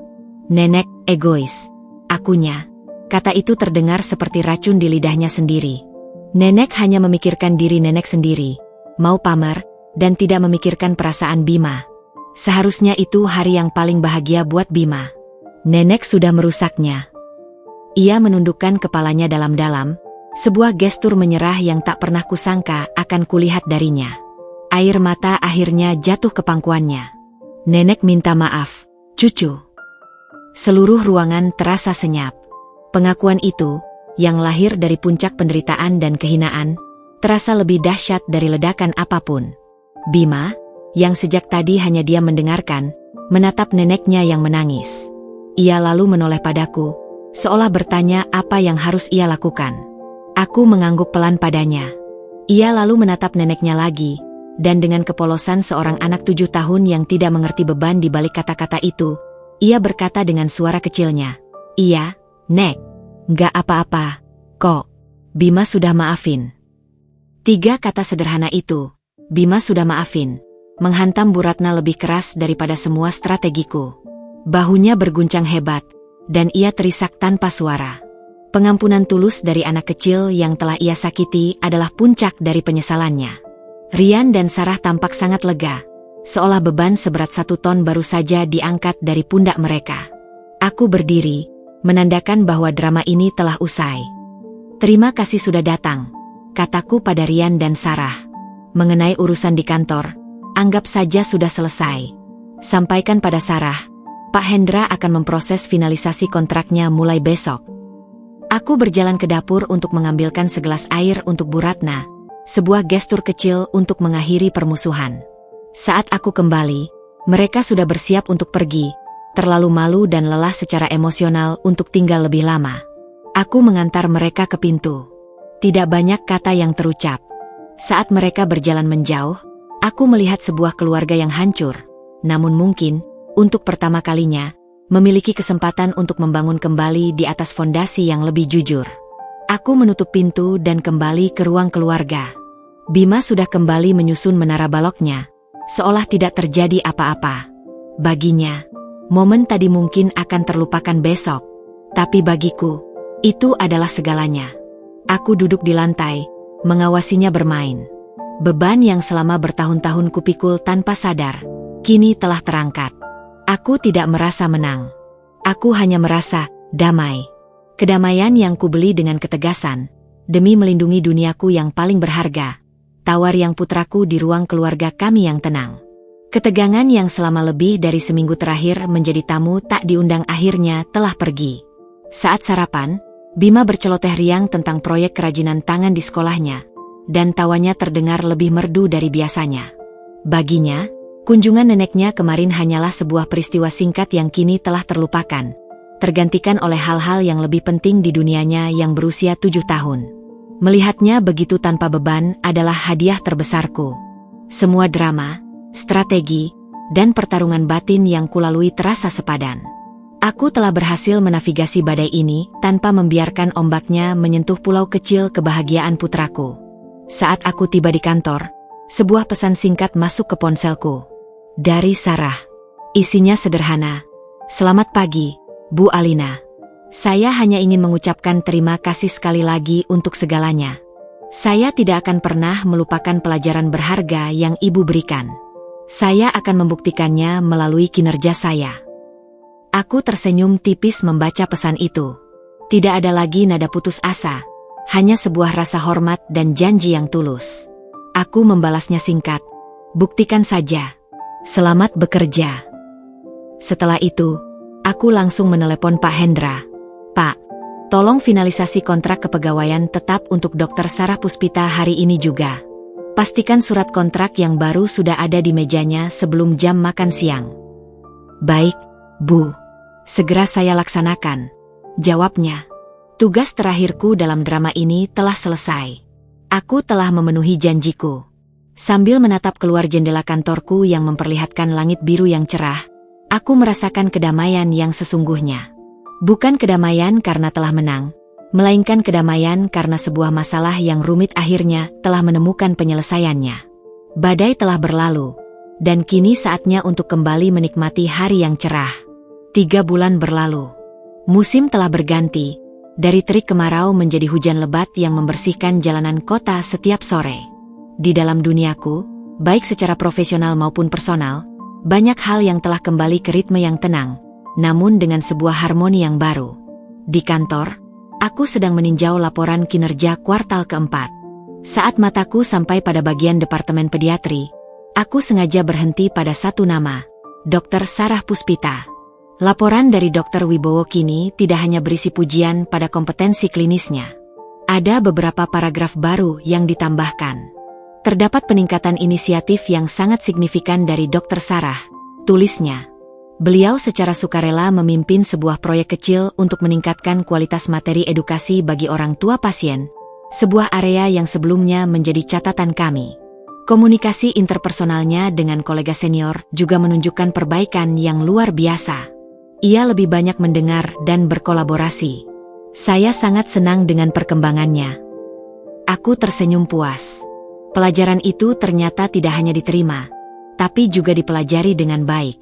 Speaker 1: "Nenek egois. Akunya." Kata itu terdengar seperti racun di lidahnya sendiri. Nenek hanya memikirkan diri nenek sendiri, mau pamer, dan tidak memikirkan perasaan Bima. Seharusnya itu hari yang paling bahagia buat Bima. Nenek sudah merusaknya. Ia menundukkan kepalanya dalam-dalam, sebuah gestur menyerah yang tak pernah kusangka akan kulihat darinya. Air mata akhirnya jatuh ke pangkuannya. "Nenek minta maaf, cucu." Seluruh ruangan terasa senyap. Pengakuan itu, yang lahir dari puncak penderitaan dan kehinaan, terasa lebih dahsyat dari ledakan apapun. Bima, yang sejak tadi hanya diam mendengarkan, menatap neneknya yang menangis. Ia lalu menoleh padaku, seolah bertanya apa yang harus ia lakukan. Aku mengangguk pelan padanya. Ia lalu menatap neneknya lagi, dan dengan kepolosan seorang anak 7 tahun yang tidak mengerti beban di balik kata-kata itu, ia berkata dengan suara kecilnya, "Iya, Nek. Nggak apa-apa, kok. Bima sudah maafin." 3 kata sederhana itu, "Bima sudah maafin," menghantam Bu Ratna lebih keras daripada semua strategiku. Bahunya berguncang hebat, dan ia terisak tanpa suara. Pengampunan tulus dari anak kecil yang telah ia sakiti adalah puncak dari penyesalannya. Rian dan Sarah tampak sangat lega, seolah beban seberat 1 ton baru saja diangkat dari pundak mereka. Aku berdiri, menandakan bahwa drama ini telah usai. Terima kasih sudah datang, kataku pada Rian dan Sarah. Mengenai urusan di kantor, anggap saja sudah selesai. Sampaikan pada Sarah, Pak Hendra akan memproses finalisasi kontraknya mulai besok. Aku berjalan ke dapur untuk mengambilkan segelas air untuk Bu Ratna, sebuah gestur kecil untuk mengakhiri permusuhan. Saat aku kembali, mereka sudah bersiap untuk pergi, terlalu malu dan lelah secara emosional untuk tinggal lebih lama. Aku mengantar mereka ke pintu. Tidak banyak kata yang terucap. Saat mereka berjalan menjauh, aku melihat sebuah keluarga yang hancur, namun mungkin, untuk pertama kalinya, memiliki kesempatan untuk membangun kembali di atas fondasi yang lebih jujur. Aku menutup pintu dan kembali ke ruang keluarga. Bima sudah kembali menyusun menara baloknya, seolah tidak terjadi apa-apa. Baginya, momen tadi mungkin akan terlupakan besok, tapi bagiku, itu adalah segalanya. Aku duduk di lantai, mengawasinya bermain. Beban yang selama bertahun-tahun kupikul tanpa sadar, kini telah terangkat. Aku tidak merasa menang. Aku hanya merasa damai. Kedamaian yang kubeli dengan ketegasan, demi melindungi duniaku yang paling berharga. Tawar yang putraku di ruang keluarga kami yang tenang. Ketegangan yang selama lebih dari seminggu terakhir menjadi tamu tak diundang akhirnya telah pergi. Saat sarapan, Bima berceloteh riang tentang proyek kerajinan tangan di sekolahnya, dan tawanya terdengar lebih merdu dari biasanya. Baginya, kunjungan neneknya kemarin hanyalah sebuah peristiwa singkat yang kini telah terlupakan, tergantikan oleh hal-hal yang lebih penting di dunianya yang berusia 7 tahun. Melihatnya begitu tanpa beban adalah hadiah terbesarku. Semua drama, strategi, dan pertarungan batin yang kulalui terasa sepadan. Aku telah berhasil menavigasi badai ini tanpa membiarkan ombaknya menyentuh pulau kecil kebahagiaan putraku. Saat aku tiba di kantor, sebuah pesan singkat masuk ke ponselku. Dari Sarah. Isinya sederhana. Selamat pagi, Bu Alina. Saya hanya ingin mengucapkan terima kasih sekali lagi untuk segalanya. Saya tidak akan pernah melupakan pelajaran berharga yang Ibu berikan. Saya akan membuktikannya melalui kinerja saya. Aku tersenyum tipis membaca pesan itu. Tidak ada lagi nada putus asa, hanya sebuah rasa hormat dan janji yang tulus. Aku membalasnya singkat. Buktikan saja. Selamat bekerja. Setelah itu, aku langsung menelepon Pak Hendra. Pak, tolong finalisasi kontrak kepegawaian tetap untuk Dr. Sarah Puspita hari ini juga. Pastikan surat kontrak yang baru sudah ada di mejanya sebelum jam makan siang. Baik, Bu. Segera saya laksanakan. Jawabnya. Tugas terakhirku dalam drama ini telah selesai. Aku telah memenuhi janjiku. Sambil menatap keluar jendela kantorku yang memperlihatkan langit biru yang cerah, aku merasakan kedamaian yang sesungguhnya. Bukan kedamaian karena telah menang, melainkan kedamaian karena sebuah masalah yang rumit akhirnya telah menemukan penyelesaiannya. Badai telah berlalu, dan kini saatnya untuk kembali menikmati hari yang cerah. 3 bulan berlalu. Musim telah berganti, dari terik kemarau menjadi hujan lebat yang membersihkan jalanan kota setiap sore. Di dalam duniaku, baik secara profesional maupun personal, banyak hal yang telah kembali ke ritme yang tenang, namun dengan sebuah harmoni yang baru. Di kantor, aku sedang meninjau laporan kinerja kuartal keempat. Saat mataku sampai pada bagian departemen pediatri, aku sengaja berhenti pada satu nama, Dr. Sarah Puspita. Laporan dari Dr. Wibowo kini tidak hanya berisi pujian pada kompetensi klinisnya. Ada beberapa paragraf baru yang ditambahkan. Terdapat peningkatan inisiatif yang sangat signifikan dari Dr. Sarah, tulisnya. Beliau secara sukarela memimpin sebuah proyek kecil untuk meningkatkan kualitas materi edukasi bagi orang tua pasien, sebuah area yang sebelumnya menjadi catatan kami. Komunikasi interpersonalnya dengan kolega senior juga menunjukkan perbaikan yang luar biasa. Ia lebih banyak mendengar dan berkolaborasi. Saya sangat senang dengan perkembangannya. Aku tersenyum puas. Pelajaran itu ternyata tidak hanya diterima, tapi juga dipelajari dengan baik.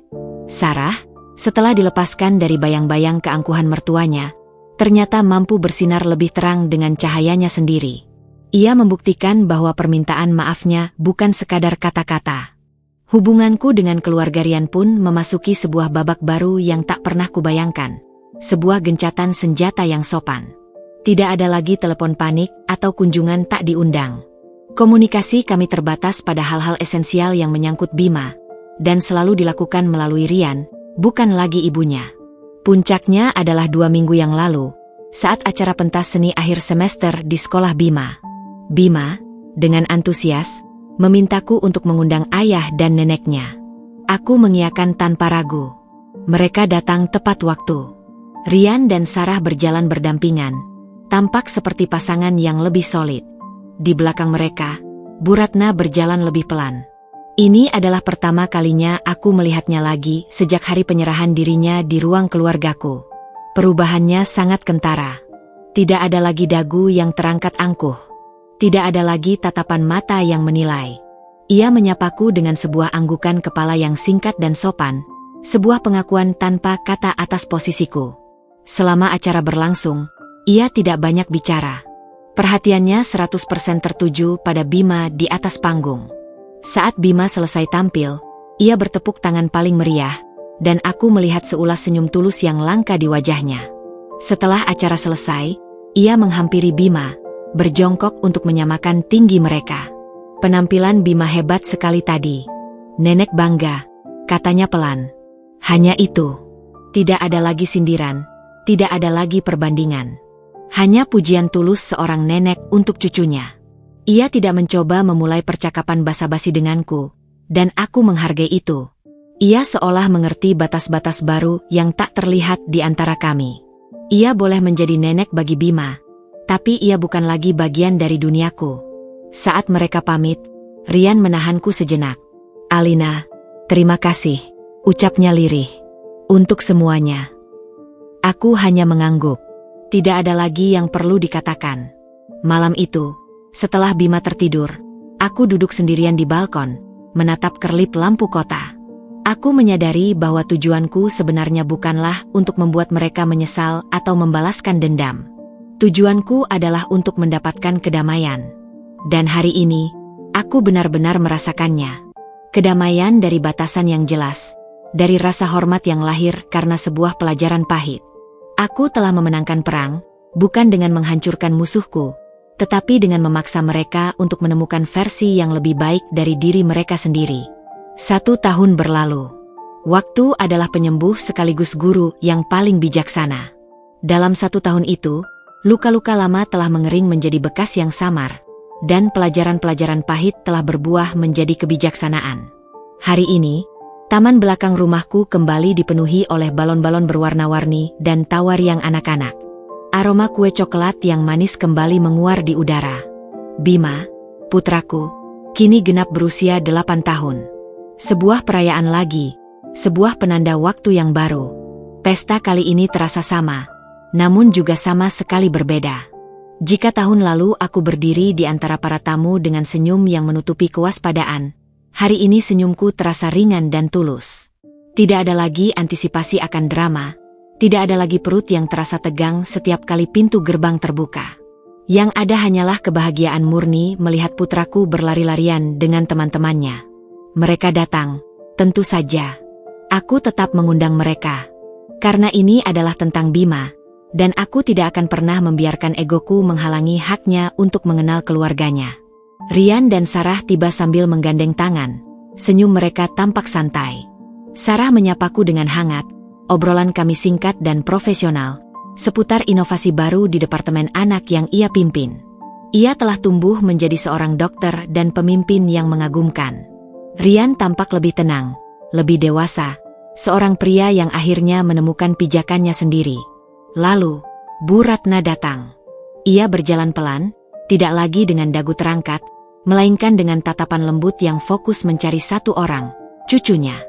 Speaker 1: Sarah, setelah dilepaskan dari bayang-bayang keangkuhan mertuanya, ternyata mampu bersinar lebih terang dengan cahayanya sendiri. Ia membuktikan bahwa permintaan maafnya bukan sekadar kata-kata. Hubunganku dengan keluarga Rian pun memasuki sebuah babak baru yang tak pernah kubayangkan. Sebuah gencatan senjata yang sopan. Tidak ada lagi telepon panik atau kunjungan tak diundang. Komunikasi kami terbatas pada hal-hal esensial yang menyangkut Bima, dan selalu dilakukan melalui Rian, bukan lagi ibunya. Puncaknya adalah 2 minggu yang lalu, saat acara pentas seni akhir semester di sekolah Bima. Bima, dengan antusias, memintaku untuk mengundang ayah dan neneknya. Aku mengiyakan tanpa ragu. Mereka datang tepat waktu. Rian dan Sarah berjalan berdampingan, tampak seperti pasangan yang lebih solid. Di belakang mereka, Bu Ratna berjalan lebih pelan. Ini adalah pertama kalinya aku melihatnya lagi sejak hari penyerahan dirinya di ruang keluargaku. Perubahannya sangat kentara. Tidak ada lagi dagu yang terangkat angkuh. Tidak ada lagi tatapan mata yang menilai. Ia menyapaku dengan sebuah anggukan kepala yang singkat dan sopan, sebuah pengakuan tanpa kata atas posisiku. Selama acara berlangsung, ia tidak banyak bicara. Perhatiannya 100% tertuju pada Bima di atas panggung. Saat Bima selesai tampil, ia bertepuk tangan paling meriah, dan aku melihat seulas senyum tulus yang langka di wajahnya. Setelah acara selesai, ia menghampiri Bima, berjongkok untuk menyamakan tinggi mereka. Penampilan Bima hebat sekali tadi. Nenek bangga, katanya pelan. Hanya itu. Tidak ada lagi sindiran, tidak ada lagi perbandingan. Hanya pujian tulus seorang nenek untuk cucunya. Ia tidak mencoba memulai percakapan basa-basi denganku, dan aku menghargai itu. Ia seolah mengerti batas-batas baru yang tak terlihat di antara kami. Ia boleh menjadi nenek bagi Bima, tapi ia bukan lagi bagian dari duniaku. Saat mereka pamit, Rian menahanku sejenak. "Alina, terima kasih," ucapnya lirih. "Untuk semuanya." Aku hanya mengangguk. Tidak ada lagi yang perlu dikatakan. Malam itu, setelah Bima tertidur, aku duduk sendirian di balkon, menatap kerlip lampu kota. Aku menyadari bahwa tujuanku sebenarnya bukanlah untuk membuat mereka menyesal atau membalaskan dendam. Tujuanku adalah untuk mendapatkan kedamaian. Dan hari ini, aku benar-benar merasakannya. Kedamaian dari batasan yang jelas, dari rasa hormat yang lahir karena sebuah pelajaran pahit. Aku telah memenangkan perang, bukan dengan menghancurkan musuhku, tetapi dengan memaksa mereka untuk menemukan versi yang lebih baik dari diri mereka sendiri. 1 tahun berlalu. Waktu adalah penyembuh sekaligus guru yang paling bijaksana. Dalam 1 tahun itu, luka-luka lama telah mengering menjadi bekas yang samar, dan pelajaran-pelajaran pahit telah berbuah menjadi kebijaksanaan. Hari ini, taman belakang rumahku kembali dipenuhi oleh balon-balon berwarna-warni dan tawa riang anak-anak. Aroma kue coklat yang manis kembali menguar di udara. Bima, putraku, kini genap berusia 8 tahun. Sebuah perayaan lagi, sebuah penanda waktu yang baru. Pesta kali ini terasa sama, namun juga sama sekali berbeda. Jika tahun lalu aku berdiri di antara para tamu dengan senyum yang menutupi kewaspadaan, hari ini senyumku terasa ringan dan tulus. Tidak ada lagi antisipasi akan drama, tidak ada lagi perut yang terasa tegang setiap kali pintu gerbang terbuka. Yang ada hanyalah kebahagiaan murni melihat putraku berlari-larian dengan teman-temannya. Mereka datang, tentu saja. Aku tetap mengundang mereka. Karena ini adalah tentang Bima, dan aku tidak akan pernah membiarkan egoku menghalangi haknya untuk mengenal keluarganya. Rian dan Sarah tiba sambil menggandeng tangan. Senyum mereka tampak santai. Sarah menyapaku dengan hangat. Obrolan kami singkat dan profesional, seputar inovasi baru di departemen anak yang ia pimpin. Ia telah tumbuh menjadi seorang dokter dan pemimpin yang mengagumkan. Rian tampak lebih tenang, lebih dewasa, seorang pria yang akhirnya menemukan pijakannya sendiri. Lalu, Bu Ratna datang. Ia berjalan pelan, tidak lagi dengan dagu terangkat, melainkan dengan tatapan lembut yang fokus mencari satu orang, cucunya.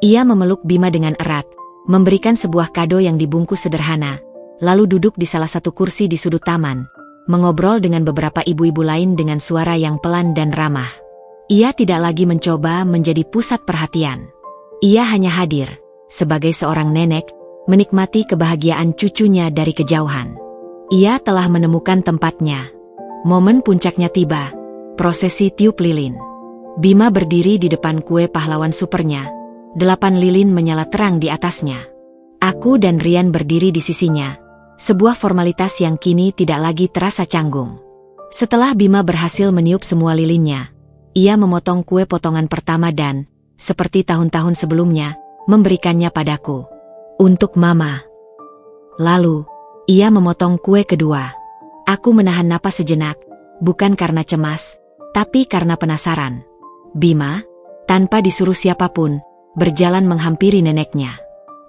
Speaker 1: Ia memeluk Bima dengan erat, memberikan sebuah kado yang dibungkus sederhana, lalu duduk di salah satu kursi di sudut taman, mengobrol dengan beberapa ibu-ibu lain dengan suara yang pelan dan ramah. Ia tidak lagi mencoba menjadi pusat perhatian. Ia hanya hadir, sebagai seorang nenek, menikmati kebahagiaan cucunya dari kejauhan. Ia telah menemukan tempatnya. Momen puncaknya tiba, prosesi tiup lilin. Bima berdiri di depan kue pahlawan supernya. 8 lilin menyala terang di atasnya. Aku dan Rian berdiri di sisinya. Sebuah formalitas yang kini tidak lagi terasa canggung. Setelah Bima berhasil meniup semua lilinnya, ia memotong kue potongan pertama dan, seperti tahun-tahun sebelumnya, memberikannya padaku. Untuk Mama. Lalu, ia memotong kue kedua. Aku menahan napas sejenak, bukan karena cemas, tapi karena penasaran. Bima, tanpa disuruh siapapun, berjalan menghampiri neneknya.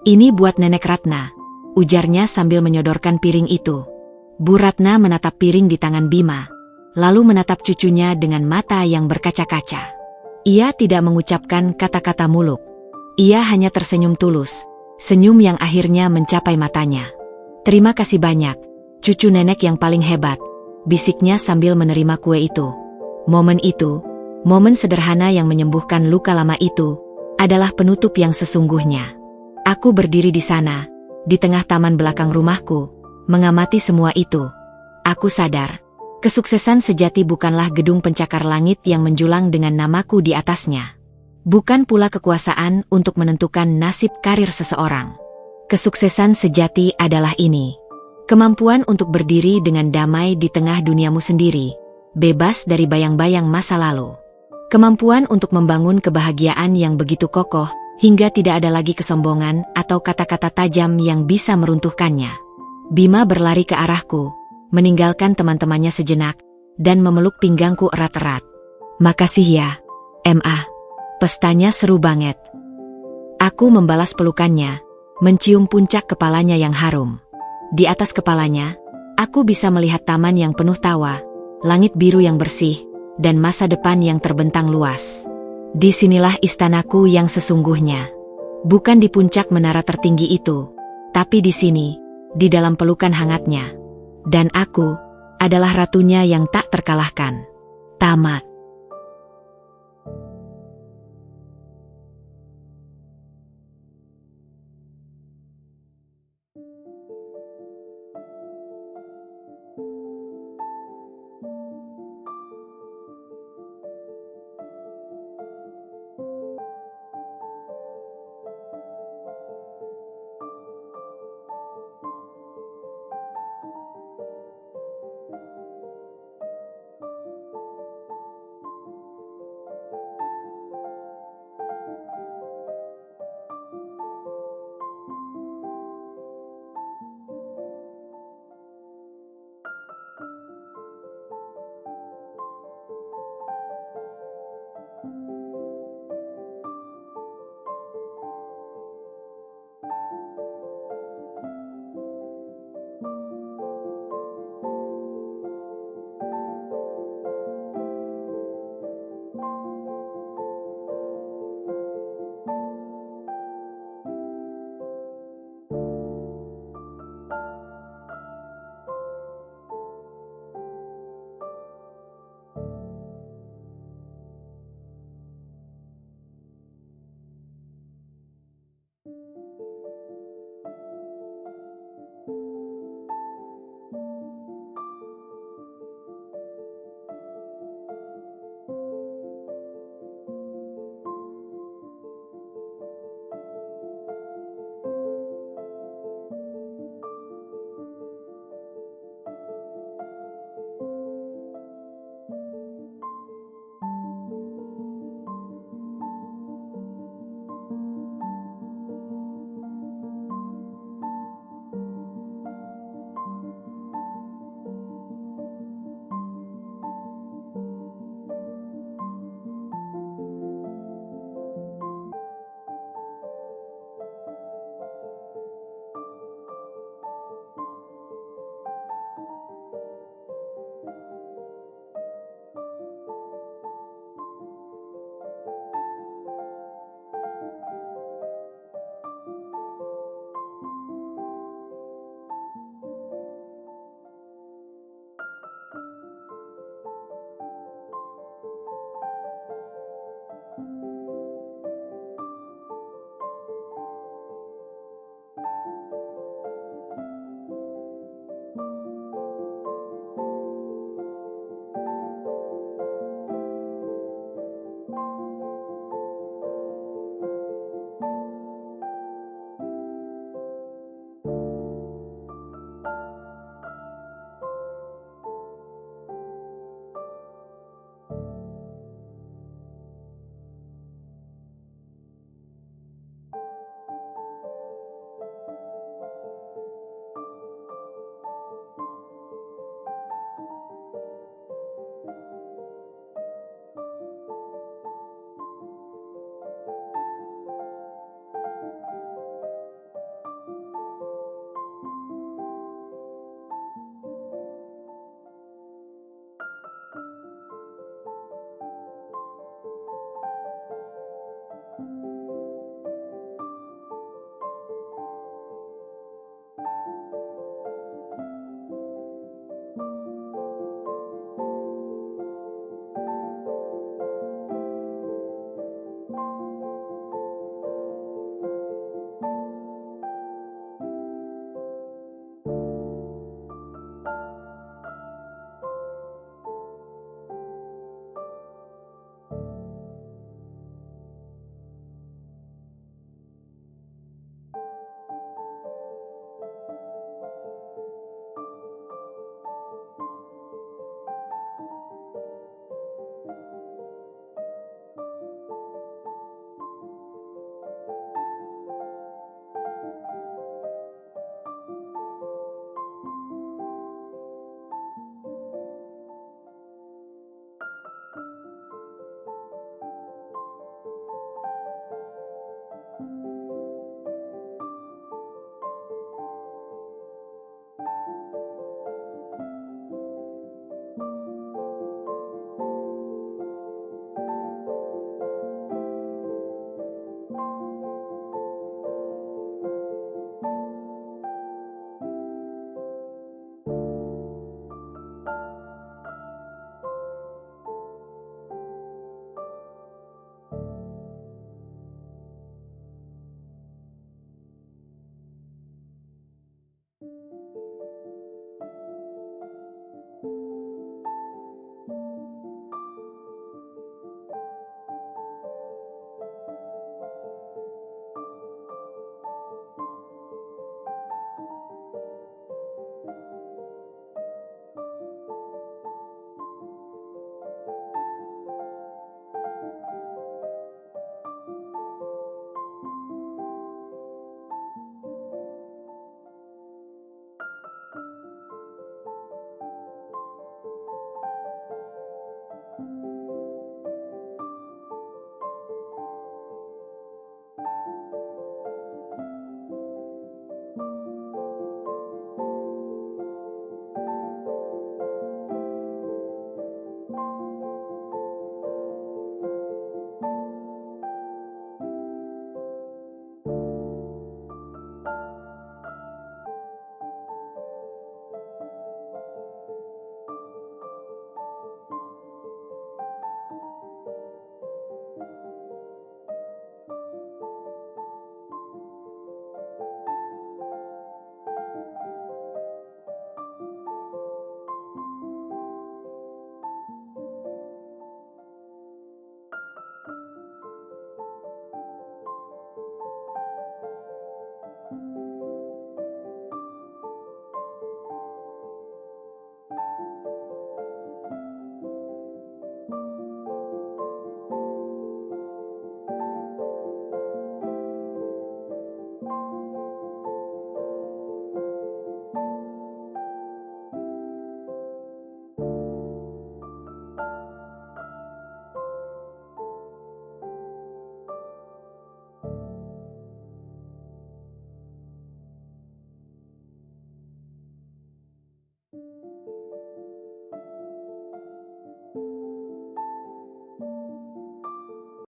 Speaker 1: Ini buat Nenek Ratna, ujarnya sambil menyodorkan piring itu. Bu Ratna menatap piring di tangan Bima, lalu menatap cucunya dengan mata yang berkaca-kaca. Ia tidak mengucapkan kata-kata muluk. Ia hanya tersenyum tulus, senyum yang akhirnya mencapai matanya. Terima kasih banyak, cucu nenek yang paling hebat, bisiknya sambil menerima kue itu. Momen itu, momen sederhana yang menyembuhkan luka lama itu, adalah penutup yang sesungguhnya. Aku berdiri di sana, di tengah taman belakang rumahku, mengamati semua itu. Aku sadar, kesuksesan sejati bukanlah gedung pencakar langit yang menjulang dengan namaku di atasnya. Bukan pula kekuasaan untuk menentukan nasib karir seseorang. Kesuksesan sejati adalah ini. Kemampuan untuk berdiri dengan damai di tengah duniamu sendiri, bebas dari bayang-bayang masa lalu. Kemampuan untuk membangun kebahagiaan yang begitu kokoh, hingga tidak ada lagi kesombongan atau kata-kata tajam yang bisa meruntuhkannya. Bima berlari ke arahku, meninggalkan teman-temannya sejenak, dan memeluk pinggangku erat-erat. Makasih ya, Ma. Pestanya seru banget. Aku membalas pelukannya, mencium puncak kepalanya yang harum. Di atas kepalanya, aku bisa melihat taman yang penuh tawa, langit biru yang bersih, dan masa depan yang terbentang luas. Disinilah istanaku yang sesungguhnya. Bukan di puncak menara tertinggi itu, tapi di sini, di dalam pelukan hangatnya. Dan aku adalah ratunya yang tak terkalahkan. Tamat.